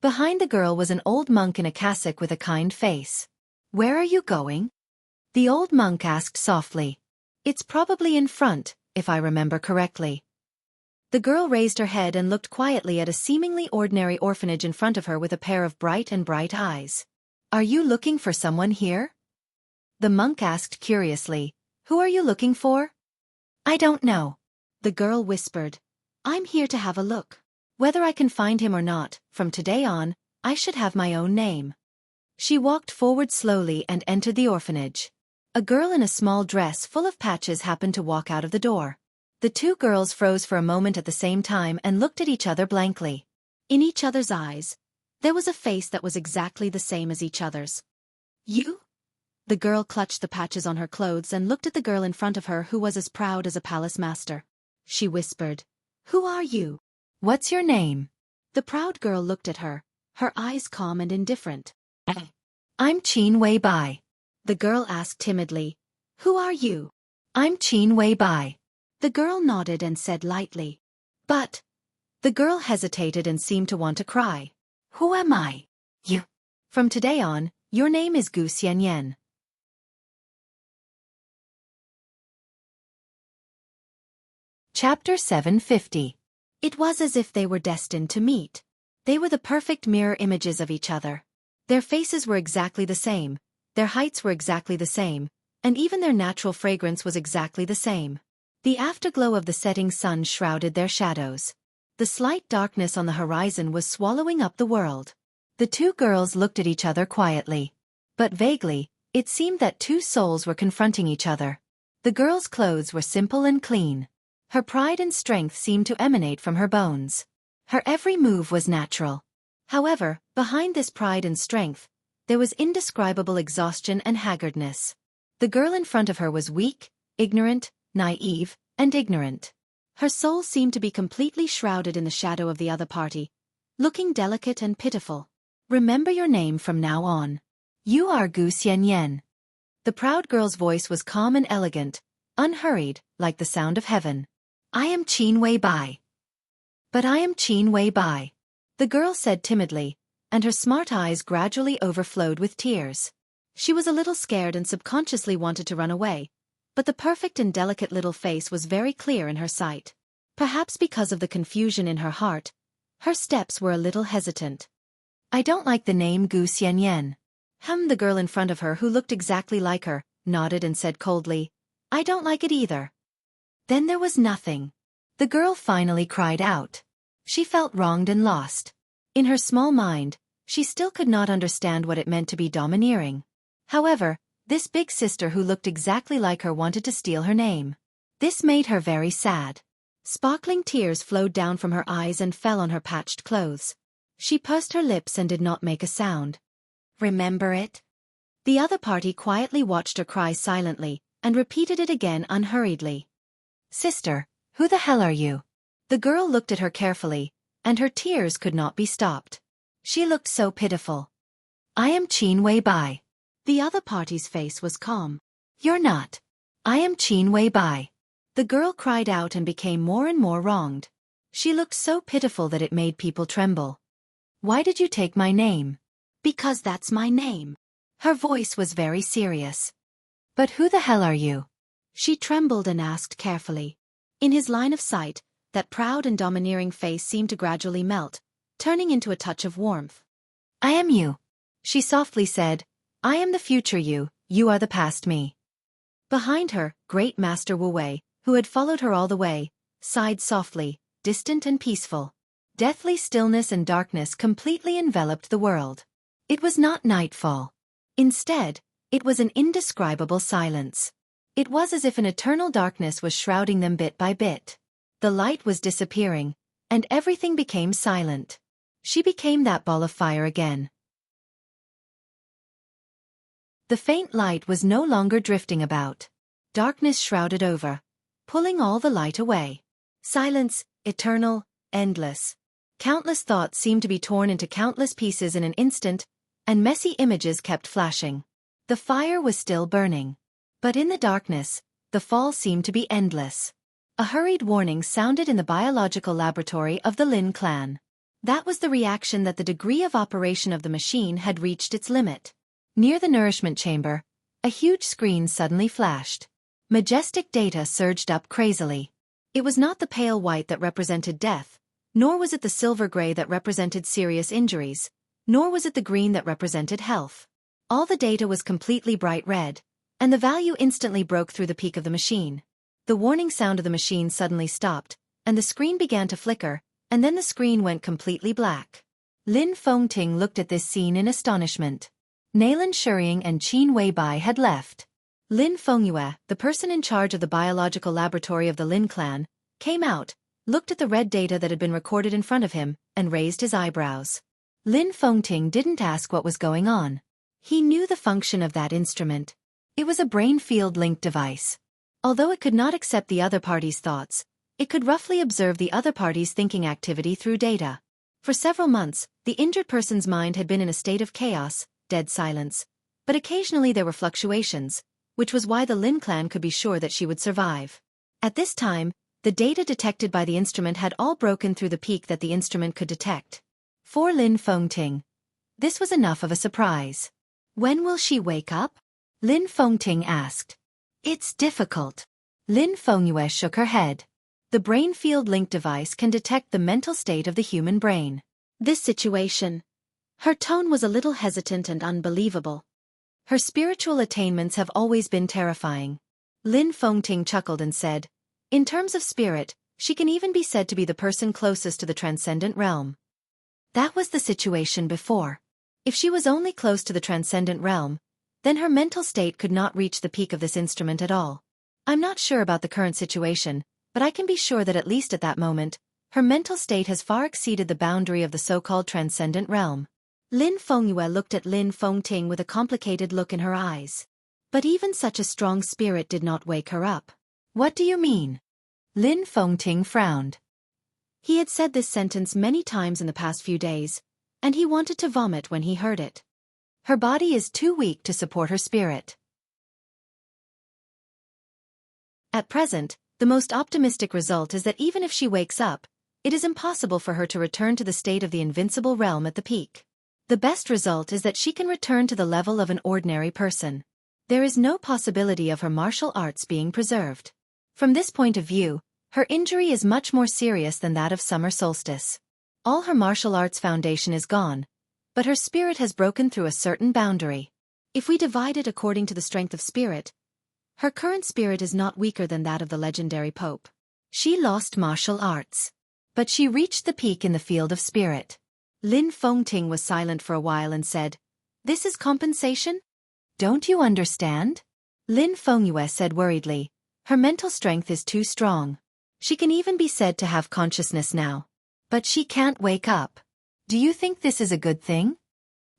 Behind the girl was an old monk in a cassock with a kind face. "Where are you going?" the old monk asked softly. "It's probably in front, if I remember correctly." The girl raised her head and looked quietly at a seemingly ordinary orphanage in front of her with a pair of bright eyes. "Are you looking for someone here?" the monk asked curiously. "Who are you looking for?" "I don't know," the girl whispered. "I'm here to have a look. Whether I can find him or not, from today on, I should have my own name." She walked forward slowly and entered the orphanage. A girl in a small dress full of patches happened to walk out of the door. The two girls froze for a moment at the same time and looked at each other blankly. In each other's eyes, there was a face that was exactly the same as each other's. "You?" The girl clutched the patches on her clothes and looked at the girl in front of her who was as proud as a palace master. She whispered, "Who are you? What's your name?" The proud girl looked at her, her eyes calm and indifferent. "I'm Qin Wei Bai." The girl asked timidly, "Who are you?" "I'm Qin Wei Bai." The girl nodded and said lightly, "But..." The girl hesitated and seemed to want to cry. "Who am I?" "You. From today on, your name is Gu Xianyan." Chapter 750. It was as if they were destined to meet. They were the perfect mirror images of each other. Their faces were exactly the same, their heights were exactly the same, and even their natural fragrance was exactly the same. The afterglow of the setting sun shrouded their shadows. The slight darkness on the horizon was swallowing up the world. The two girls looked at each other quietly. But vaguely, it seemed that two souls were confronting each other. The girl's clothes were simple and clean. Her pride and strength seemed to emanate from her bones. Her every move was natural. However, behind this pride and strength, there was indescribable exhaustion and haggardness. The girl in front of her was weak, ignorant, naive, and ignorant. Her soul seemed to be completely shrouded in the shadow of the other party, looking delicate and pitiful. "Remember your name from now on. You are Gu Xianyan." The proud girl's voice was calm and elegant, unhurried, like the sound of heaven. "I am Qin Wei Bai." "But I am Qin Wei Bai," the girl said timidly, and her smart eyes gradually overflowed with tears. She was a little scared and subconsciously wanted to run away, but the perfect and delicate little face was very clear in her sight. Perhaps because of the confusion in her heart, her steps were a little hesitant. "I don't like the name Gu Xianyan." The girl in front of her who looked exactly like her, nodded and said coldly, "I don't like it either." Then there was nothing. The girl finally cried out. She felt wronged and lost. In her small mind, she still could not understand what it meant to be domineering. However, this big sister who looked exactly like her wanted to steal her name. This made her very sad. Sparkling tears flowed down from her eyes and fell on her patched clothes. She pursed her lips and did not make a sound. "Remember it?" The other party quietly watched her cry silently, and repeated it again unhurriedly. "Sister, who the hell are you?" The girl looked at her carefully, and her tears could not be stopped. She looked so pitiful. "I am Qin Wei Bai." The other party's face was calm. "You're not." "I am Qin Wei Bai." The girl cried out and became more and more wronged. She looked so pitiful that it made people tremble. "Why did you take my name?" "Because that's my name." Her voice was very serious. "But who the hell are you?" She trembled and asked carefully. In his line of sight, that proud and domineering face seemed to gradually melt, turning into a touch of warmth. "I am you," she softly said. "I am the future you, you are the past me." Behind her, great Master Wu Wei, who had followed her all the way, sighed softly, distant and peaceful. Deathly stillness and darkness completely enveloped the world. It was not nightfall. Instead, it was an indescribable silence. It was as if an eternal darkness was shrouding them bit by bit. The light was disappearing, and everything became silent. She became that ball of fire again. The faint light was no longer drifting about. Darkness shrouded over, pulling all the light away. Silence, eternal, endless. Countless thoughts seemed to be torn into countless pieces in an instant, and messy images kept flashing. The fire was still burning. But in the darkness, the fall seemed to be endless. A hurried warning sounded in the biological laboratory of the Lin clan. That was the reaction that the degree of operation of the machine had reached its limit. Near the nourishment chamber, a huge screen suddenly flashed. Majestic data surged up crazily. It was not the pale white that represented death, nor was it the silver gray that represented serious injuries, nor was it the green that represented health. All the data was completely bright red, and the value instantly broke through the peak of the machine. The warning sound of the machine suddenly stopped, and the screen began to flicker, and then the screen went completely black. Lin Fengting looked at this scene in astonishment. Nalan Shuying and Qin Weibai had left. Lin Fengyue, the person in charge of the biological laboratory of the Lin clan, came out, looked at the red data that had been recorded in front of him, and raised his eyebrows. Lin Fengting didn't ask what was going on. He knew the function of that instrument. It was a brain field link device. Although it could not accept the other party's thoughts, it could roughly observe the other party's thinking activity through data. For several months, the injured person's mind had been in a state of chaos, dead silence, but occasionally there were fluctuations, which was why the Lin clan could be sure that she would survive. At this time, the data detected by the instrument had all broken through the peak that the instrument could detect. For Lin Fengting, this was enough of a surprise. When will she wake up? Lin Fengting asked. It's difficult. Lin Fengyue shook her head. The brain field link device can detect the mental state of the human brain. This situation. Her tone was a little hesitant and unbelievable. Her spiritual attainments have always been terrifying. Lin Fengting chuckled and said, in terms of spirit, she can even be said to be the person closest to the transcendent realm. That was the situation before. If she was only close to the transcendent realm, then her mental state could not reach the peak of this instrument at all. I'm not sure about the current situation, but I can be sure that at least at that moment, her mental state has far exceeded the boundary of the so-called transcendent realm. Lin Fengyue looked at Lin Fengting with a complicated look in her eyes. But even such a strong spirit did not wake her up. What do you mean? Lin Fengting frowned. He had said this sentence many times in the past few days, and he wanted to vomit when he heard it. Her body is too weak to support her spirit. At present, the most optimistic result is that even if she wakes up, it is impossible for her to return to the state of the invincible realm at the peak. The best result is that she can return to the level of an ordinary person. There is no possibility of her martial arts being preserved. From this point of view, her injury is much more serious than that of summer solstice. All her martial arts foundation is gone, but her spirit has broken through a certain boundary. If we divide it according to the strength of spirit, her current spirit is not weaker than that of the legendary Pope. She lost martial arts, but she reached the peak in the field of spirit. Lin Fengting was silent for a while and said, this is compensation? Don't you understand? Lin Fengyue said worriedly, her mental strength is too strong. She can even be said to have consciousness now. But she can't wake up. Do you think this is a good thing?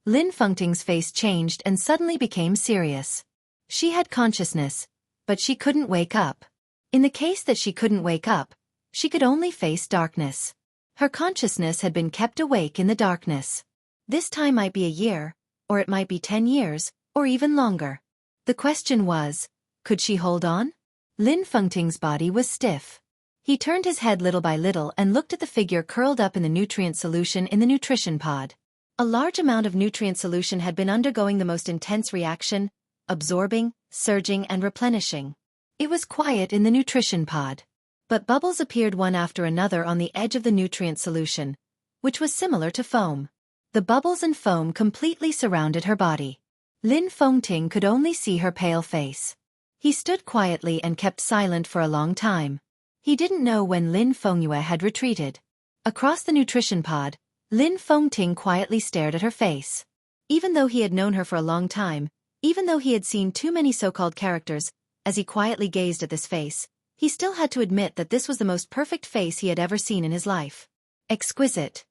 Lin Fengting's face changed and suddenly became serious. She had consciousness, but she couldn't wake up. In the case that she couldn't wake up, she could only face darkness. Her consciousness had been kept awake in the darkness. This time might be a year, or it might be 10 years, or even longer. The question was, could she hold on? Lin Fengting's body was stiff. He turned his head little by little and looked at the figure curled up in the nutrient solution in the nutrition pod. A large amount of nutrient solution had been undergoing the most intense reaction, absorbing, surging and replenishing. It was quiet in the nutrition pod. But bubbles appeared one after another on the edge of the nutrient solution, which was similar to foam. The bubbles and foam completely surrounded her body. Lin Fengting could only see her pale face. He stood quietly and kept silent for a long time. He didn't know when Lin Fengyue had retreated. Across the nutrition pod, Lin Fengting quietly stared at her face. Even though he had known her for a long time, even though he had seen too many so-called characters, as he quietly gazed at this face, he still had to admit that this was the most perfect face he had ever seen in his life. Exquisite.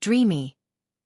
Dreamy.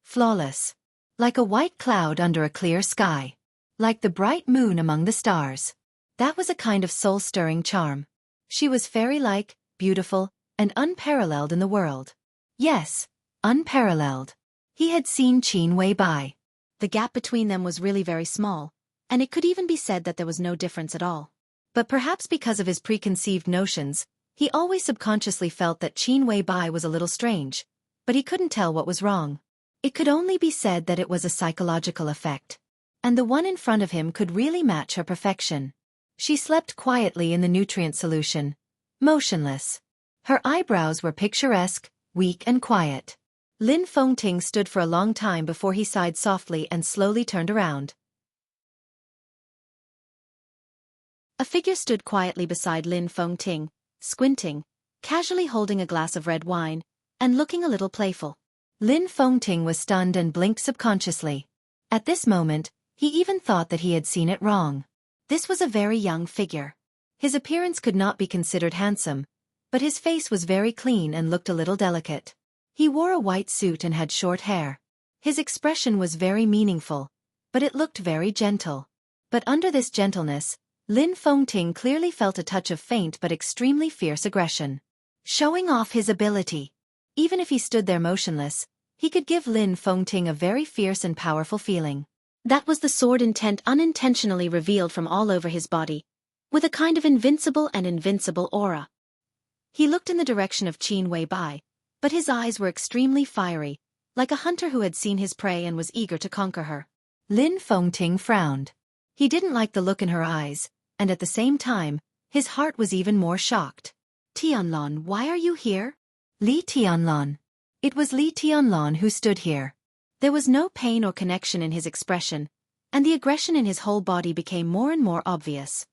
Flawless. Like a white cloud under a clear sky. Like the bright moon among the stars. That was a kind of soul-stirring charm. She was fairy-like, beautiful, and unparalleled in the world. Yes, unparalleled. He had seen Qin Wei Bai. The gap between them was really very small, and it could even be said that there was no difference at all. But perhaps because of his preconceived notions, he always subconsciously felt that Qin Wei Bai was a little strange, but he couldn't tell what was wrong. It could only be said that it was a psychological effect. And the one in front of him could really match her perfection. She slept quietly in the nutrient solution, motionless. Her eyebrows were picturesque, weak and quiet. Lin Fengting stood for a long time before he sighed softly and slowly turned around. A figure stood quietly beside Lin Fengting, squinting, casually holding a glass of red wine, and looking a little playful. Lin Fengting was stunned and blinked subconsciously. At this moment, he even thought that he had seen it wrong. This was a very young figure. His appearance could not be considered handsome, but his face was very clean and looked a little delicate. He wore a white suit and had short hair. His expression was very meaningful, but it looked very gentle. But under this gentleness, Lin Fengting clearly felt a touch of faint but extremely fierce aggression. Showing off his ability. Even if he stood there motionless, he could give Lin Fengting a very fierce and powerful feeling. That was the sword intent unintentionally revealed from all over his body, with a kind of invincible aura. He looked in the direction of Qin Wei Bai, but his eyes were extremely fiery, like a hunter who had seen his prey and was eager to conquer her. Lin Fengting frowned. He didn't like the look in her eyes, and at the same time, his heart was even more shocked. Tianlon, why are you here? Li Tianlon. It was Li Tianlon who stood here. There was no pain or connection in his expression, and the aggression in his whole body became more and more obvious.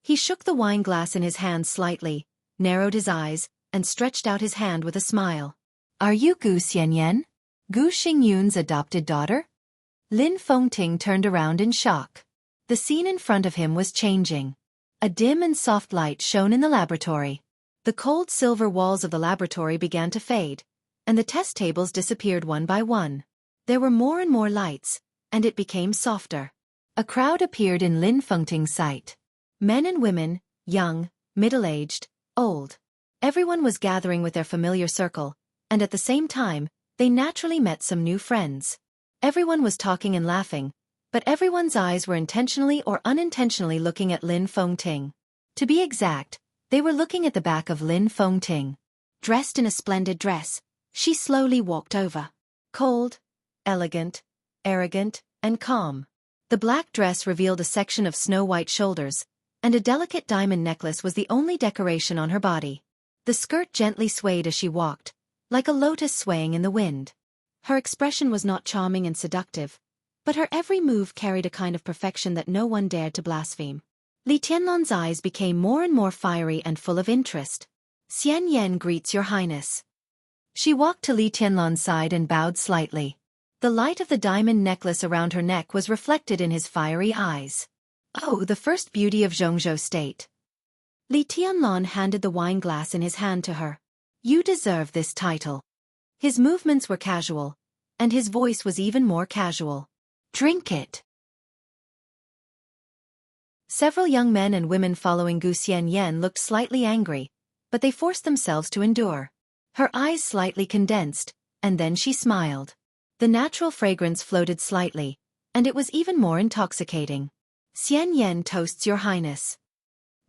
He shook the wine glass in his hand slightly, narrowed his eyes, and stretched out his hand with a smile. Are you Gu Xianyan? Gu Xingyun's adopted daughter? Lin Fengting turned around in shock. The scene in front of him was changing. A dim and soft light shone in the laboratory. The cold silver walls of the laboratory began to fade, and the test tables disappeared one by one. There were more and more lights, and it became softer. A crowd appeared in Lin Fengting's sight. Men and women, young, middle-aged, old. Everyone was gathering with their familiar circle, and at the same time, they naturally met some new friends. Everyone was talking and laughing, but everyone's eyes were intentionally or unintentionally looking at Lin Fengting. To be exact, they were looking at the back of Lin Fengting. Dressed in a splendid dress, she slowly walked over. Cold, elegant, arrogant, and calm. The black dress revealed a section of snow-white shoulders, and a delicate diamond necklace was the only decoration on her body. The skirt gently swayed as she walked, like a lotus swaying in the wind. Her expression was not charming and seductive, but her every move carried a kind of perfection that no one dared to blaspheme. Li Tianlon's eyes became more and more fiery and full of interest. Xian Yan greets your highness. She walked to Li Tianlon's side and bowed slightly. The light of the diamond necklace around her neck was reflected in his fiery eyes. Oh, the first beauty of Zhongzhou State. Li Tianlon handed the wine glass in his hand to her. You deserve this title. His movements were casual, and his voice was even more casual. Drink it. Several young men and women following Gu Xianyan looked slightly angry, but they forced themselves to endure. Her eyes slightly condensed, and then she smiled. The natural fragrance floated slightly, and it was even more intoxicating. Xianyan toasts your highness.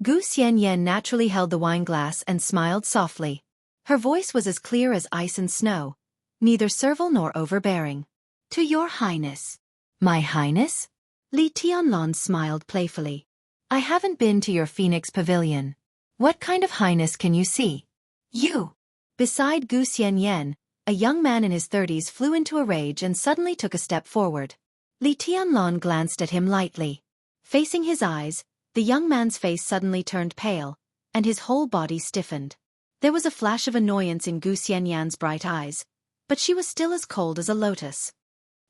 Gu Xianyan naturally held the wine glass and smiled softly. Her voice was as clear as ice and snow, neither servile nor overbearing. To your highness. My highness? Li Tianlon smiled playfully. I haven't been to your Phoenix Pavilion. What kind of highness can you see? You. Beside Gu Xianyan, a young man in his 30s flew into a rage and suddenly took a step forward. Li Tianlon glanced at him lightly. Facing his eyes, the young man's face suddenly turned pale, and his whole body stiffened. There was a flash of annoyance in Gu Xianyan's bright eyes, but she was still as cold as a lotus.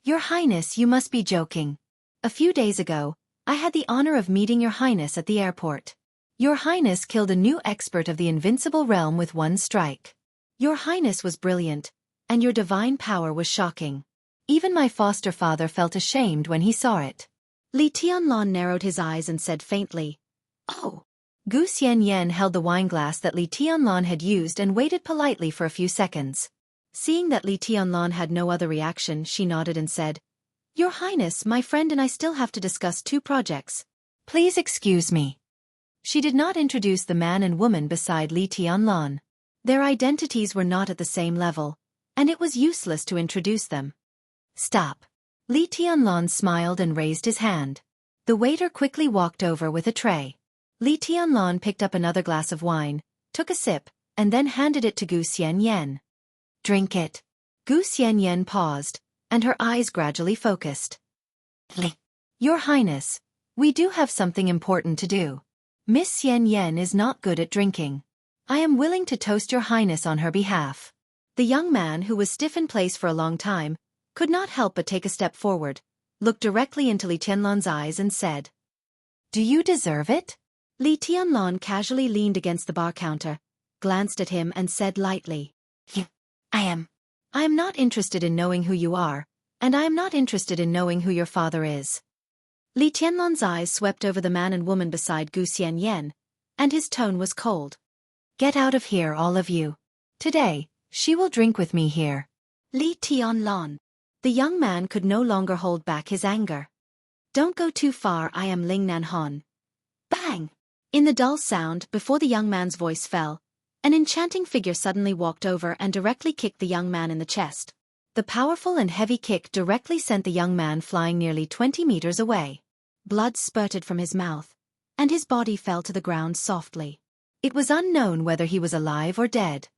Your Highness, you must be joking. A few days ago, I had the honor of meeting Your Highness at the airport. Your Highness killed a new expert of the invincible realm with one strike. Your Highness was brilliant, and your divine power was shocking. Even my foster father felt ashamed when he saw it. Li Tianlon narrowed his eyes and said faintly, Oh. Gu Xianyan held the wineglass that Li Tianlon had used and waited politely for a few seconds. Seeing that Li Tianlan had no other reaction, she nodded and said, "Your Highness, my friend and I still have to discuss 2 projects. Please excuse me." She did not introduce the man and woman beside Li Tianlan. Their identities were not at the same level, and it was useless to introduce them. "Stop." Li Tianlan smiled and raised his hand. The waiter quickly walked over with a tray. Li Tianlan picked up another glass of wine, took a sip, and then handed it to Gu Xianyan. "Drink it." Gu Xianyan paused, and her eyes gradually focused. "Your Highness, we do have something important to do. Miss Xianyan is not good at drinking. I am willing to toast your Highness on her behalf." The young man, who was stiff in place for a long time, could not help but take a step forward, looked directly into Li Tianlan's eyes and said, "Do you deserve it?" Li Tianlan casually leaned against the bar counter, glanced at him and said lightly, I am not interested in knowing who you are, and I am not interested in knowing who your father is." Li Tianlan's eyes swept over the man and woman beside Gu Xianyan, and his tone was cold. "Get out of here, all of you. Today, she will drink with me here." Li Tianlan. The young man could no longer hold back his anger. "Don't go too far, I am Ling Nanhon." Bang! In the dull sound, before the young man's voice fell, an enchanting figure suddenly walked over and directly kicked the young man in the chest. The powerful and heavy kick directly sent the young man flying nearly 20 meters away. Blood spurted from his mouth, and his body fell to the ground softly. It was unknown whether he was alive or dead.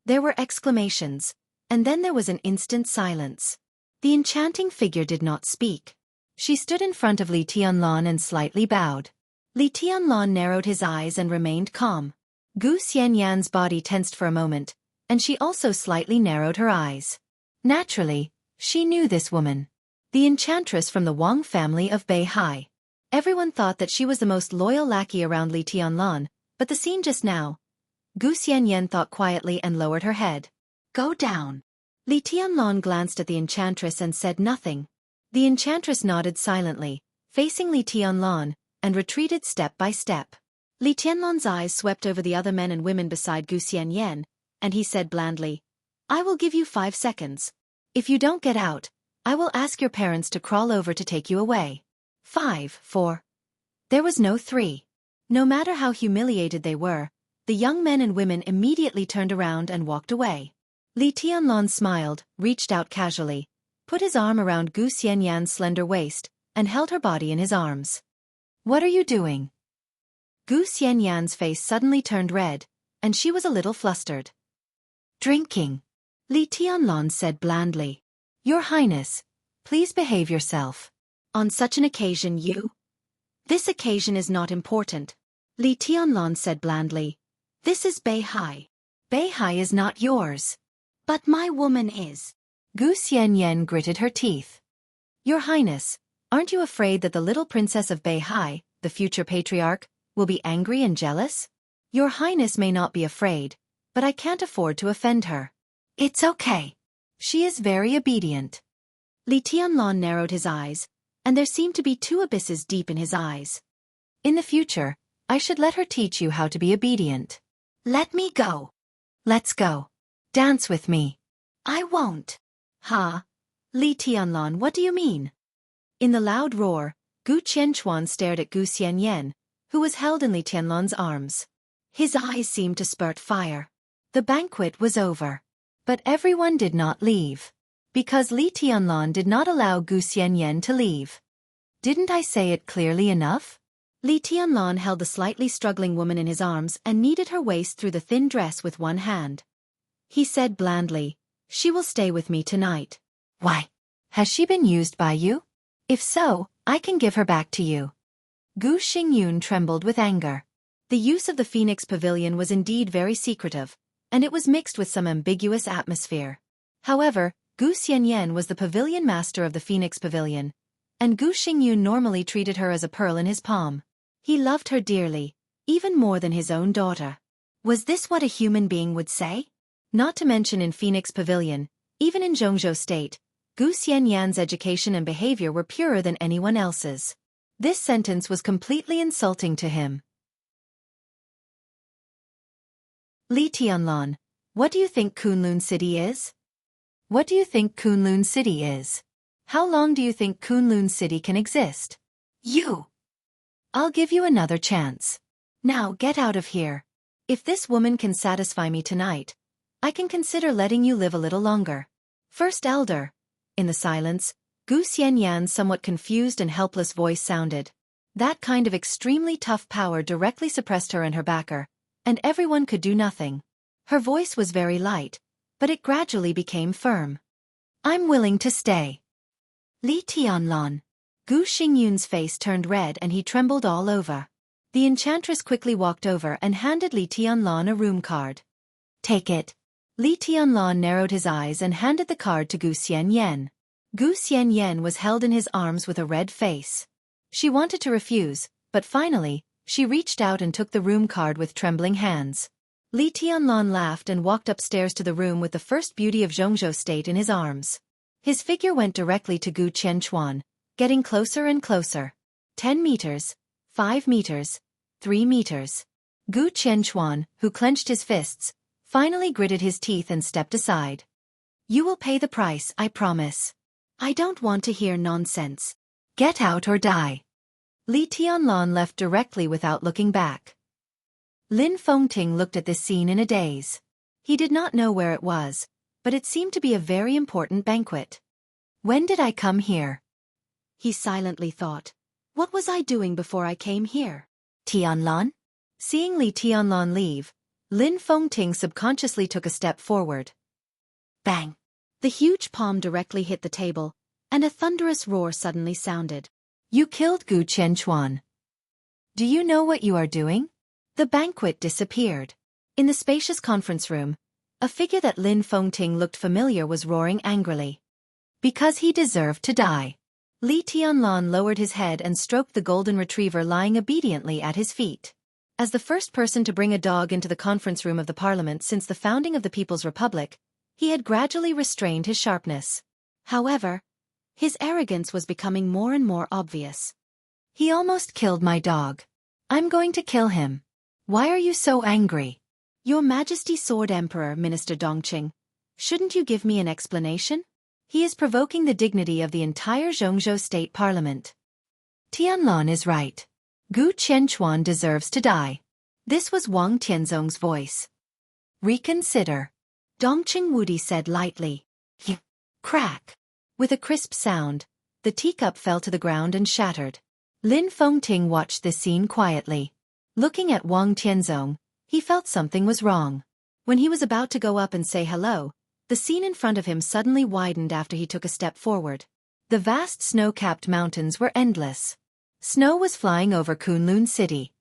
There were exclamations, and then there was an instant silence. The enchanting figure did not speak. She stood in front of Li Tianlan and slightly bowed. Li Tianlan narrowed his eyes and remained calm. Gu Xianyan's body tensed for a moment, and she also slightly narrowed her eyes. Naturally, she knew this woman. The enchantress from the Wang family of Beihai. Everyone thought that she was the most loyal lackey around Li Tianlan, but the scene just now. Gu Xianyan thought quietly and lowered her head. "Go down." Li Tianlan glanced at the enchantress and said nothing. The enchantress nodded silently, facing Li Tianlan, and retreated step by step. Li Tianlan's eyes swept over the other men and women beside Gu Xianyan, and he said blandly, "I will give you 5 seconds. If you don't get out, I will ask your parents to crawl over to take you away." 5, 4. There was no 3. No matter how humiliated they were, the young men and women immediately turned around and walked away. Li Tianlan smiled, reached out casually, put his arm around Gu Xianyan's slender waist, and held her body in his arms. "What are you doing?" Gu Xianyan's face suddenly turned red, and she was a little flustered. "Drinking," Li Tianlan said blandly. "Your Highness, please behave yourself. On such an occasion This occasion is not important," Li Tianlan said blandly. "This is Beihai. Beihai is not yours." "But my woman is." Gu Xianyan gritted her teeth. "Your Highness, aren't you afraid that the little princess of Beihai, the future patriarch, will be angry and jealous? Your Highness may not be afraid, but I can't afford to offend her." "It's okay. She is very obedient." Li Tianlan narrowed his eyes, and there seemed to be 2 abysses deep in his eyes. "In the future, I should let her teach you how to be obedient." "Let me go." "Let's go. Dance with me." "I won't." "Ha? Li Tianlan, what do you mean?" In the loud roar, Gu Qianchuan stared at Gu Xianyan, who was held in Li Tianlan's arms. His eyes seemed to spurt fire. The banquet was over. But everyone did not leave. Because Li Tianlan did not allow Gu Xianyan to leave. Didn't I say it clearly enough? Li Tianlan held the slightly struggling woman in his arms and kneaded her waist through the thin dress with one hand. He said blandly, "She will stay with me tonight." "Why? Has she been used by you? If so, I can give her back to you." Gu Xingyun trembled with anger. The use of the Phoenix Pavilion was indeed very secretive, and it was mixed with some ambiguous atmosphere. However, Gu Xianyan was the pavilion master of the Phoenix Pavilion, and Gu Xingyun normally treated her as a pearl in his palm. He loved her dearly, even more than his own daughter. Was this what a human being would say? Not to mention in Phoenix Pavilion, even in Zhongzhou State, Gu Xianyan's education and behavior were purer than anyone else's. This sentence was completely insulting to him. Li Tianlan, what do you think Kunlun City is? What do you think Kunlun City is? How long do you think Kunlun City can exist? You! I'll give you another chance. Now get out of here. If this woman can satisfy me tonight, I can consider letting you live a little longer. First Elder. In the silence, Gu Xianyan's somewhat confused and helpless voice sounded. That kind of extremely tough power directly suppressed her and her backer, and everyone could do nothing. Her voice was very light, but it gradually became firm. I'm willing to stay. Li Tianlan. Gu Xingyun's face turned red and he trembled all over. The enchantress quickly walked over and handed Li Tianlan a room card. Take it. Li Tianlan narrowed his eyes and handed the card to Gu Xianyan. Gu Xianyan was held in his arms with a red face. She wanted to refuse, but finally, she reached out and took the room card with trembling hands. Li Tianlan laughed and walked upstairs to the room with the first beauty of Zhongzhou State in his arms. His figure went directly to Gu Qianchuan, getting closer and closer. 10 meters, 5 meters, 3 meters. Gu Qianchuan, who clenched his fists, finally gritted his teeth and stepped aside. You will pay the price, I promise. I don't want to hear nonsense. Get out or die. Li Tianlan left directly without looking back. Lin Fengting looked at this scene in a daze. He did not know where it was, but it seemed to be a very important banquet. When did I come here? He silently thought. What was I doing before I came here? Tianlan? Seeing Li Tianlan leave, Lin Fengting subconsciously took a step forward. Bang! The huge palm directly hit the table, and a thunderous roar suddenly sounded. You killed Gu Qianchuan. Do you know what you are doing? The banquet disappeared. In the spacious conference room, a figure that Lin Fengting looked familiar was roaring angrily. Because he deserved to die. Li Tianlan lowered his head and stroked the golden retriever lying obediently at his feet. As the first person to bring a dog into the conference room of the parliament since the founding of the People's Republic, he had gradually restrained his sharpness. However, his arrogance was becoming more and more obvious. He almost killed my dog. I'm going to kill him. Why are you so angry? Your Majesty Sword Emperor, Minister Dongqing, shouldn't you give me an explanation? He is provoking the dignity of the entire Zhongzhou State Parliament. Tianlan is right. Gu Qianchuan deserves to die. This was Wang Tianzong's voice. Reconsider. Dongqing Wudi said lightly. Crack. With a crisp sound, the teacup fell to the ground and shattered. Lin Fengting watched this scene quietly. Looking at Wang Tianzong, he felt something was wrong. When he was about to go up and say hello, the scene in front of him suddenly widened after he took a step forward. The vast snow-capped mountains were endless. Snow was flying over Kunlun City.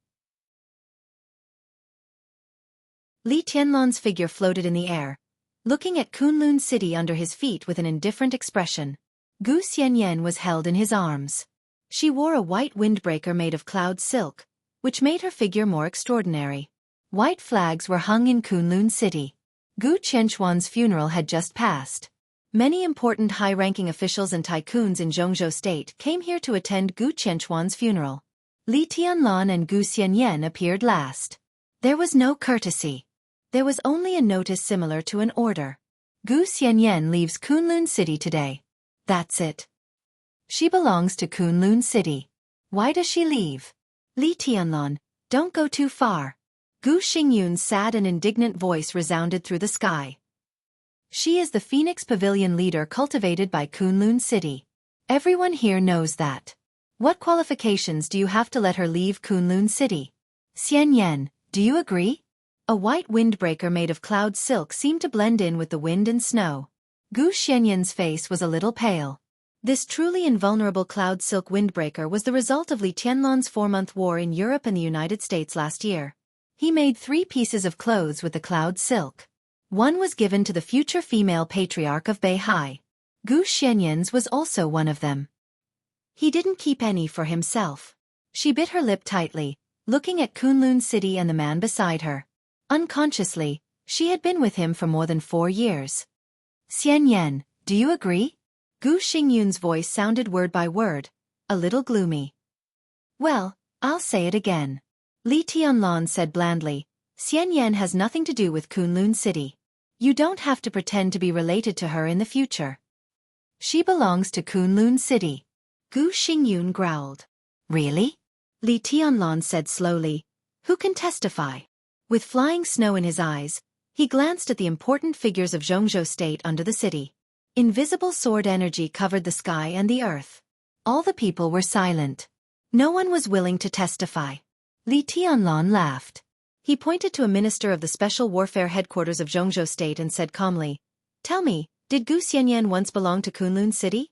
Li Tianlan's figure floated in the air, looking at Kunlun City under his feet with an indifferent expression. Gu Xianyan was held in his arms. She wore a white windbreaker made of cloud silk, which made her figure more extraordinary. White flags were hung in Kunlun City. Gu Qianchuan's funeral had just passed. Many important high-ranking officials and tycoons in Zhongzhou State came here to attend Gu Qianchuan's funeral. Li Tianlan and Gu Xianyan appeared last. There was no courtesy. There was only a notice similar to an order. Gu Xianyan leaves Kunlun City today. That's it. She belongs to Kunlun City. Why does she leave? Li Tianlan, don't go too far. Gu Xingyun's sad and indignant voice resounded through the sky. She is the Phoenix Pavilion leader cultivated by Kunlun City. Everyone here knows that. What qualifications do you have to let her leave Kunlun City? Xianyan, do you agree? A white windbreaker made of cloud silk seemed to blend in with the wind and snow. Gu Xianyan's face was a little pale. This truly invulnerable cloud silk windbreaker was the result of Li Tianlan's 4-month war in Europe and the United States last year. He made 3 pieces of clothes with the cloud silk. One was given to the future female patriarch of Beihai. Gu Xianyan's was also one of them. He didn't keep any for himself. She bit her lip tightly, looking at Kunlun City and the man beside her. Unconsciously, she had been with him for more than 4 years. Xianyan, do you agree? Gu Xingyun's voice sounded word by word, a little gloomy. Well, I'll say it again. Li Tianlan said blandly, Xian Yan has nothing to do with Kunlun City. You don't have to pretend to be related to her in the future. She belongs to Kunlun City. Gu Xingyun growled. Really? Li Tianlan said slowly. Who can testify? With flying snow in his eyes, he glanced at the important figures of Zhongzhou State under the city. Invisible sword energy covered the sky and the earth. All the people were silent. No one was willing to testify. Li Tianlan laughed. He pointed to a minister of the Special Warfare Headquarters of Zhongzhou State and said calmly, Tell me, did Gu Xianyan once belong to Kunlun City?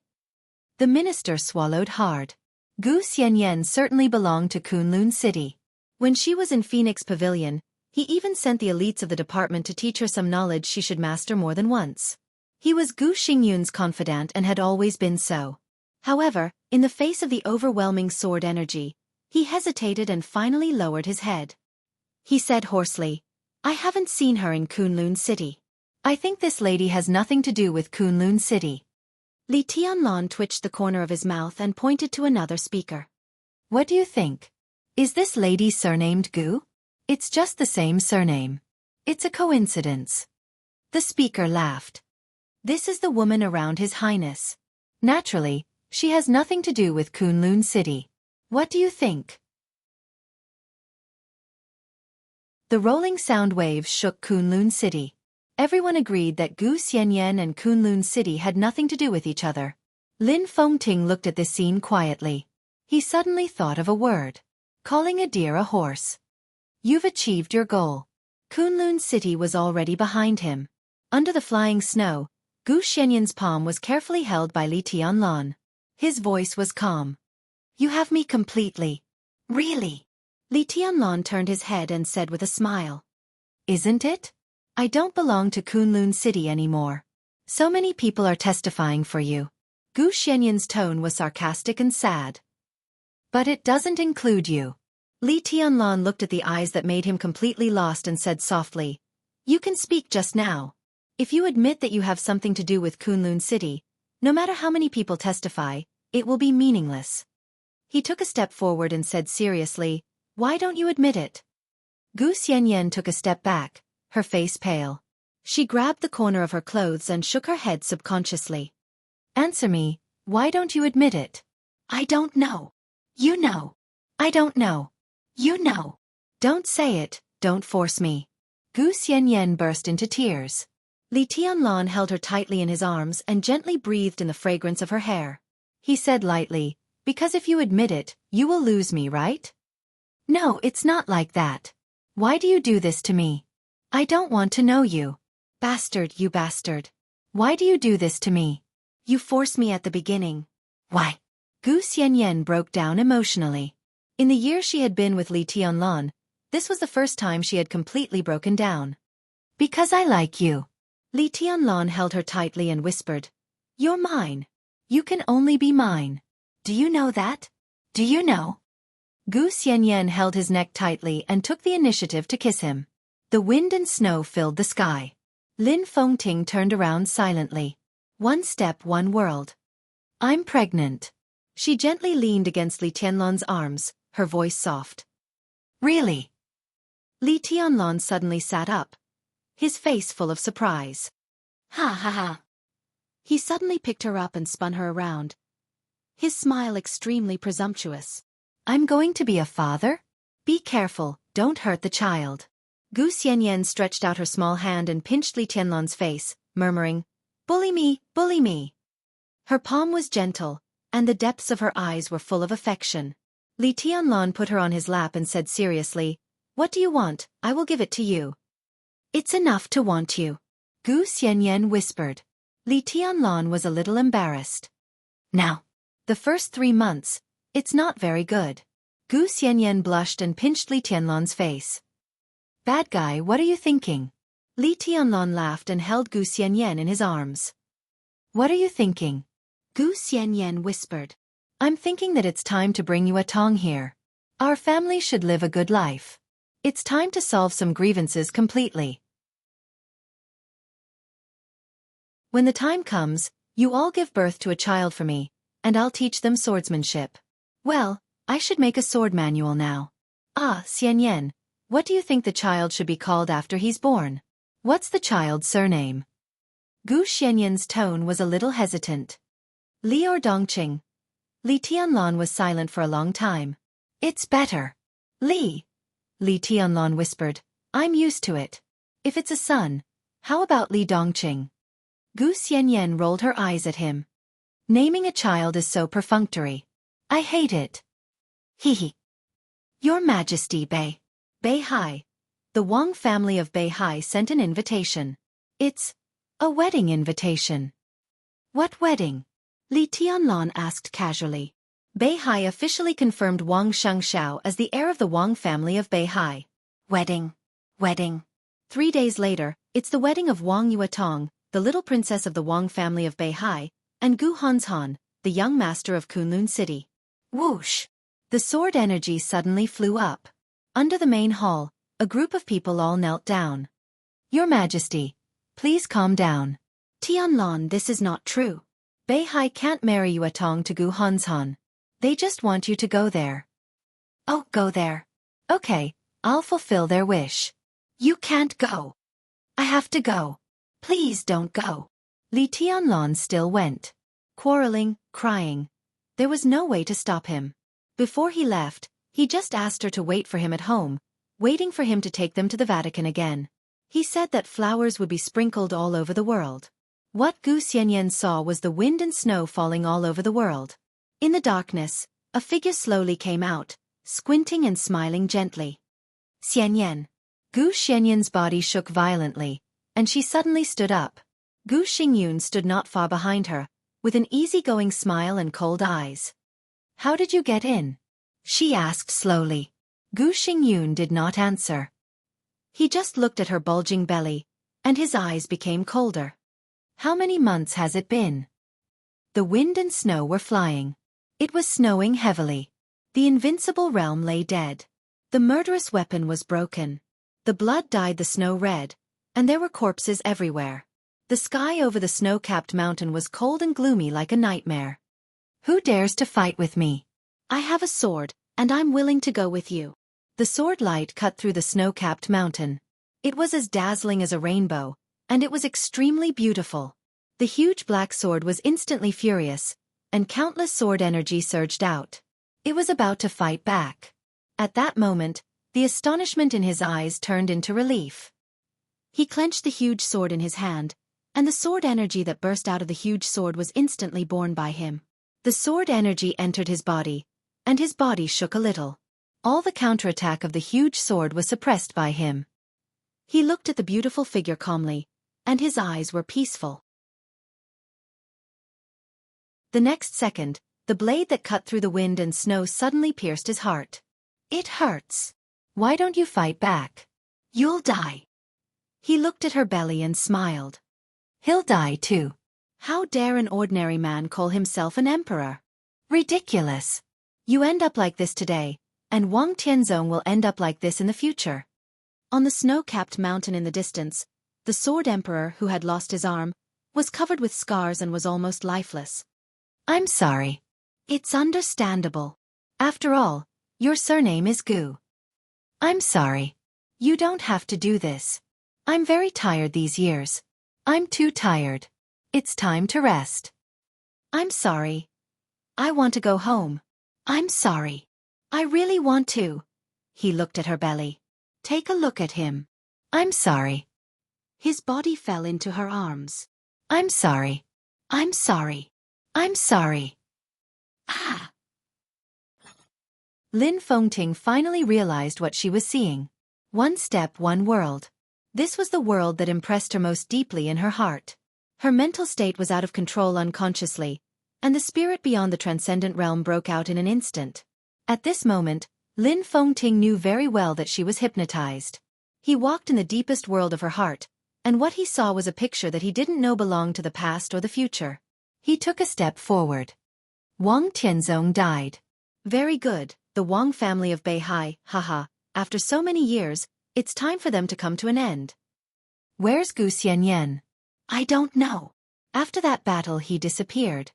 The minister swallowed hard. Gu Xianyan certainly belonged to Kunlun City. When she was in Phoenix Pavilion, he even sent the elites of the department to teach her some knowledge she should master more than once. He was Gu Xingyun's confidant and had always been so. However, in the face of the overwhelming sword energy, he hesitated and finally lowered his head. He said hoarsely, I haven't seen her in Kunlun City. I think this lady has nothing to do with Kunlun City. Li Tianlan twitched the corner of his mouth and pointed to another speaker. What do you think? Is this lady surnamed Gu? It's just the same surname. It's a coincidence. The speaker laughed. This is the woman around His Highness. Naturally, she has nothing to do with Kunlun City. What do you think? The rolling sound waves shook Kunlun City. Everyone agreed that Gu Xianyan and Kunlun City had nothing to do with each other. Lin Fengting looked at this scene quietly. He suddenly thought of a word. Calling a deer a horse. You've achieved your goal. Kunlun City was already behind him. Under the flying snow, Gu Xianyan's palm was carefully held by Li Tianlan. His voice was calm. You have me completely. Really? Li Tianlan turned his head and said with a smile. Isn't it? I don't belong to Kunlun City anymore. So many people are testifying for you. Gu Xianyan's tone was sarcastic and sad. But it doesn't include you. Li Tianlan looked at the eyes that made him completely lost and said softly, You can speak just now. If you admit that you have something to do with Kunlun City, no matter how many people testify, it will be meaningless. He took a step forward and said seriously, Why don't you admit it? Gu Xianyan took a step back, her face pale. She grabbed the corner of her clothes and shook her head subconsciously. Answer me, why don't you admit it? I don't know. You know. I don't know. You know. Don't say it, don't force me. Gu Xianyan burst into tears. Li Tianlan held her tightly in his arms and gently breathed in the fragrance of her hair. He said lightly, Because if you admit it, you will lose me, right? No, it's not like that. Why do you do this to me? I don't want to know you. Bastard, you bastard. Why do you do this to me? You forced me at the beginning. Why? Gu Xianyan broke down emotionally. In the year she had been with Li Tianlan, this was the first time she had completely broken down. Because I like you. Li Tianlan held her tightly and whispered, You're mine. You can only be mine. Do you know that? Do you know? Gu Xianyan held his neck tightly and took the initiative to kiss him. The wind and snow filled the sky. Lin Fengting turned around silently. One step, one world. I'm pregnant. She gently leaned against Li Tianlan's arms, her voice soft. Really? Li Tianlan suddenly sat up, his face full of surprise. Ha ha ha. He suddenly picked her up and spun her around, his smile extremely presumptuous. I'm going to be a father? Be careful, don't hurt the child. Gu Xianyan stretched out her small hand and pinched Li Tianlan's face, murmuring, Bully me, bully me. Her palm was gentle, and the depths of her eyes were full of affection. Li Tianlan put her on his lap and said seriously, What do you want? I will give it to you. It's enough to want you. Gu Xianyan whispered. Li Tianlan was a little embarrassed. Now, the first 3 months, it's not very good. Gu Xianyan blushed and pinched Li Tianlan's face. Bad guy, what are you thinking? Li Tianlan laughed and held Gu Xianyan in his arms. What are you thinking? Gu Xianyan whispered. I'm thinking that it's time to bring you a tong here. Our family should live a good life. It's time to solve some grievances completely. When the time comes, you all give birth to a child for me, and I'll teach them swordsmanship. Well, I should make a sword manual now. Ah, Xianyan, What do you think the child should be called after he's born? What's the child's surname? Gu Xianyan's tone was a little hesitant. Li or Dongqing? Li Tianlan was silent for a long time. It's better. Li Tianlan whispered. I'm used to it. If it's a son, how about Li Dongqing? Gu Xianyan rolled her eyes at him. Naming a child is so perfunctory. I hate it. Hee. Your Majesty, Beihai. The Wang family of Beihai sent an invitation. It's a wedding invitation. What wedding? Li Tianlan asked casually. Beihai officially confirmed Wang Shengxiao as the heir of the Wang family of Beihai. Wedding. 3 days later, it's the wedding of Wang Yuetong, the little princess of the Wang family of Beihai, and Gu Hanshan, the young master of Kunlun City. Whoosh! The sword energy suddenly flew up. Under the main hall, a group of people all knelt down. Your Majesty, please calm down. Tianlan, this is not true. Beihai can't marry Yuetong to Gu Hanshan. They just want you to go there. Oh, go there. Okay, I'll fulfill their wish. You can't go. I have to go. Please don't go. Li Tianlan still went. Quarreling, crying. There was no way to stop him. Before he left, he just asked her to wait for him at home, waiting for him to take them to the Vatican again. He said that flowers would be sprinkled all over the world. What Gu Xianyan saw was the wind and snow falling all over the world. In the darkness, a figure slowly came out, squinting and smiling gently. Xianyan. Gu Xianyan's body shook violently, and she suddenly stood up. Gu Xingyun stood not far behind her, with an easygoing smile and cold eyes. How did you get in? She asked slowly. Gu Xingyun did not answer. He just looked at her bulging belly, and his eyes became colder. How many months has it been? The wind and snow were flying. It was snowing heavily. The invincible realm lay dead. The murderous weapon was broken. The blood dyed the snow red, and there were corpses everywhere. The sky over the snow-capped mountain was cold and gloomy like a nightmare. Who dares to fight with me? I have a sword, and I'm willing to go with you. The sword light cut through the snow-capped mountain. It was as dazzling as a rainbow, and it was extremely beautiful. The huge black sword was instantly furious, and countless sword energy surged out. It was about to fight back. At that moment, the astonishment in his eyes turned into relief. He clenched the huge sword in his hand, and the sword energy that burst out of the huge sword was instantly borne by him. The sword energy entered his body, and his body shook a little. All the counterattack of the huge sword was suppressed by him. He looked at the beautiful figure calmly, and his eyes were peaceful. The next second, the blade that cut through the wind and snow suddenly pierced his heart. It hurts. Why don't you fight back? You'll die. He looked at her belly and smiled. He'll die too. How dare an ordinary man call himself an emperor? Ridiculous. You end up like this today, and Wang Tianzong will end up like this in the future. On the snow-capped mountain in the distance, the sword emperor who had lost his arm was covered with scars and was almost lifeless. I'm sorry. It's understandable. After all, your surname is Gu. I'm sorry. You don't have to do this. I'm very tired these years. I'm too tired. It's time to rest. I'm sorry. I want to go home. I'm sorry. I really want to. He looked at her belly. Take a look at him. I'm sorry. His body fell into her arms. I'm sorry. I'm sorry. I'm sorry. Ah! Lin Fengting finally realized what she was seeing. One step, one world. This was the world that impressed her most deeply in her heart. Her mental state was out of control unconsciously, and the spirit beyond the transcendent realm broke out in an instant. At this moment, Lin Fengting knew very well that she was hypnotized. He walked in the deepest world of her heart, and what he saw was a picture that he didn't know belonged to the past or the future. He took a step forward. Wang Tianzong died. Very good, the Wang family of Beihai, haha, after so many years, it's time for them to come to an end. Where's Gu Xianyan? I don't know. After that battle he disappeared.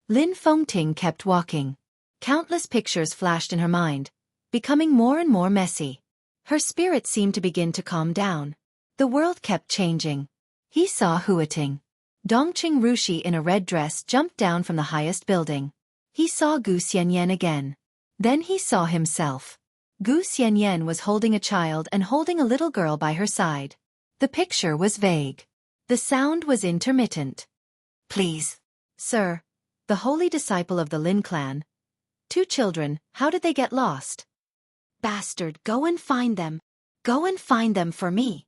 Lin Fengting kept walking. Countless pictures flashed in her mind, becoming more and more messy. Her spirit seemed to begin to calm down. The world kept changing. He saw Huating. Dongqing Rushi in a red dress jumped down from the highest building. He saw Gu Xianyan again. Then he saw himself. Gu Xianyan was holding a child and holding a little girl by her side. The picture was vague. The sound was intermittent. Please, sir, the holy disciple of the Lin clan. 2 children, how did they get lost? Bastard, go and find them. Go and find them for me.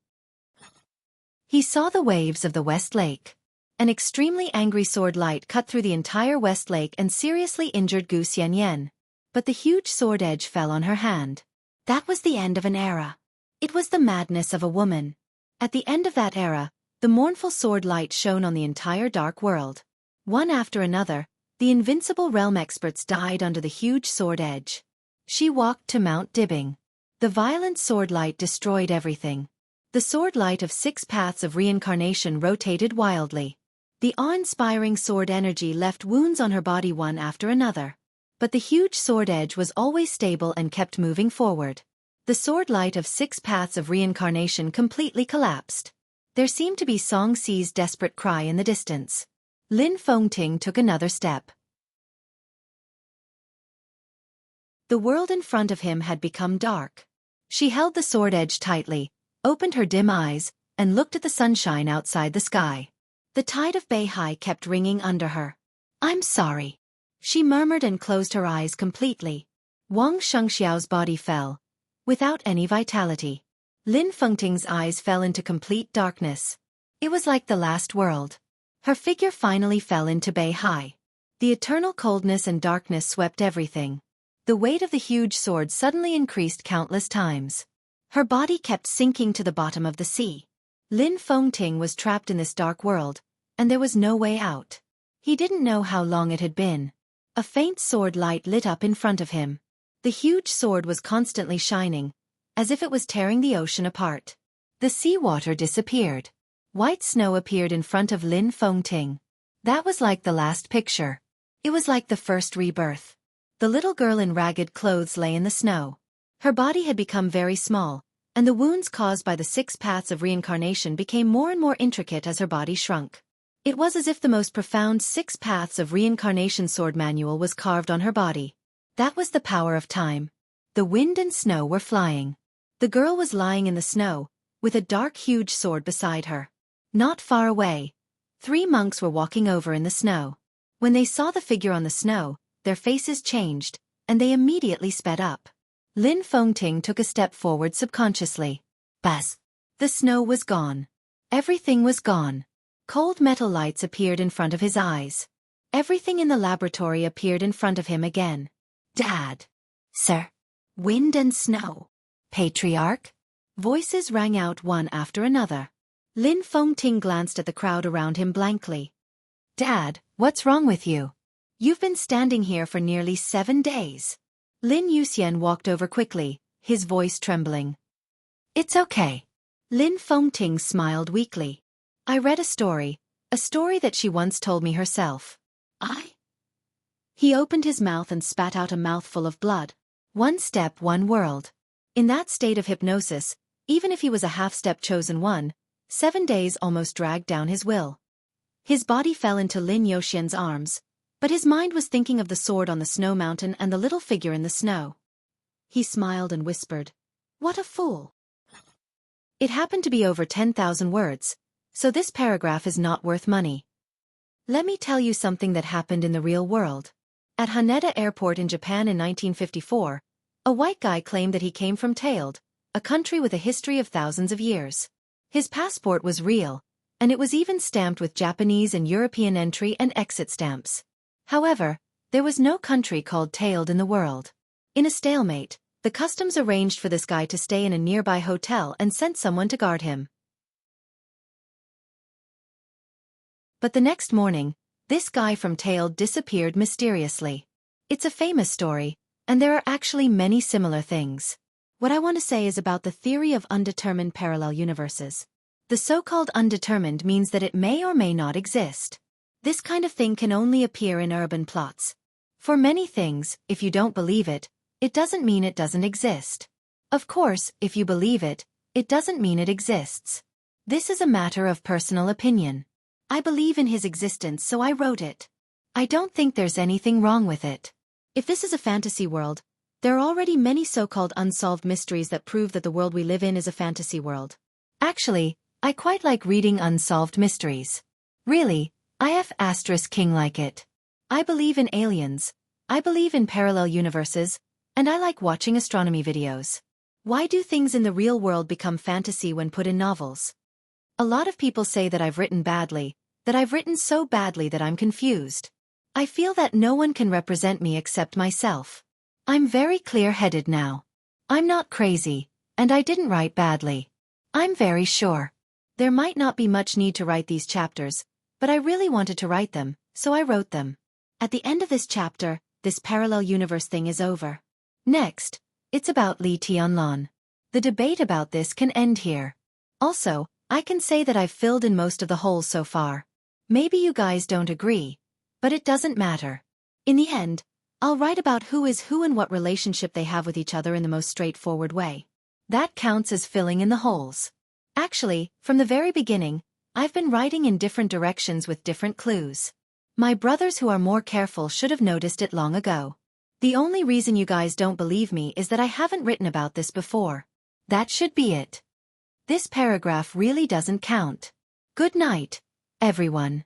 He saw the waves of the West Lake. An extremely angry sword light cut through the entire West Lake and seriously injured Gu Xianyan. But the huge sword edge fell on her hand. That was the end of an era. It was the madness of a woman. At the end of that era, the mournful sword light shone on the entire dark world. One after another, the invincible realm experts died under the huge sword edge. She walked to Mount Dibbing. The violent sword light destroyed everything. The sword light of 6 paths of reincarnation rotated wildly. The awe-inspiring sword energy left wounds on her body one after another. But the huge sword edge was always stable and kept moving forward. The sword light of 6 paths of reincarnation completely collapsed. There seemed to be Song Si's desperate cry in the distance. Lin Fengting took another step. The world in front of him had become dark. She held the sword edge tightly, opened her dim eyes, and looked at the sunshine outside the sky. The tide of Beihai kept ringing under her. I'm sorry. She murmured and closed her eyes completely. Wang Shengxiao's body fell, without any vitality. Lin Fengting's eyes fell into complete darkness. It was like the last world. Her figure finally fell into Beihai. The eternal coldness and darkness swept everything. The weight of the huge sword suddenly increased countless times. Her body kept sinking to the bottom of the sea. Lin Fengting was trapped in this dark world, and there was no way out. He didn't know how long it had been. A faint sword light lit up in front of him. The huge sword was constantly shining, as if it was tearing the ocean apart. The seawater disappeared. White snow appeared in front of Lin Fengting. That was like the last picture. It was like the first rebirth. The little girl in ragged clothes lay in the snow. Her body had become very small, and the wounds caused by the 6 paths of reincarnation became more and more intricate as her body shrunk. It was as if the most profound 6 paths of reincarnation sword manual was carved on her body. That was the power of time. The wind and snow were flying. The girl was lying in the snow, with a dark huge sword beside her. Not far away, 3 monks were walking over in the snow. When they saw the figure on the snow, their faces changed, and they immediately sped up. Lin Fengting took a step forward subconsciously. Buzz! The snow was gone. Everything was gone. Cold metal lights appeared in front of his eyes. Everything in the laboratory appeared in front of him again. Dad! Sir! Wind and snow! Patriarch! Voices rang out one after another. Lin Fengting glanced at the crowd around him blankly. Dad, what's wrong with you? You've been standing here for nearly 7 days. Lin Yuxian walked over quickly, his voice trembling. It's okay. Lin Fengting smiled weakly. I read a story that she once told me herself. He opened his mouth and spat out a mouthful of blood. 1 step, 1 world. In that state of hypnosis, even if he was a half-step chosen one, 7 days almost dragged down his will. His body fell into Lin Yuxian's arms, but his mind was thinking of the sword on the snow mountain and the little figure in the snow. He smiled and whispered, "What a fool." It happened to be over 10,000 words, so this paragraph is not worth money. Let me tell you something that happened in the real world. At Haneda Airport in Japan in 1954, a white guy claimed that he came from Tailed, a country with a history of thousands of years. His passport was real, and it was even stamped with Japanese and European entry and exit stamps. However, there was no country called Tailed in the world. In a stalemate, the customs arranged for this guy to stay in a nearby hotel and sent someone to guard him. But the next morning, this guy from Tailed disappeared mysteriously. It's a famous story, and there are actually many similar things. What I want to say is about the theory of undetermined parallel universes. The so-called undetermined means that it may or may not exist. This kind of thing can only appear in urban plots. For many things, if you don't believe it, it doesn't mean it doesn't exist. Of course, if you believe it, it doesn't mean it exists. This is a matter of personal opinion. I believe in his existence, so I wrote it. I don't think there's anything wrong with it. If this is a fantasy world, there are already many so-called unsolved mysteries that prove that the world we live in is a fantasy world. Actually, I quite like reading unsolved mysteries. Really, King like it. I believe in aliens, I believe in parallel universes, and I like watching astronomy videos. Why do things in the real world become fantasy when put in novels? A lot of people say that I've written badly, that I've written so badly that I'm confused. I feel that no one can represent me except myself. I'm very clear-headed now. I'm not crazy, and I didn't write badly. I'm very sure. There might not be much need to write these chapters, but I really wanted to write them, so I wrote them. At the end of this chapter, this parallel universe thing is over. Next, it's about Lee Tianlan. The debate about this can end here. Also, I can say that I've filled in most of the holes so far. Maybe you guys don't agree, but it doesn't matter. In the end, I'll write about who is who and what relationship they have with each other in the most straightforward way. That counts as filling in the holes. Actually, from the very beginning, I've been writing in different directions with different clues. My brothers who are more careful should have noticed it long ago. The only reason you guys don't believe me is that I haven't written about this before. That should be it. This paragraph really doesn't count. Good night, everyone.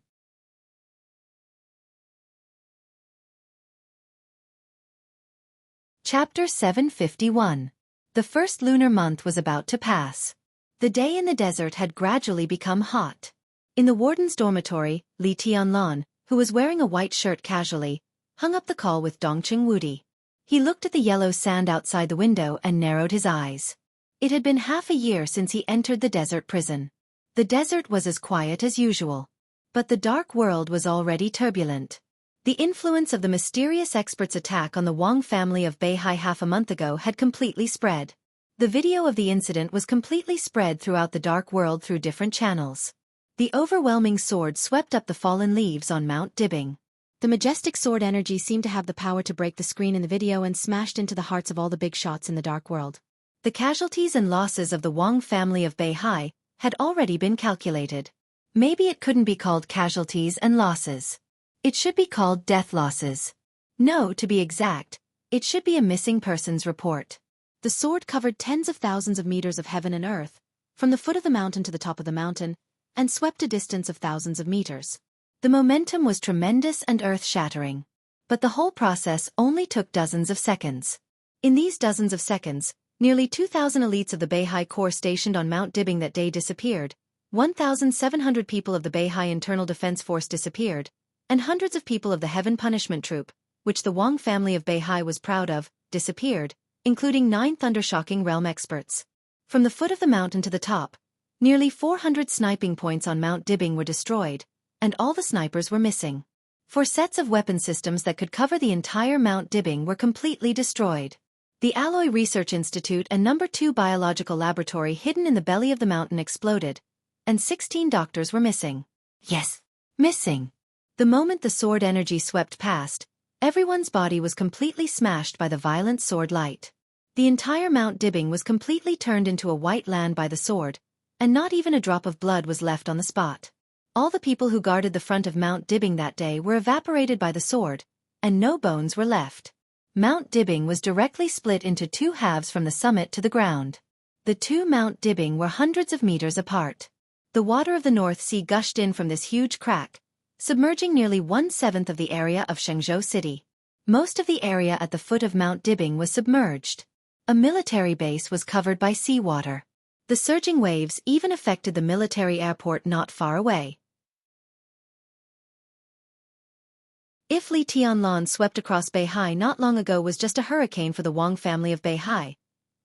Chapter 751. The first lunar month was about to pass. The day in the desert had gradually become hot. In the warden's dormitory, Li Tianlan, who was wearing a white shirt casually, hung up the call with Dongqing Wudi. He looked at the yellow sand outside the window and narrowed his eyes. It had been half a year since he entered the desert prison. The desert was as quiet as usual. But the dark world was already turbulent. The influence of the mysterious expert's attack on the Wang family of Beihai half a month ago had completely spread. The video of the incident was completely spread throughout the dark world through different channels. The overwhelming sword swept up the fallen leaves on Mount Dibbing. The majestic sword energy seemed to have the power to break the screen in the video and smashed into the hearts of all the big shots in the dark world. The casualties and losses of the Wang family of Beihai had already been calculated. Maybe it couldn't be called casualties and losses. It should be called death losses. No, to be exact, it should be a missing persons report. The sword covered tens of thousands of meters of heaven and earth, from the foot of the mountain to the top of the mountain, and swept a distance of thousands of meters. The momentum was tremendous and earth-shattering. But the whole process only took dozens of seconds. In these dozens of seconds, nearly 2,000 elites of the Beihai Corps stationed on Mount Dibbing that day disappeared, 1,700 people of the Beihai Internal Defense Force disappeared, and hundreds of people of the Heaven Punishment Troop, which the Wang family of Beihai was proud of, disappeared, including 9 thundershocking realm experts. From the foot of the mountain to the top, nearly 400 sniping points on Mount Dibbing were destroyed, and all the snipers were missing. 4 sets of weapon systems that could cover the entire Mount Dibbing were completely destroyed. The Alloy Research Institute and No. 2 Biological Laboratory hidden in the belly of the mountain exploded, and 16 doctors were missing. Yes, missing. The moment the sword energy swept past, everyone's body was completely smashed by the violent sword light. The entire Mount Dibbing was completely turned into a white land by the sword, and not even a drop of blood was left on the spot. All the people who guarded the front of Mount Dibbing that day were evaporated by the sword, and no bones were left. Mount Dibbing was directly split into 2 halves from the summit to the ground. The 2 Mount Dibbing were hundreds of meters apart. The water of the North Sea gushed in from this huge crack, submerging nearly 1/7 of the area of Shenzhou City. Most of the area at the foot of Mount Dibbing was submerged. A military base was covered by seawater. The surging waves even affected the military airport not far away. If Li Tianlan swept across Beihai not long ago was just a hurricane for the Wang family of Beihai,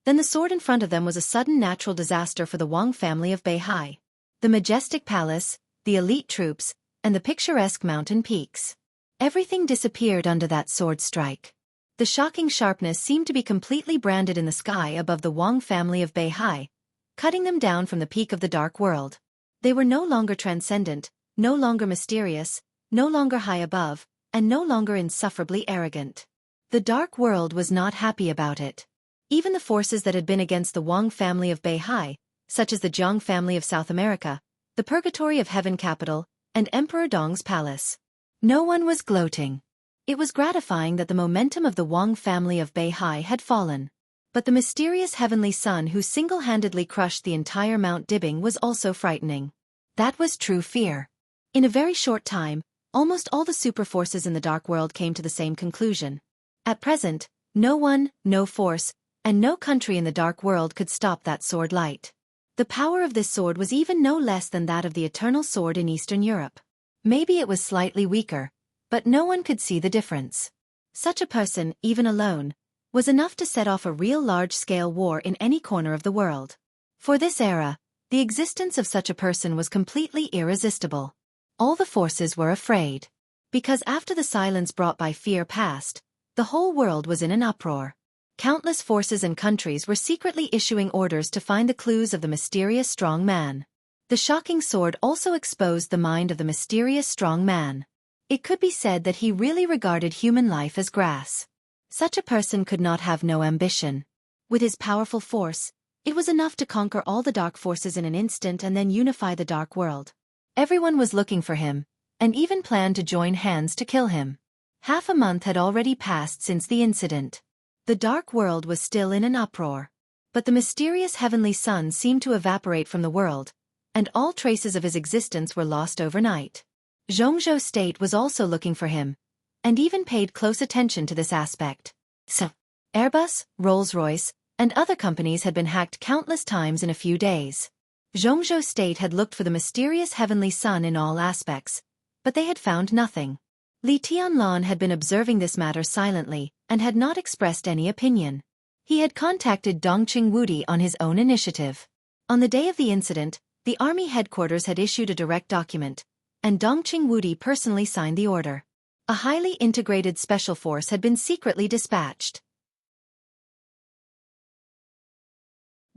then the sword in front of them was a sudden natural disaster for the Wang family of Beihai. The majestic palace, the elite troops, and the picturesque mountain peaks. Everything disappeared under that sword strike. The shocking sharpness seemed to be completely branded in the sky above the Wang family of Beihai, cutting them down from the peak of the dark world. They were no longer transcendent, no longer mysterious, no longer high above, and no longer insufferably arrogant. The dark world was not happy about it. Even the forces that had been against the Wang family of Beihai, such as the Jiang family of South America, the Purgatory of Heaven capital, and Emperor Dong's palace. No one was gloating. It was gratifying that the momentum of the Wang family of Beihai had fallen. But the mysterious heavenly son who single-handedly crushed the entire Mount Dibing was also frightening. That was true fear. In a very short time, almost all the super forces in the Dark World came to the same conclusion. At present, no one, no force, and no country in the Dark World could stop that sword light. The power of this sword was even no less than that of the Eternal Sword in Eastern Europe. Maybe it was slightly weaker, but no one could see the difference. Such a person, even alone, was enough to set off a real large-scale war in any corner of the world. For this era, the existence of such a person was completely irresistible. All the forces were afraid. Because after the silence brought by fear passed, the whole world was in an uproar. Countless forces and countries were secretly issuing orders to find the clues of the mysterious strong man. The shocking sword also exposed the mind of the mysterious strong man. It could be said that he really regarded human life as grass. Such a person could not have no ambition. With his powerful force, it was enough to conquer all the dark forces in an instant and then unify the dark world. Everyone was looking for him, and even planned to join hands to kill him. Half a month had already passed since the incident. The dark world was still in an uproar. But the mysterious heavenly son seemed to evaporate from the world, and all traces of his existence were lost overnight. Zhongzhou State was also looking for him, and even paid close attention to this aspect. So, Airbus, Rolls-Royce, and other companies had been hacked countless times in a few days. Zhongzhou State had looked for the mysterious heavenly son in all aspects, but they had found nothing. Li Tianlan had been observing this matter silently, and had not expressed any opinion. He had contacted Dongqing Wudi on his own initiative. On the day of the incident, the army headquarters had issued a direct document, and Dongqing Wudi personally signed the order. A highly integrated special force had been secretly dispatched.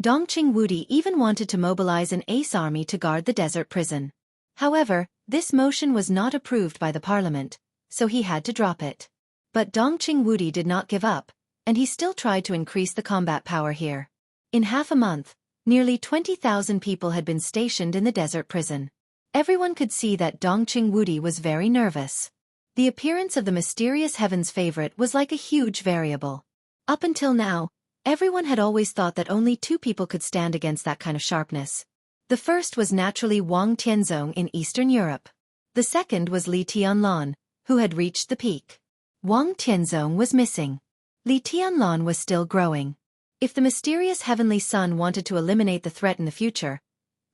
Dongqing Wudi even wanted to mobilize an ace army to guard the desert prison. However, this motion was not approved by the parliament, so he had to drop it. But Dongqing Wudi did not give up, and he still tried to increase the combat power here. In half a month, nearly 20,000 people had been stationed in the desert prison. Everyone could see that Dongqing Wudi was very nervous. The appearance of the mysterious heaven's favorite was like a huge variable. Up until now, everyone had always thought that only two people could stand against that kind of sharpness. The first was naturally Wang Tianzong in Eastern Europe. The second was Li Tianlan, who had reached the peak. Wang Tianzong was missing. Li Tianlan was still growing. If the mysterious heavenly son wanted to eliminate the threat in the future,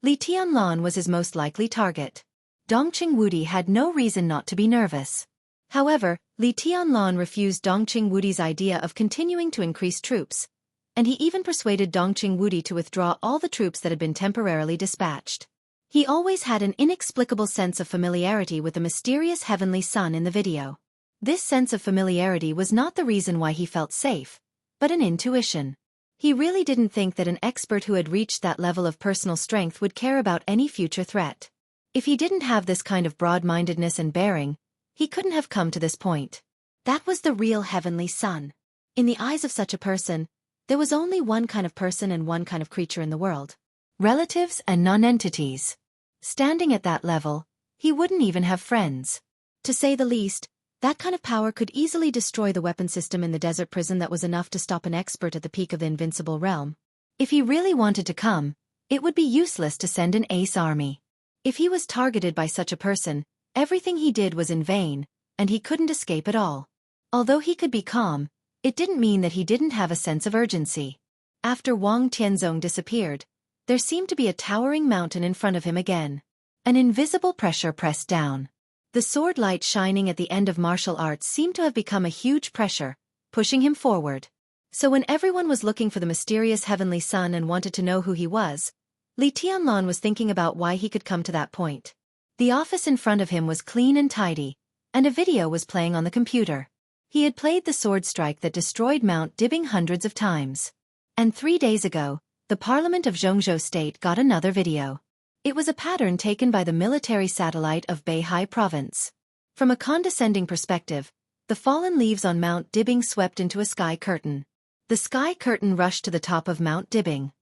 Li Tianlan was his most likely target. Dongqing Wudi had no reason not to be nervous. However, Li Tianlan refused Dongqing Wudi's idea of continuing to increase troops, and he even persuaded Dongqing Wudi to withdraw all the troops that had been temporarily dispatched. He always had an inexplicable sense of familiarity with the mysterious heavenly son in the video. This sense of familiarity was not the reason why he felt safe, but an intuition. He really didn't think that an expert who had reached that level of personal strength would care about any future threat. If he didn't have this kind of broad-mindedness and bearing, he couldn't have come to this point. That was the real heavenly son. In the eyes of such a person, there was only one kind of person and one kind of creature in the world. Relatives and non-entities. Standing at that level, he wouldn't even have friends. To say the least, that kind of power could easily destroy the weapon system in the desert prison that was enough to stop an expert at the peak of the invincible realm. If he really wanted to come, it would be useless to send an ace army. If he was targeted by such a person, everything he did was in vain, and he couldn't escape at all. Although he could be calm, it didn't mean that he didn't have a sense of urgency. After Wang Tianzong disappeared, there seemed to be a towering mountain in front of him again. An invisible pressure pressed down. The sword light shining at the end of martial arts seemed to have become a huge pressure, pushing him forward. So when everyone was looking for the mysterious heavenly son and wanted to know who he was, Li Tianlan was thinking about why he could come to that point. The office in front of him was clean and tidy, and a video was playing on the computer. He had played the sword strike that destroyed Mount Dibing hundreds of times. And 3 days ago, the Parliament of Zhongzhou State got another video. It was a pattern taken by the military satellite of Beihai Province. From a condescending perspective, the fallen leaves on Mount Dibing swept into a sky curtain. The sky curtain rushed to the top of Mount Dibbing.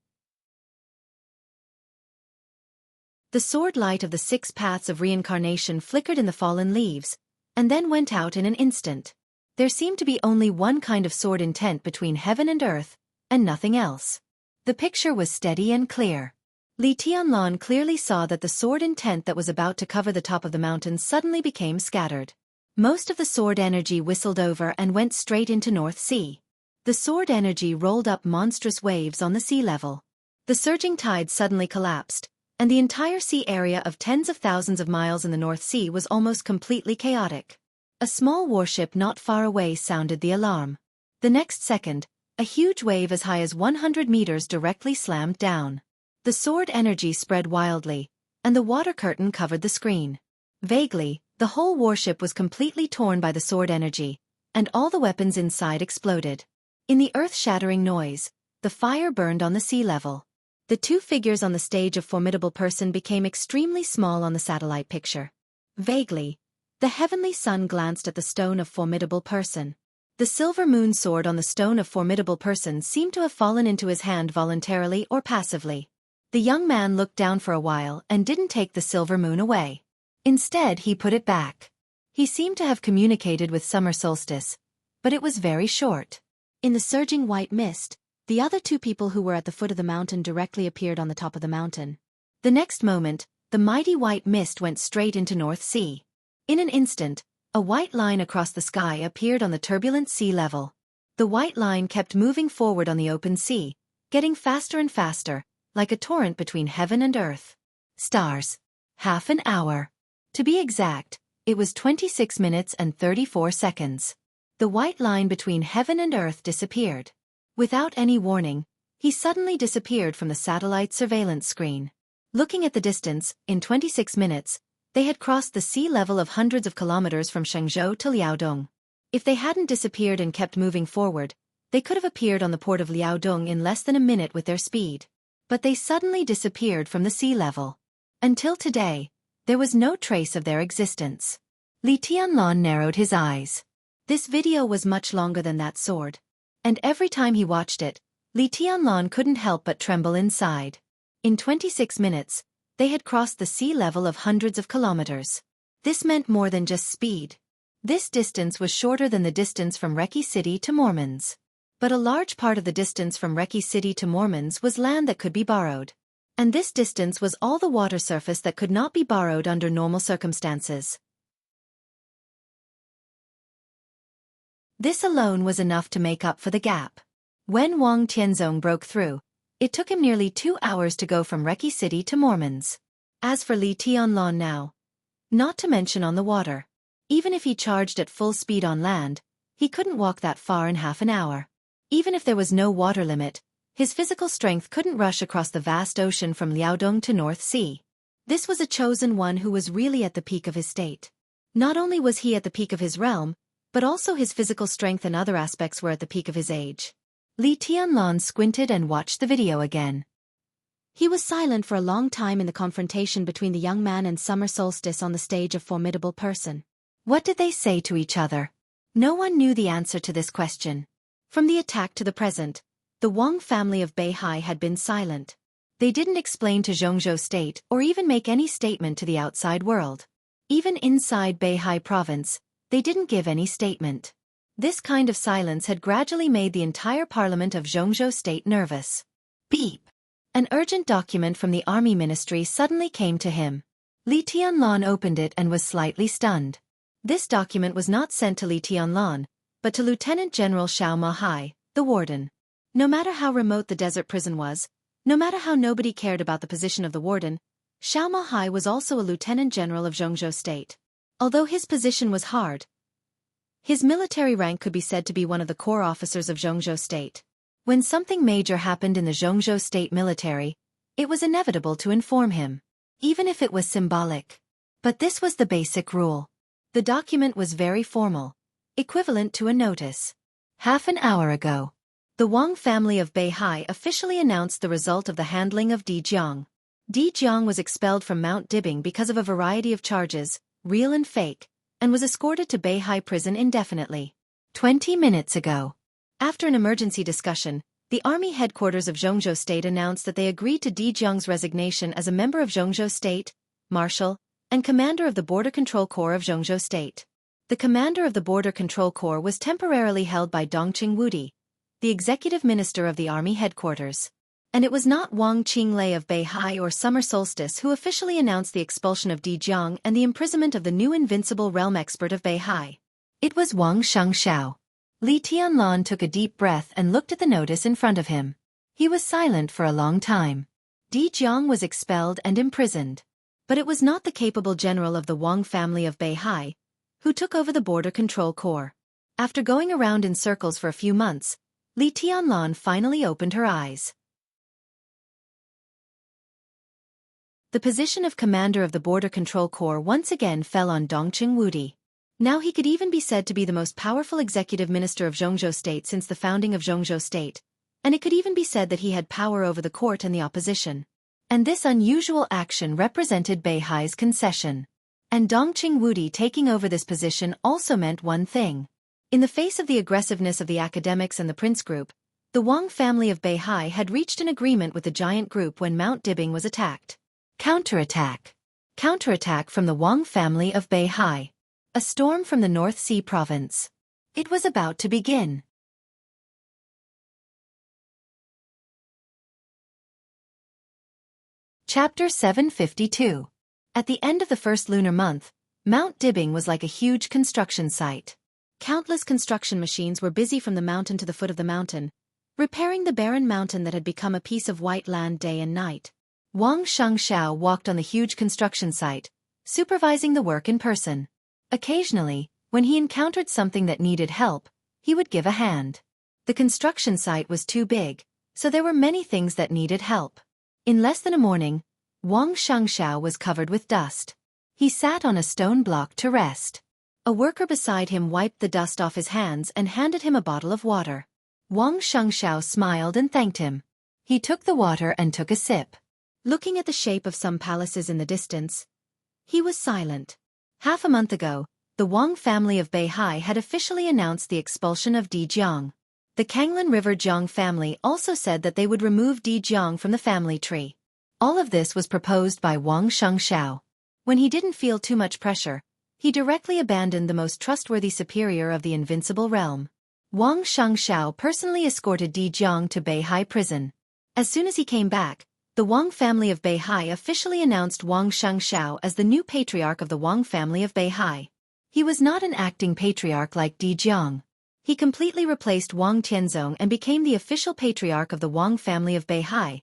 The sword light of the 6 paths of reincarnation flickered in the fallen leaves, and then went out in an instant. There seemed to be only one kind of sword intent between heaven and earth, and nothing else. The picture was steady and clear. Li Tianlan clearly saw that the sword intent that was about to cover the top of the mountain suddenly became scattered. Most of the sword energy whistled over and went straight into North Sea. The sword energy rolled up monstrous waves on the sea level. The surging tide suddenly collapsed, and the entire sea area of tens of thousands of miles in the North Sea was almost completely chaotic. A small warship not far away sounded the alarm. The next second, a huge wave as high as 100 meters directly slammed down. The sword energy spread wildly, and the water curtain covered the screen. Vaguely, the whole warship was completely torn by the sword energy, and all the weapons inside exploded. In the earth-shattering noise, the fire burned on the sea level. The 2 figures on the stage of Formidable Person became extremely small on the satellite picture. Vaguely, the heavenly sun glanced at the stone of Formidable Person. The silver moon sword on the stone of Formidable Person seemed to have fallen into his hand voluntarily or passively. The young man looked down for a while and didn't take the silver moon away. Instead, he put it back. He seemed to have communicated with summer solstice, but it was very short. In the surging white mist, the other 2 people who were at the foot of the mountain directly appeared on the top of the mountain. The next moment, the mighty white mist went straight into North Sea. In an instant, a white line across the sky appeared on the turbulent sea level. The white line kept moving forward on the open sea, getting faster and faster, like a torrent between heaven and earth. Stars. Half an hour. To be exact, it was 26 minutes and 34 seconds. The white line between heaven and earth disappeared. Without any warning, he suddenly disappeared from the satellite surveillance screen. Looking at the distance, in 26 minutes, they had crossed the sea level of hundreds of kilometers from Shenzhou to Liaodong. If they hadn't disappeared and kept moving forward, they could have appeared on the port of Liaodong in less than a minute with their speed. But they suddenly disappeared from the sea level. Until today, there was no trace of their existence. Li Tianlan narrowed his eyes. This video was much longer than that sword. And every time he watched it, Li Tianlan couldn't help but tremble inside. In 26 minutes, they had crossed the sea level of hundreds of kilometers. This meant more than just speed. This distance was shorter than the distance from Reki City to Mormons. But a large part of the distance from Reki City to Mormons was land that could be borrowed. And this distance was all the water surface that could not be borrowed under normal circumstances. This alone was enough to make up for the gap. When Wang Tianzong broke through, it took him nearly 2 hours to go from Reki City to Mormons. As for Li Tianlan now, not to mention on the water, even if he charged at full speed on land, he couldn't walk that far in half an hour. Even if there was no water limit, his physical strength couldn't rush across the vast ocean from Liaodong to North Sea. This was a chosen one who was really at the peak of his state. Not only was he at the peak of his realm, but also his physical strength and other aspects were at the peak of his age. Li Tianlan squinted and watched the video again. He was silent for a long time in the confrontation between the young man and summer solstice on the stage of Formidable Person. What did they say to each other? No one knew the answer to this question. From the attack to the present, the Wang family of Beihai had been silent. They didn't explain to Zhongzhou State or even make any statement to the outside world. Even inside Beihai province, they didn't give any statement. This kind of silence had gradually made the entire parliament of Zhongzhou State nervous. Beep! An urgent document from the army ministry suddenly came to him. Li Tianlan opened it and was slightly stunned. This document was not sent to Li Tianlan, but to Lieutenant General Xiao Mahai, the warden. No matter how remote the desert prison was, no matter how nobody cared about the position of the warden, Xiao Mahai was also a lieutenant general of Zhongzhou State. Although his position was hard, his military rank could be said to be one of the core officers of Zhongzhou State. When something major happened in the Zhongzhou State military, it was inevitable to inform him, even if it was symbolic. But this was the basic rule. The document was very formal, equivalent to a notice. Half an hour ago, the Wang family of Beihai officially announced the result of the handling of Di Jiang. Di Jiang was expelled from Mount Dibbing because of a variety of charges, real and fake, and was escorted to Beihai prison indefinitely. 20 minutes ago. After an emergency discussion, the army headquarters of Zhongzhou State announced that they agreed to Di Jiang's resignation as a member of Zhongzhou State, Marshal, and commander of the Border Control Corps of Zhongzhou State. The commander of the Border Control Corps was temporarily held by Dongqing Wudi, the executive minister of the army headquarters. And it was not Wang Qinglei of Beihai or Summer Solstice who officially announced the expulsion of Di Jiang and the imprisonment of the new invincible realm expert of Beihai. It was Wang Shangxiao. Li Tianlan took a deep breath and looked at the notice in front of him. He was silent for a long time. Di Jiang was expelled and imprisoned. But it was not the capable general of the Wang family of Beihai who took over the Border Control Corps. After going around in circles for a few months, Li Tianlan finally opened her eyes. The position of commander of the Border Control Corps once again fell on Dongqing Wudi. Now he could even be said to be the most powerful executive minister of Zhongzhou State since the founding of Zhongzhou State, and it could even be said that he had power over the court and the opposition. And this unusual action represented Beihai's concession. And Dongqing Wudi taking over this position also meant one thing. In the face of the aggressiveness of the academics and the prince group, the Wang family of Beihai had reached an agreement with the giant group when Mount Dibing was attacked. Counterattack. Counterattack from the Wang family of Beihai. A storm from the North Sea province. It was about to begin. Chapter 752. At the end of the first lunar month, Mount Dibing was like a huge construction site. Countless construction machines were busy from the mountain to the foot of the mountain, repairing the barren mountain that had become a piece of white land day and night. Wang Shangxiao walked on the huge construction site, supervising the work in person. Occasionally, when he encountered something that needed help, he would give a hand. The construction site was too big, so there were many things that needed help. In less than a morning, Wang Shangxiao was covered with dust. He sat on a stone block to rest. A worker beside him wiped the dust off his hands and handed him a bottle of water. Wang Shangxiao smiled and thanked him. He took the water and took a sip. Looking at the shape of some palaces in the distance, he was silent. Half a month ago, the Wang family of Beihai had officially announced the expulsion of Di Jiang. The Kanglan River Jiang family also said that they would remove Di Jiang from the family tree. All of this was proposed by Wang Shangxiao. When he didn't feel too much pressure, he directly abandoned the most trustworthy superior of the invincible realm. Wang Shangxiao personally escorted Di Jiang to Beihai prison. As soon as he came back, the Wang family of Beihai officially announced Wang Shangxiao as the new patriarch of the Wang family of Beihai. He was not an acting patriarch like Di Jiang. He completely replaced Wang Tianzong and became the official patriarch of the Wang family of Beihai,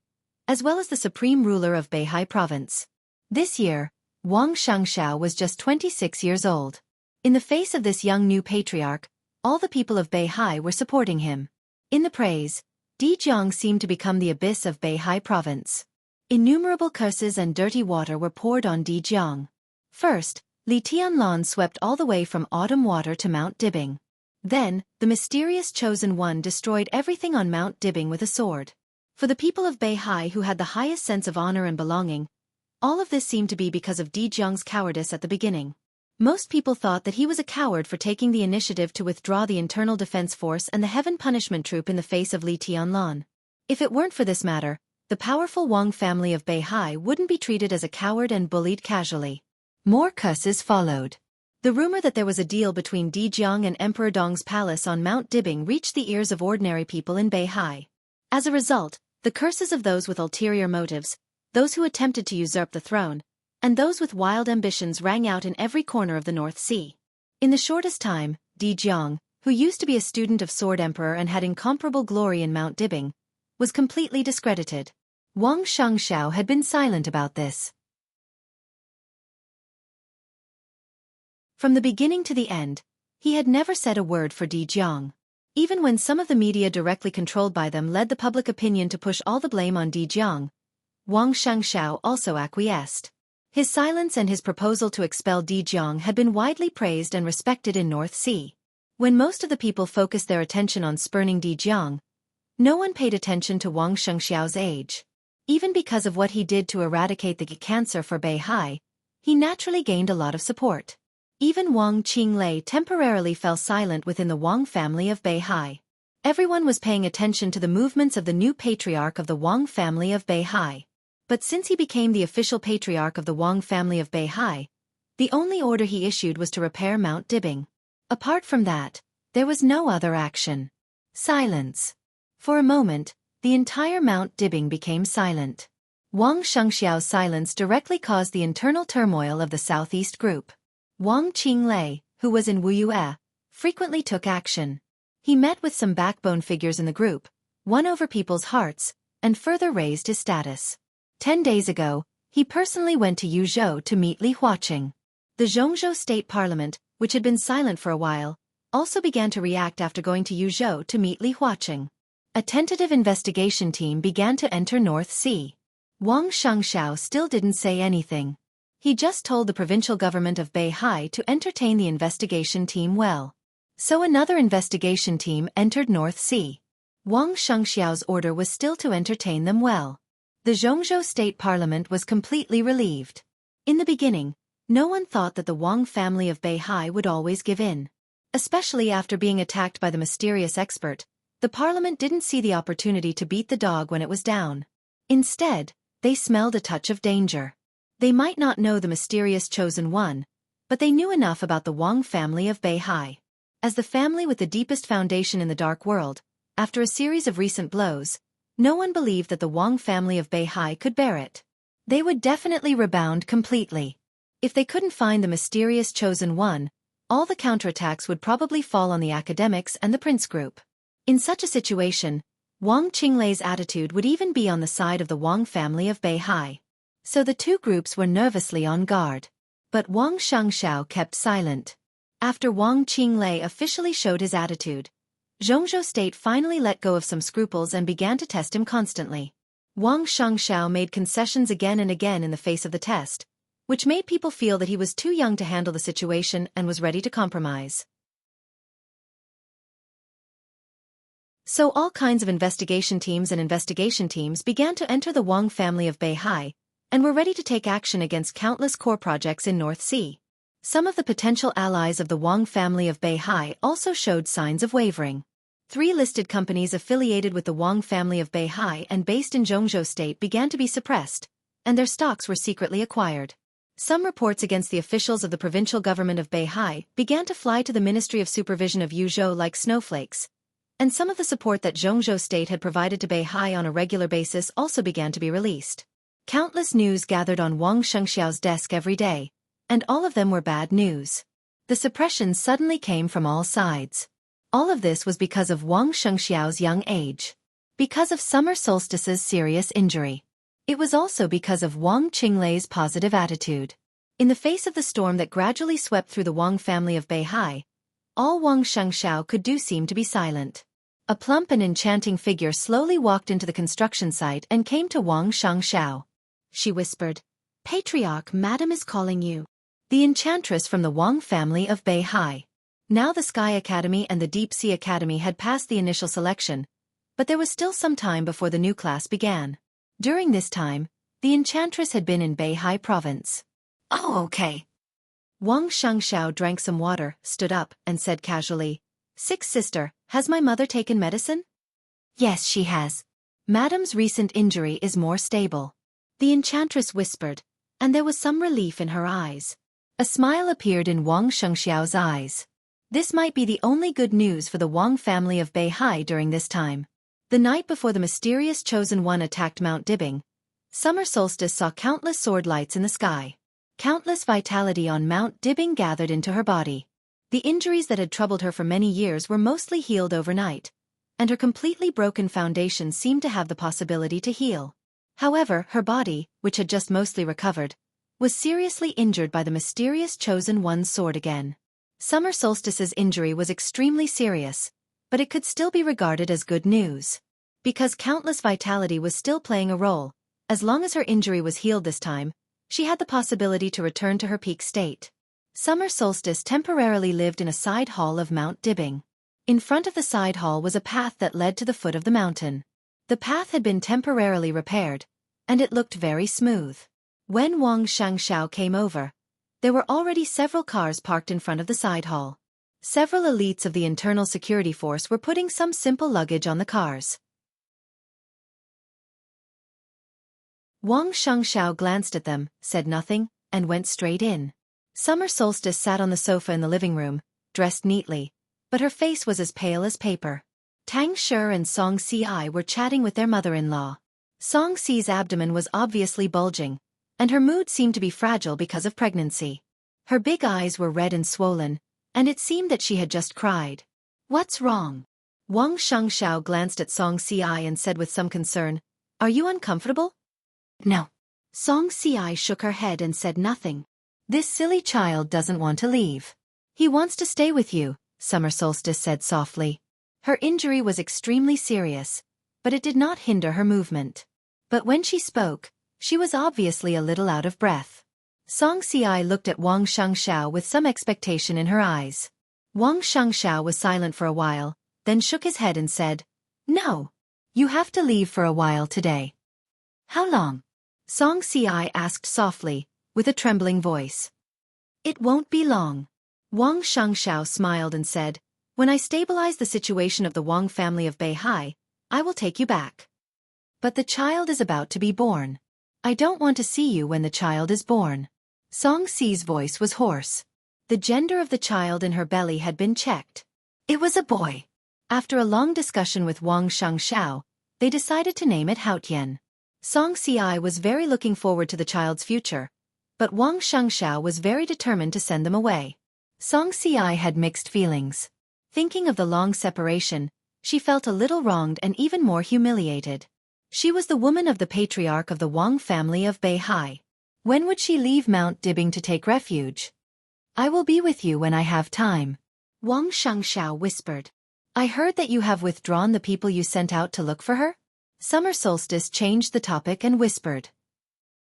as well as the supreme ruler of Beihai province. This year, Wang Shangxiao was just 26 years old. In the face of this young new patriarch, all the people of Beihai were supporting him. In the praise, Di Jiang seemed to become the abyss of Beihai province. Innumerable curses and dirty water were poured on Di Jiang. First, Li Tianlan swept all the way from autumn water to Mount Dibing. Then, the mysterious chosen one destroyed everything on Mount Dibing with a sword. For the people of Beihai who had the highest sense of honor and belonging, all of this seemed to be because of Di Jiang's cowardice at the beginning. Most people thought that he was a coward for taking the initiative to withdraw the Internal Defense Force and the Heaven Punishment Troop in the face of Li Tianlan. If it weren't for this matter, the powerful Wang family of Beihai wouldn't be treated as a coward and bullied casually. More curses followed. The rumor that there was a deal between Di Jiang and Emperor Dong's palace on Mount Dibing reached the ears of ordinary people in Beihai. As a result, the curses of those with ulterior motives, those who attempted to usurp the throne, and those with wild ambitions rang out in every corner of the North Sea. In the shortest time, Di Jiang, who used to be a student of Sword Emperor and had incomparable glory in Mount Dibing, was completely discredited. Wang Shangxiao had been silent about this. From the beginning to the end, he had never said a word for Di Jiang. Even when some of the media directly controlled by them led the public opinion to push all the blame on Di Jiang, Wang Shangxiao also acquiesced. His silence and his proposal to expel Di Jiang had been widely praised and respected in North Sea. When most of the people focused their attention on spurning Di Jiang, no one paid attention to Wang Shangxiao's age. Even because of what he did to eradicate the cancer for Beihai, he naturally gained a lot of support. Even Wang Qinglei temporarily fell silent within the Wang family of Beihai. Everyone was paying attention to the movements of the new patriarch of the Wang family of Beihai. But since he became the official patriarch of the Wang family of Beihai, the only order he issued was to repair Mount Dibing. Apart from that, there was no other action. Silence. For a moment, the entire Mount Dibing became silent. Wang Shengxiao's silence directly caused the internal turmoil of the Southeast Group. Wang Qinglei, who was in Wuyue, frequently took action. He met with some backbone figures in the group, won over people's hearts, and further raised his status. 10 days ago, he personally went to Yuzhou to meet Li Huaqing. The Zhongzhou State Parliament, which had been silent for a while, also began to react after going to Yuzhou to meet Li Huaqing. A tentative investigation team began to enter North Sea. Wang Shengxiao still didn't say anything. He just told the provincial government of Beihai to entertain the investigation team well. So another investigation team entered North Sea. Wang Shengxiao's order was still to entertain them well. The Zhongzhou State Parliament was completely relieved. In the beginning, no one thought that the Wang family of Beihai would always give in. Especially after being attacked by the mysterious expert, the parliament didn't see the opportunity to beat the dog when it was down. Instead, they smelled a touch of danger. They might not know the mysterious chosen one, but they knew enough about the Wang family of Beihai. As the family with the deepest foundation in the dark world, after a series of recent blows, no one believed that the Wang family of Beihai could bear it. They would definitely rebound completely. If they couldn't find the mysterious chosen one, all the counterattacks would probably fall on the academics and the prince group. In such a situation, Wang Qinglei's attitude would even be on the side of the Wang family of Beihai. So the two groups were nervously on guard. But Wang Shengxiao kept silent. After Wang Qinglei officially showed his attitude, Zhongzhou State finally let go of some scruples and began to test him constantly. Wang Shengxiao made concessions again and again in the face of the test, which made people feel that he was too young to handle the situation and was ready to compromise. So all kinds of investigation teams began to enter the Wang family of Beihai, and were ready to take action against countless core projects in North Sea. Some of the potential allies of the Wang family of Beihai also showed signs of wavering. 3 listed companies affiliated with the Wang family of Beihai and based in Zhongzhou State began to be suppressed, and their stocks were secretly acquired. Some reports against the officials of the provincial government of Beihai began to fly to the Ministry of Supervision of Yuzhou like snowflakes, and some of the support that Zhongzhou State had provided to Beihai on a regular basis also began to be released. Countless news gathered on Wang Shengxiao's desk every day, and all of them were bad news. The suppression suddenly came from all sides. All of this was because of Wang Shengxiao's young age. Because of summer solstice's serious injury. It was also because of Wang Qinglei's positive attitude. In the face of the storm that gradually swept through the Wang family of Beihai, all Wang Shengxiao could do seemed to be silent. A plump and enchanting figure slowly walked into the construction site and came to Wang Shengxiao. She whispered, "Patriarch, Madam is calling you." The enchantress from the Wang family of Beihai. Now the Sky Academy and the Deep Sea Academy had passed the initial selection, but there was still some time before the new class began. During this time, the enchantress had been in Beihai province. "Oh, okay." Wang Shengxiao drank some water, stood up, and said casually, "Sixth sister, has my mother taken medicine?" "Yes, she has. Madam's recent injury is more stable." The enchantress whispered, and there was some relief in her eyes. A smile appeared in Wang Shengxiao's eyes. This might be the only good news for the Wang family of Beihai during this time. The night before the mysterious chosen one attacked Mount Dibing, summer solstice saw countless sword lights in the sky. Countless vitality on Mount Dibing gathered into her body. The injuries that had troubled her for many years were mostly healed overnight, and her completely broken foundation seemed to have the possibility to heal. However, her body, which had just mostly recovered, was seriously injured by the mysterious chosen one's sword again. Summer solstice's injury was extremely serious, but it could still be regarded as good news. Because countless vitality was still playing a role, as long as her injury was healed this time, she had the possibility to return to her peak state. Summer solstice temporarily lived in a side hall of Mount Dibing. In front of the side hall was a path that led to the foot of the mountain. The path had been temporarily repaired, and it looked very smooth. When Wang Shengxiao came over, there were already several cars parked in front of the side hall. Several elites of the internal security force were putting some simple luggage on the cars. Wang Shengxiao glanced at them, said nothing, and went straight in. Summer Solstice sat on the sofa in the living room, dressed neatly, but her face was as pale as paper. Tang Shi and Song Si were chatting with their mother-in-law. Song Si's abdomen was obviously bulging, and her mood seemed to be fragile because of pregnancy. Her big eyes were red and swollen, and it seemed that she had just cried. "What's wrong?" Wang Shengxiao glanced at Song Si and said with some concern, "Are you uncomfortable?" "No." Song Si shook her head and said nothing. "This silly child doesn't want to leave. He wants to stay with you," Summer Solstice said softly. Her injury was extremely serious, but it did not hinder her movement. But when she spoke, she was obviously a little out of breath. Song Si looked at Wang Shengxiao with some expectation in her eyes. Wang Shengxiao was silent for a while, then shook his head and said, "No. You have to leave for a while today." "How long?" Song Si asked softly, with a trembling voice. "It won't be long." Wang Shengxiao smiled and said, "When I stabilize the situation of the Wang family of Beihai, I will take you back. But the child is about to be born. I don't want to see you when the child is born." Song Si's voice was hoarse. The gender of the child in her belly had been checked. It was a boy. After a long discussion with Wang Shengxiao, they decided to name it Haotian. Song Si was very looking forward to the child's future, but Wang Shengxiao was very determined to send them away. Song Si had mixed feelings. Thinking of the long separation, she felt a little wronged and even more humiliated. She was the woman of the patriarch of the Wang family of Beihai. When would she leave Mount Dibbing to take refuge? "I will be with you when I have time," Wang Shengxiao whispered. "I heard that you have withdrawn the people you sent out to look for her?" Summer Solstice changed the topic and whispered.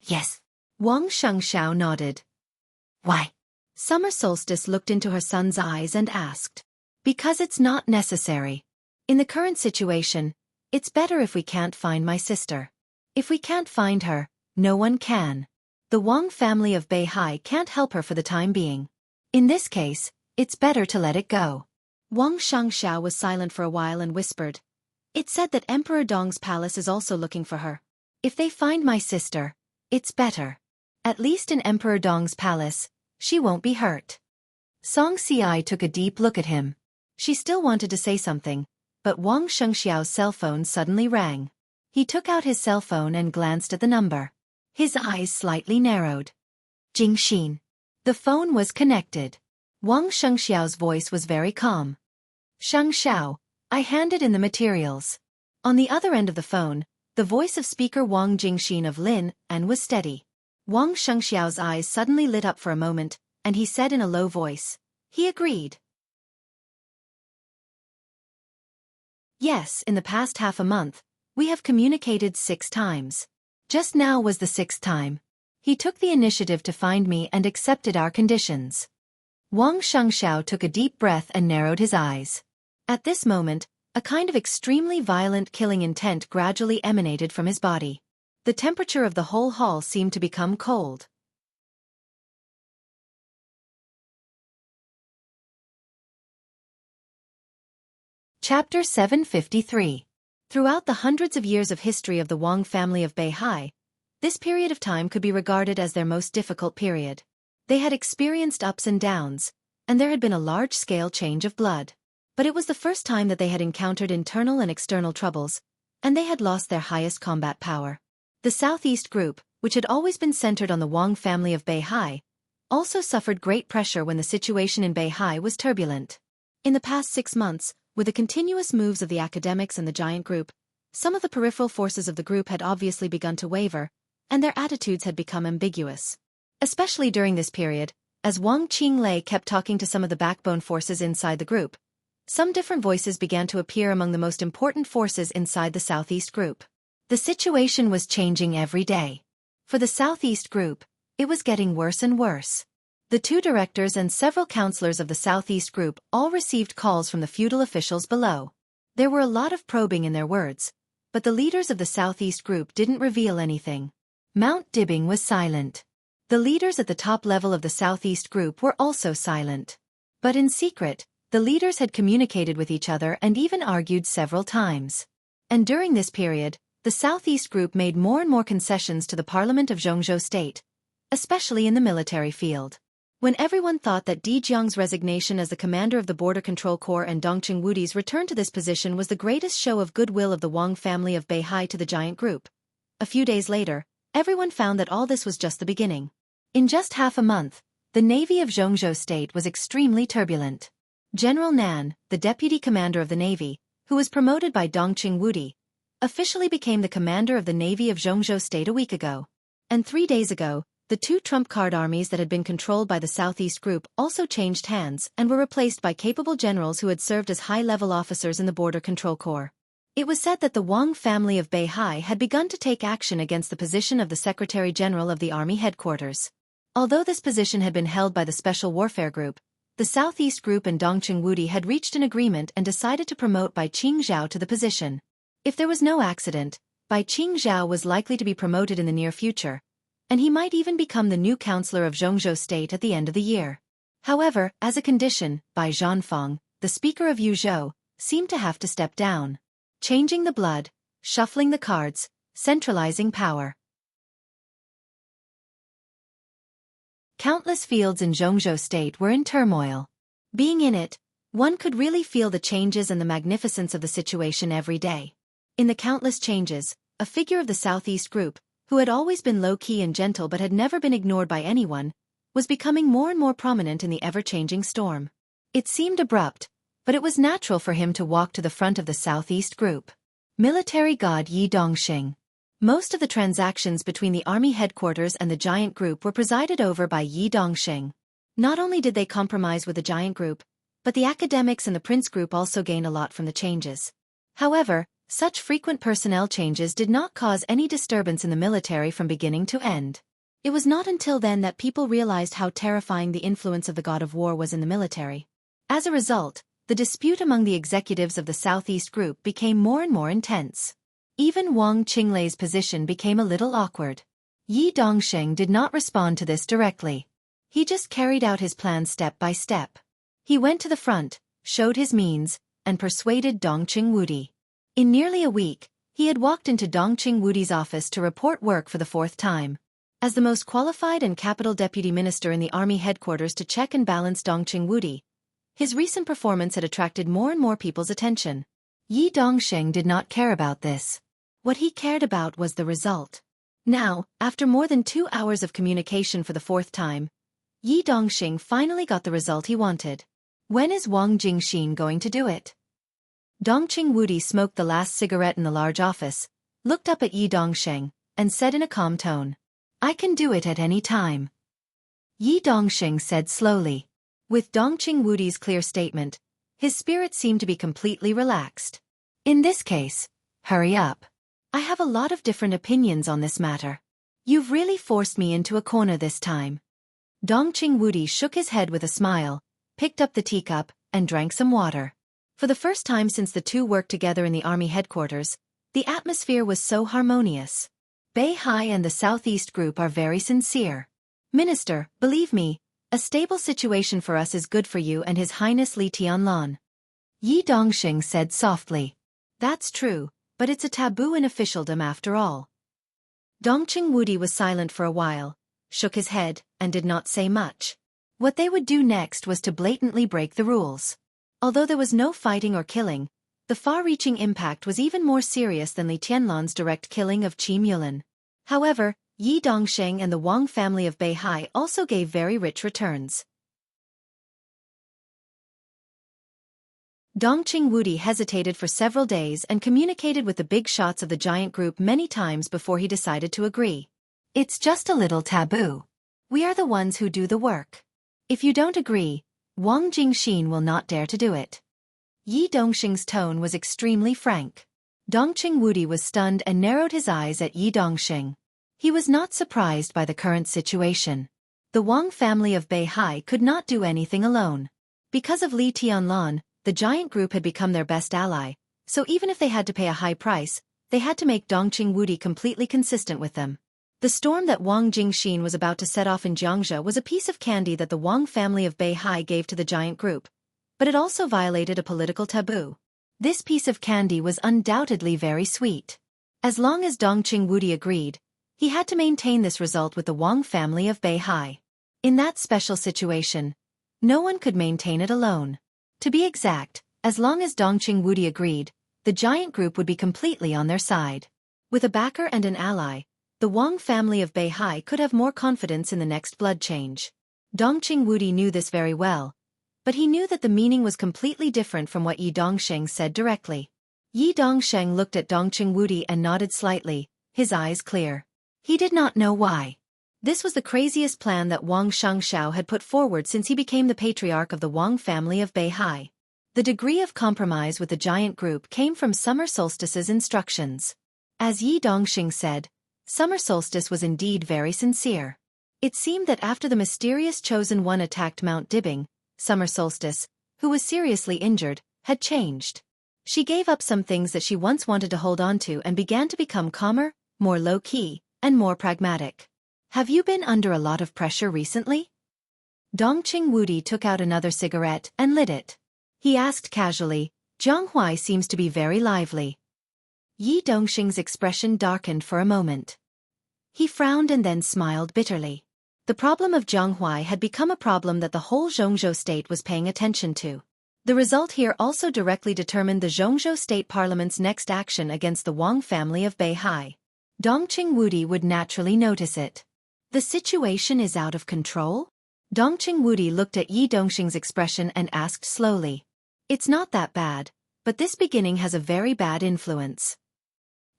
"Yes." Wang Shengxiao nodded. "Why?" Summer Solstice looked into her son's eyes and asked. "Because it's not necessary. In the current situation, it's better if we can't find my sister. If we can't find her, no one can. The Wang family of Beihai can't help her for the time being. In this case, it's better to let it go." Wang Shengxiao was silent for a while and whispered. "It's said that Emperor Dong's palace is also looking for her. If they find my sister, it's better. At least in Emperor Dong's palace, she won't be hurt." Song Si took a deep look at him. She still wanted to say something, but Wang Shengxiao's cell phone suddenly rang. He took out his cell phone and glanced at the number. His eyes slightly narrowed. "Jingxin." The phone was connected. Wang Shengxiao's voice was very calm. "Shengxiao, I handed in the materials." On the other end of the phone, the voice of speaker Wang Jingxin of Lin and was steady. Wang Shengxiao's eyes suddenly lit up for a moment, and he said in a low voice, "He agreed." "Yes, in the past half a month, we have communicated 6 times. Just now was the 6th time. He took the initiative to find me and accepted our conditions." Wang Shengxiao took a deep breath and narrowed his eyes. At this moment, a kind of extremely violent killing intent gradually emanated from his body. The temperature of the whole hall seemed to become cold. Chapter 753. Throughout the hundreds of years of history of the Wang family of Beihai, this period of time could be regarded as their most difficult period. They had experienced ups and downs, and there had been a large-scale change of blood. But it was the first time that they had encountered internal and external troubles, and they had lost their highest combat power. The Southeast Group, which had always been centered on the Wang family of Beihai, also suffered great pressure when the situation in Beihai was turbulent. In the past 6 months, with the continuous moves of the academics and the giant group, some of the peripheral forces of the group had obviously begun to waver, and their attitudes had become ambiguous. Especially during this period, as Wang Qinglei kept talking to some of the backbone forces inside the group, some different voices began to appear among the most important forces inside the Southeast Group. The situation was changing every day. For the Southeast Group, it was getting worse and worse. The 2 directors and several counselors of the Southeast Group all received calls from the feudal officials below. There were a lot of probing in their words, but the leaders of the Southeast Group didn't reveal anything. Mount Dibbing was silent. The leaders at the top level of the Southeast Group were also silent. But in secret, The leaders had communicated with each other and even argued several times. And during this period, the Southeast Group made more and more concessions to the Parliament of Zhongzhou State, especially in the military field. When everyone thought that Di Jiang's resignation as the commander of the Border Control Corps and Dongqing Wudi's return to this position was the greatest show of goodwill of the Wang family of Beihai to the giant group, a few days later, everyone found that all this was just the beginning. In just half a month, the Navy of Zhongzhou State was extremely turbulent. General Nan, the deputy commander of the Navy, who was promoted by Dongqing Wudi, officially became the commander of the Navy of Zhongzhou State a week ago. And 3 days ago, the two trump card armies that had been controlled by the Southeast Group also changed hands and were replaced by capable generals who had served as high-level officers in the Border Control Corps. It was said that the Wang family of Beihai had begun to take action against the position of the Secretary General of the Army Headquarters. Although this position had bing held by the Special Warfare Group, the Southeast Group and Dongqing Wudi had reached an agreement and decided to promote Bai Qingzhao to the position. If there was no accident, Bai Qingzhao was likely to be promoted in the near future, and he might even become the new councillor of Zhongzhou State at the end of the year. However, as a condition, Bai Zhanfeng, the speaker of Yuzhou, seemed to have to step down. Changing the blood, shuffling the cards, centralizing power. Countless fields in Zhongzhou State were in turmoil. Being in it, one could really feel the changes and the magnificence of the situation every day. In the countless changes, a figure of the Southeast Group, who had always been low-key and gentle but had never been ignored by anyone, was becoming more and more prominent in the ever-changing storm. It seemed abrupt, but it was natural for him to walk to the front of the Southeast Group. Military God Yi Dongxing. Most of the transactions between the army headquarters and the giant group were presided over by Yi Dongxing. Not only did they compromise with the giant group, but the academics and the prince group also gained a lot from the changes. However, such frequent personnel changes did not cause any disturbance in the military from beginning to end. It was not until then that people realized how terrifying the influence of the god of war was in the military. As a result, the dispute among the executives of the Southeast Group became more and more intense. Even Wang Qinglei's position became a little awkward. Yi Dongxing did not respond to this directly. He just carried out his plan step by step. He went to the front, showed his means, and persuaded Dongqing Wudi. In nearly a week, he had walked into Dongqing Wudi's office to report work for the 4th time. As the most qualified and capital deputy minister in the army headquarters to check and balance Dongqing Wudi, his recent performance had attracted more and more people's attention. Yi Dongxing did not care about this. What he cared about was the result. Now, after more than 2 hours of communication for the 4th time, Yi Dongxing finally got the result he wanted. When is Wang Jingxin going to do it? Dongqing Wudi smoked the last cigarette in the large office, looked up at Yi Dongxing, and said in a calm tone, "I can do it at any time." Yi Dongxing said slowly. With Dongqing Wudi's clear statement, his spirit seemed to be completely relaxed. "In this case, hurry up. I have a lot of different opinions on this matter. You've really forced me into a corner this time." Dongqing Wudi shook his head with a smile, picked up the teacup, and drank some water. For the first time since the two worked together in the army headquarters, the atmosphere was so harmonious. Beihai and the Southeast Group are very sincere. "Minister, believe me, a stable situation for us is good for you and His Highness Li Tianlan," Yi Dongxing said softly. "That's true, but it's a taboo in officialdom after all." Dongqing Wudi was silent for a while, shook his head, and did not say much. What they would do next was to blatantly break the rules. Although there was no fighting or killing, the far-reaching impact was even more serious than Li Tianlan's direct killing of Qi Mulin. However, Yi Dongxing and the Wang family of Beihai also gave very rich returns. Dongqing Wudi hesitated for several days and communicated with the big shots of the giant group many times before he decided to agree. "It's just a little taboo. We are the ones who do the work. If you don't agree, Wang Jingxin will not dare to do it." Yi Dongxing's tone was extremely frank. Dongqing Wudi was stunned and narrowed his eyes at Yi Dongxing. He was not surprised by the current situation. The Wang family of Beihai could not do anything alone. Because of Li Tianlan, the giant group had become their best ally, so even if they had to pay a high price, they had to make Dongqing Wudi completely consistent with them. The storm that Wang Jingxin was about to set off in Jiangzhou was a piece of candy that the Wang family of Beihai gave to the giant group, but it also violated a political taboo. This piece of candy was undoubtedly very sweet. As long as Dongqing Wudi agreed, he had to maintain this result with the Wang family of Beihai. In that special situation, no one could maintain it alone. To be exact, as long as Dongqing Wudi agreed, the giant group would be completely on their side. With a backer and an ally, the Wang family of Beihai could have more confidence in the next blood change. Dongqing Wudi knew this very well, but he knew that the meaning was completely different from what Yi Dongsheng said directly. Yi Dongsheng looked at Dongqing Wudi and nodded slightly, his eyes clear. He did not know why. This was the craziest plan that Wang Shangshao had put forward since he became the patriarch of the Wang family of Beihai. The degree of compromise with the giant group came from Summer Solstice's instructions. As Yi Dongxing said, Summer Solstice was indeed very sincere. It seemed that after the mysterious Chosen One attacked Mount Dibbing, Summer Solstice, who was seriously injured, had changed. She gave up some things that she once wanted to hold on to and began to become calmer, more low-key, and more pragmatic. Have you been under a lot of pressure recently? Dongqing Wudi took out another cigarette and lit it. He asked casually, Zhanghuai seems to be very lively. Yi Dongxing's expression darkened for a moment. He frowned and then smiled bitterly. The problem of Zhanghuai had become a problem that the whole Zhongzhou state was paying attention to. The result here also directly determined the Zhongzhou state parliament's next action against the Wang family of Beihai. Dongqing Wudi would naturally notice it. The situation is out of control? Dongqing Wudi looked at Yi Dongxing's expression and asked slowly. It's not that bad, but this beginning has a very bad influence.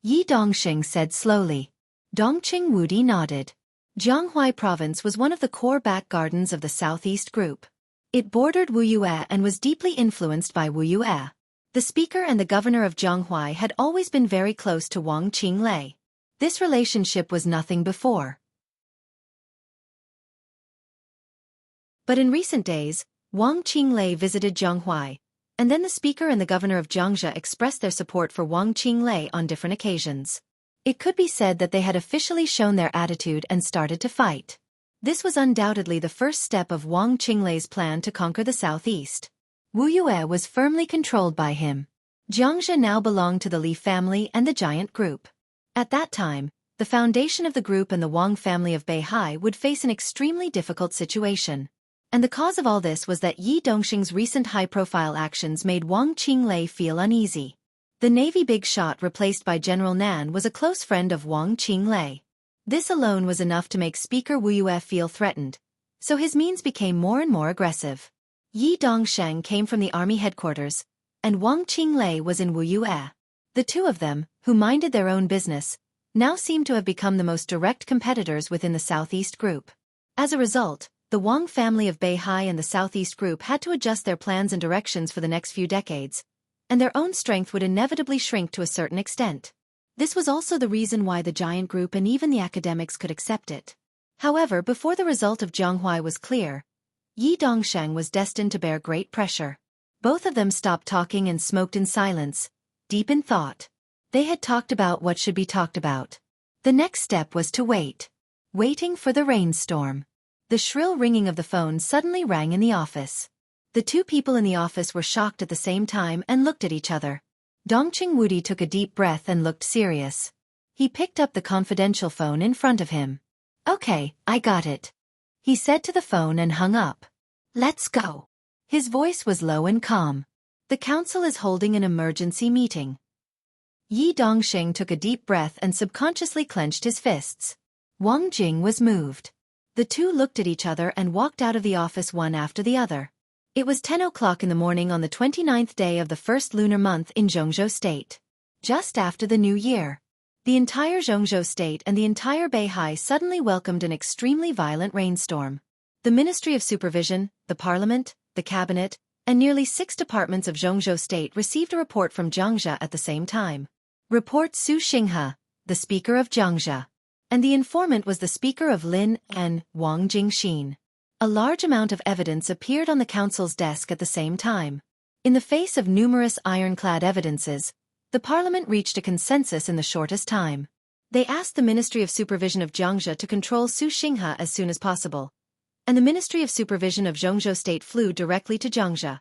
Yi Dongxing said slowly. Dongqing Wudi nodded. Zhanghuai province was one of the core back gardens of the Southeast Group. It bordered Wuyue and was deeply influenced by Wuyue. The speaker and the governor of Zhanghuai had always been very close to Wang Qinglei. This relationship was nothing before. But in recent days, Wang Qinglei visited Zhanghuai, and then the speaker and the governor of Jiangxia expressed their support for Wang Qinglei on different occasions. It could be said that they had officially shown their attitude and started to fight. This was undoubtedly the first step of Wang Qinglei's plan to conquer the southeast. Wuyue was firmly controlled by him. Jiangxia now belonged to the Li family and the giant group. At that time, the foundation of the group and the Wang family of Beihai would face an extremely difficult situation. And the cause of all this was that Yi Dongxing's recent high-profile actions made Wang Qinglei feel uneasy. The Navy big shot replaced by General Nan was a close friend of Wang Qinglei. This alone was enough to make Speaker Wuyue feel threatened, so his means became more and more aggressive. Yi Dongsheng came from the army headquarters, and Wang Qinglei was in Wuyue. The two of them, who minded their own business, now seemed to have become the most direct competitors within the Southeast Group. As a result, the Wang family of Beihai and the Southeast Group had to adjust their plans and directions for the next few decades, and their own strength would inevitably shrink to a certain extent. This was also the reason why the giant group and even the academics could accept it. However, before the result of Zhanghuai was clear, Yi Dongsheng was destined to bear great pressure. Both of them stopped talking and smoked in silence, deep in thought. They had talked about what should be talked about. The next step was to wait. Waiting for the rainstorm. The shrill ringing of the phone suddenly rang in the office. The two people in the office were shocked at the same time and looked at each other. Dongqing Wudi took a deep breath and looked serious. He picked up the confidential phone in front of him. Okay, I got it. He said to the phone and hung up. Let's go. His voice was low and calm. The council is holding an emergency meeting. Yi Dongxing took a deep breath and subconsciously clenched his fists. Wang Jing was moved. The two looked at each other and walked out of the office one after the other. It was 10 o'clock in the morning on the 29th day of the first lunar month in Zhongzhou State. Just after the New Year. The entire Zhongzhou State and the entire Beihai suddenly welcomed an extremely violent rainstorm. The Ministry of Supervision, the Parliament, the Cabinet, and nearly 6 departments of Zhongzhou State received a report from Jiangxia at the same time. Report Su Xinghe, the Speaker of Jiangxia. And the informant was the speaker of Lin and Wang Jingxin. A large amount of evidence appeared on the council's desk at the same time. In the face of numerous ironclad evidences, the parliament reached a consensus in the shortest time. They asked the Ministry of Supervision of Jiangxia to control Su Xinghe as soon as possible, and the Ministry of Supervision of Zhongzhou State flew directly to Jiangxia.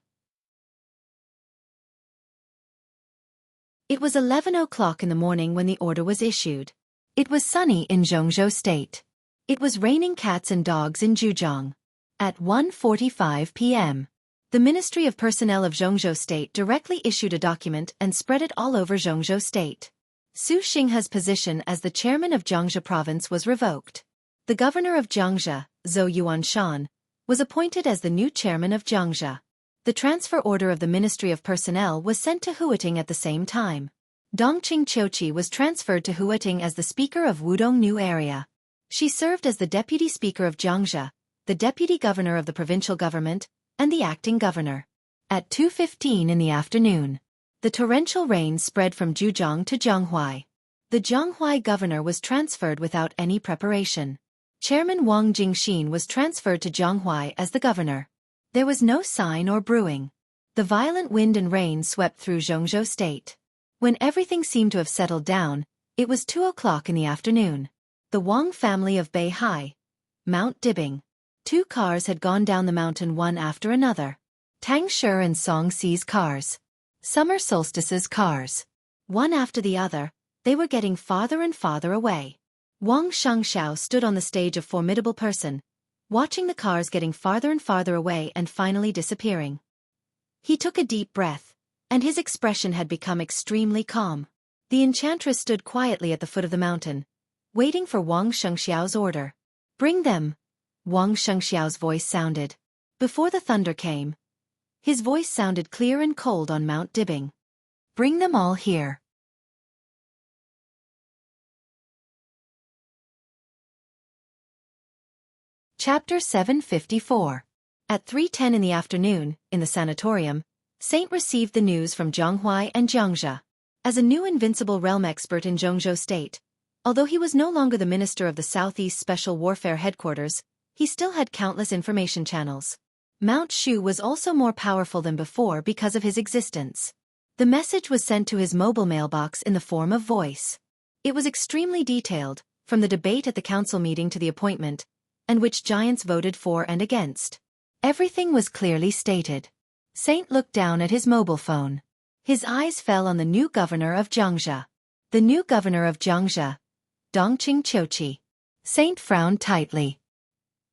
It was 11 o'clock in the morning when the order was issued. It was sunny in Zhongzhou State. It was raining cats and dogs in Zhujiang. At 1:45 p.m., the Ministry of Personnel of Zhongzhou State directly issued a document and spread it all over Zhongzhou State. Su Xinghe's position as the chairman of Jiangxia Province was revoked. The governor of Jiangxia, Zhou Yuanshan, was appointed as the new chairman of Jiangxia. The transfer order of the Ministry of Personnel was sent to Huating at the same time. Dongqing Qiuqi was transferred to Huating as the speaker of Wudong New Area. She served as the deputy speaker of Jiangxia, the deputy governor of the provincial government, and the acting governor. At 2:15 in the afternoon, the torrential rain spread from Zhujiang to Jianghuai. The Jianghuai governor was transferred without any preparation. Chairman Wang Jingxin was transferred to Jianghuai as the governor. There was no sign or brewing. The violent wind and rain swept through Zhongzhou State. When everything seemed to have settled down, it was 2 o'clock in the afternoon. The Wang family of Beihai, Mount Dibing. 2 cars had gone down the mountain one after another. Tang Shi and Song Si's cars. Summer Solstice's cars. One after the other, they were getting farther and farther away. Wang Shangxiao stood on the stage, a formidable person, watching the cars getting farther and farther away and finally disappearing. He took a deep breath, and his expression had become extremely calm. The enchantress stood quietly at the foot of the mountain, waiting for Wang Shengxiao's order. "Bring them," Wang Shengxiao's voice sounded. Before the thunder came, his voice sounded clear and cold on Mount Dibing. "Bring them all here." Chapter 754. At 3:10 in the afternoon, in the sanatorium, Saint received the news from Jianghuai and Jiangxia. As a new invincible realm expert in Zhongzhou State, although he was no longer the minister of the Southeast Special Warfare Headquarters, he still had countless information channels. Mount Shu was also more powerful than before because of his existence. The message was sent to his mobile mailbox in the form of voice. It was extremely detailed, from the debate at the council meeting to the appointment, and which giants voted for and against. Everything was clearly stated. Saint looked down at his mobile phone. His eyes fell on the new governor of Jiangxia. The new governor of Jiangxia, Dongqing Qiuqi. Saint frowned tightly.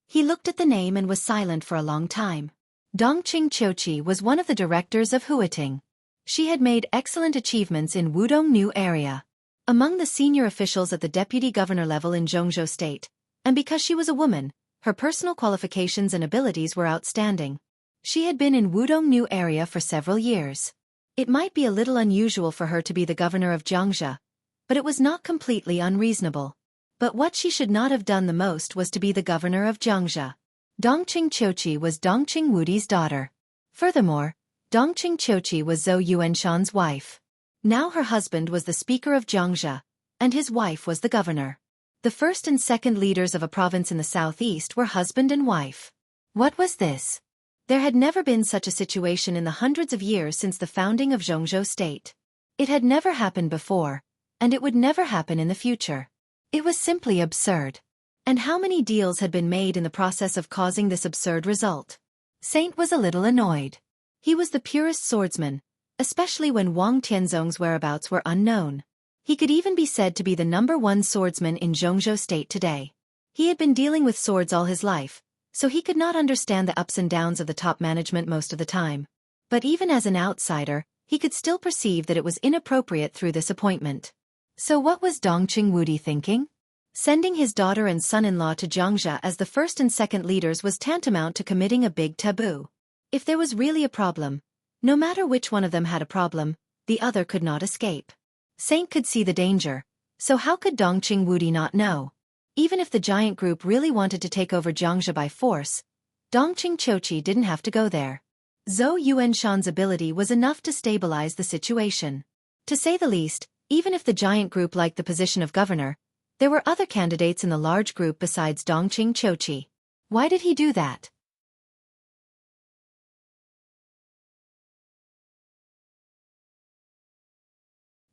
He looked at the name and was silent for a long time. Dongqing Qiuqi was one of the directors of Huating. She had made excellent achievements in Wudong New Area. Among the senior officials at the deputy governor level in Zhongzhou State, and because she was a woman, her personal qualifications and abilities were outstanding. She had been in Wudong New Area for several years. It might be a little unusual for her to be the governor of Jiangxia, but it was not completely unreasonable. But what she should not have done the most was to be the governor of Jiangxia. Dongqing Qiuqi was Dongqing Wudi's daughter. Furthermore, Dongqing Qiuqi was Zhou Yuanshan's wife. Now her husband was the speaker of Jiangxia, and his wife was the governor. The first and second leaders of a province in the southeast were husband and wife. What was this? There had never been such a situation in the hundreds of years since the founding of Zhongzhou State. It had never happened before, and it would never happen in the future. It was simply absurd. And how many deals had been made in the process of causing this absurd result? Saint was a little annoyed. He was the purest swordsman, especially when Wang Tianzong's whereabouts were unknown. He could even be said to be the #1 swordsman in Zhongzhou State today. He had been dealing with swords all his life, so he could not understand the ups and downs of the top management most of the time. But even as an outsider, he could still perceive that it was inappropriate through this appointment. So what was Dongqing Wudi thinking? Sending his daughter and son-in-law to Jiangxia as the first and second leaders was tantamount to committing a big taboo. If there was really a problem, no matter which one of them had a problem, the other could not escape. Saint could see the danger, so how could Dongqing Wudi not know? Even if the giant group really wanted to take over Jiangxia by force, Dongqing Qiuqi didn't have to go there. Zhou Yuanshan's ability was enough to stabilize the situation. To say the least, even if the giant group liked the position of governor, there were other candidates in the large group besides Dongqing Qiuqi. Why did he do that?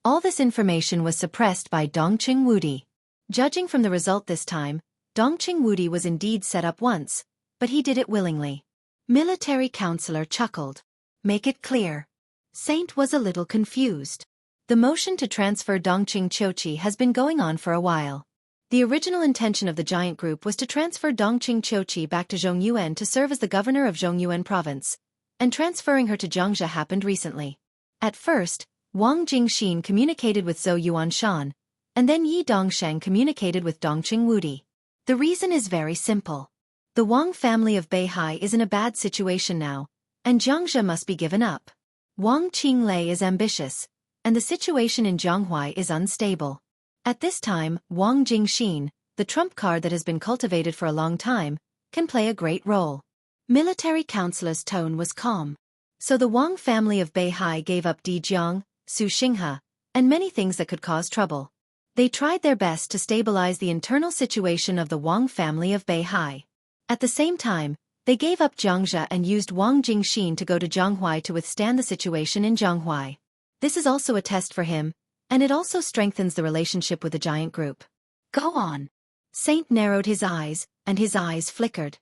All this information was suppressed by Dongqing Wudi. Judging from the result this time, Dongqing Wudi was indeed set up once, but he did it willingly. Military counselor chuckled. Make it clear. Saint was a little confused. The motion to transfer Dongqing Chochi has been going on for a while. The original intention of the giant group was to transfer Dongqing Chochi back to Zhongyuan to serve as the governor of Zhongyuan province, and transferring her to Jiangxia happened recently. At first, Wang Jingxin communicated with Zhou Yuanshan, and then Yi Dongsheng communicated with Dongqing Wudi. The reason is very simple. The Wang family of Beihai is in a bad situation now, and Jiangxia must be given up. Wang Qinglei is ambitious, and the situation in Jianghuai is unstable. At this time, Wang Jingxin, the trump card that has been cultivated for a long time, can play a great role. Military Councilor's tone was calm. So the Wang family of Beihai gave up Dijiang, Su Xinghe, and many things that could cause trouble. They tried their best to stabilize the internal situation of the Wang family of Beihai. At the same time, they gave up Jiangxia and used Wang Jingxin to go to Jianghuai to withstand the situation in Jianghuai. This is also a test for him, and it also strengthens the relationship with the giant group. Go on. Saint narrowed his eyes, and his eyes flickered.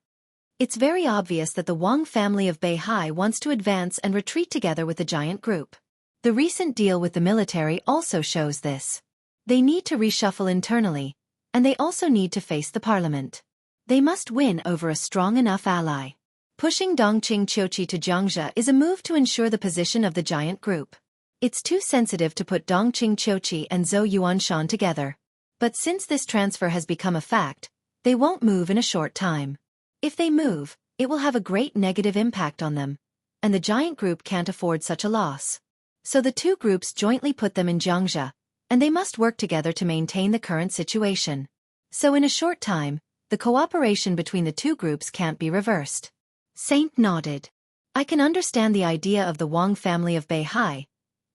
It's very obvious that the Wang family of Beihai wants to advance and retreat together with the giant group. The recent deal with the military also shows this. They need to reshuffle internally, and they also need to face the parliament. They must win over a strong enough ally. Pushing Dongqing Chochi to Jiangxia is a move to ensure the position of the giant group. It's too sensitive to put Dongqing Chochi and Zhou Yuanshan together. But since this transfer has become a fact, they won't move in a short time. If they move, it will have a great negative impact on them, and the giant group can't afford such a loss. So the two groups jointly put them in Jiangxia, and they must work together to maintain the current situation. So in a short time, the cooperation between the two groups can't be reversed. Saint nodded. I can understand the idea of the Wang family of Beihai,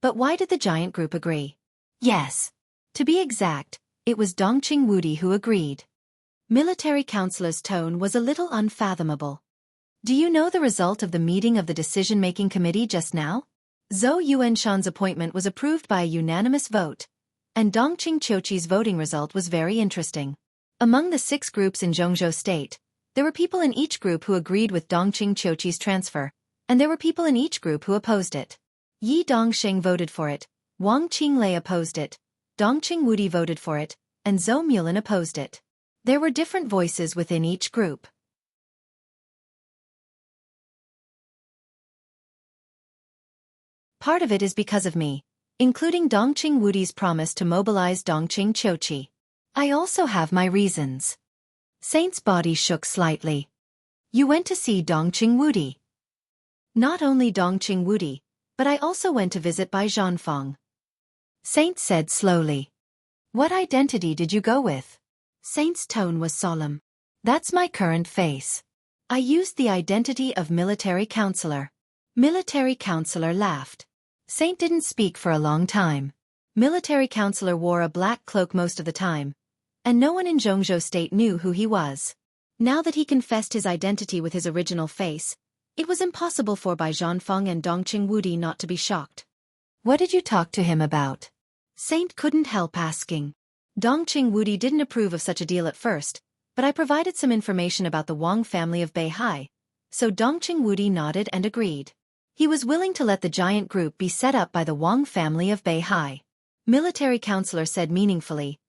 but why did the giant group agree? Yes. To be exact, it was Dongqing Wudi who agreed. Military Councilor's tone was a little unfathomable. Do you know the result of the meeting of the decision-making committee just now? Zhou Yuanshan's appointment was approved by a unanimous vote, and Dongqing Chochi's voting result was very interesting. Among the 6 groups in Zhongzhou State, there were people in each group who agreed with Dongqing Chochi's transfer, and there were people in each group who opposed it. Yi Dongsheng voted for it, Wang Qinglei opposed it, Dongqing Wudi voted for it, and Zhou Mulin opposed it. There were different voices within each group. Part of it is because of me, including Dongqing Wudi's promise to mobilize Dongqing Chochi. I also have my reasons. Saint's body shook slightly. You went to see Dongqing Wudi. Not only Dongqing Wudi, but I also went to visit Bai Zhanfeng. Saint said slowly. What identity did you go with? Saint's tone was solemn. That's my current face. I used the identity of military counselor. Military counselor laughed. Saint didn't speak for a long time. Military counselor wore a black cloak most of the time, and no one in Zhongzhou State knew who he was. Now that he confessed his identity with his original face, it was impossible for Bai Zhanfeng and Dongqing Wudi not to be shocked. What did you talk to him about? Saint couldn't help asking. Dongqing Wudi didn't approve of such a deal at first, but I provided some information about the Wang family of Beihai, so Dongqing Wudi nodded and agreed. He was willing to let the giant group be set up by the Wang family of Beihai. Military counselor said meaningfully,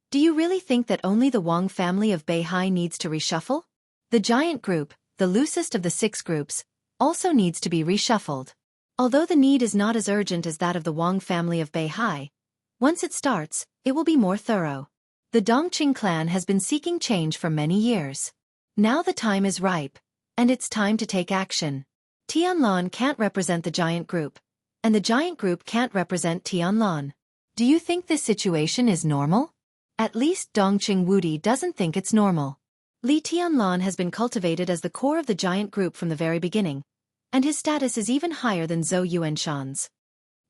do you really think that only the Wang family of Beihai needs to reshuffle? The giant group, the loosest of the 6 groups, also needs to be reshuffled. Although the need is not as urgent as that of the Wang family of Beihai, once it starts, it will be more thorough. The Dongqing clan has been seeking change for many years. Now the time is ripe, and it's time to take action. Tianlan can't represent the giant group, and the giant group can't represent Tianlan. Do you think this situation is normal? At least Dongqing Wudi doesn't think it's normal. Li Tianlan has been cultivated as the core of the giant group from the very beginning, and his status is even higher than Zhou Yuanshan's.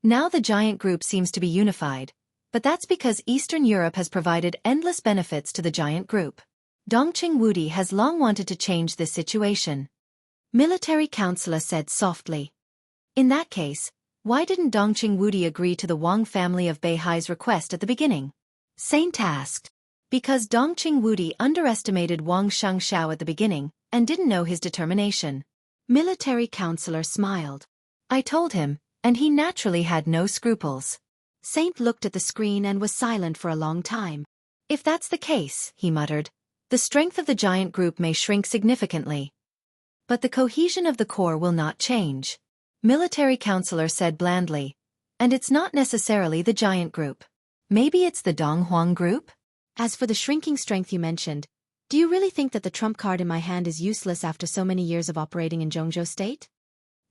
Now the giant group seems to be unified, but that's because Eastern Europe has provided endless benefits to the giant group. Dongqing Wudi has long wanted to change this situation. Military counselor said softly. In that case, why didn't Dongqing Wudi agree to the Wang family of Beihai's request at the beginning? Saint asked. Because Dongqing Wudi underestimated Wang Shangxiao at the beginning and didn't know his determination. Military counselor smiled. I told him, and he naturally had no scruples. Saint looked at the screen and was silent for a long time. If that's the case, he muttered, the strength of the giant group may shrink significantly. But the cohesion of the core will not change. Military counselor said blandly. And it's not necessarily the giant group. Maybe it's the Donghuang group? As for the shrinking strength you mentioned, do you really think that the trump card in my hand is useless after so many years of operating in Zhongzhou State?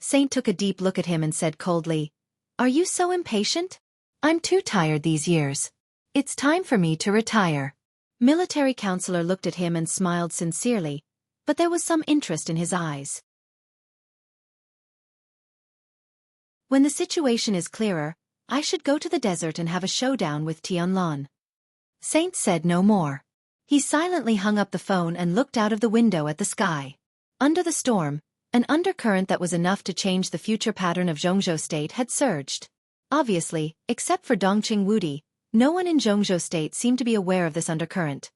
Saint took a deep look at him and said coldly, Are you so impatient? I'm too tired these years. It's time for me to retire. Military counselor looked at him and smiled sincerely, but there was some interest in his eyes. When the situation is clearer, I should go to the desert and have a showdown with Tianlan. Saint said no more. He silently hung up the phone and looked out of the window at the sky. Under the storm, an undercurrent that was enough to change the future pattern of Zhongzhou State had surged. Obviously, except for Dongqing Wudi, no one in Zhongzhou State seemed to be aware of this undercurrent.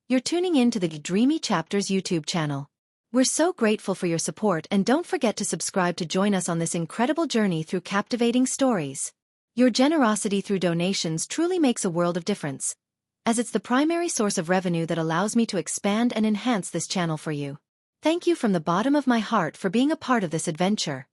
You're tuning in to the Dreamy Chapters YouTube channel. We're so grateful for your support, and don't forget to subscribe to join us on this incredible journey through captivating stories. Your generosity through donations truly makes a world of difference, as it's the primary source of revenue that allows me to expand and enhance this channel for you. Thank you from the bottom of my heart for being a part of this adventure.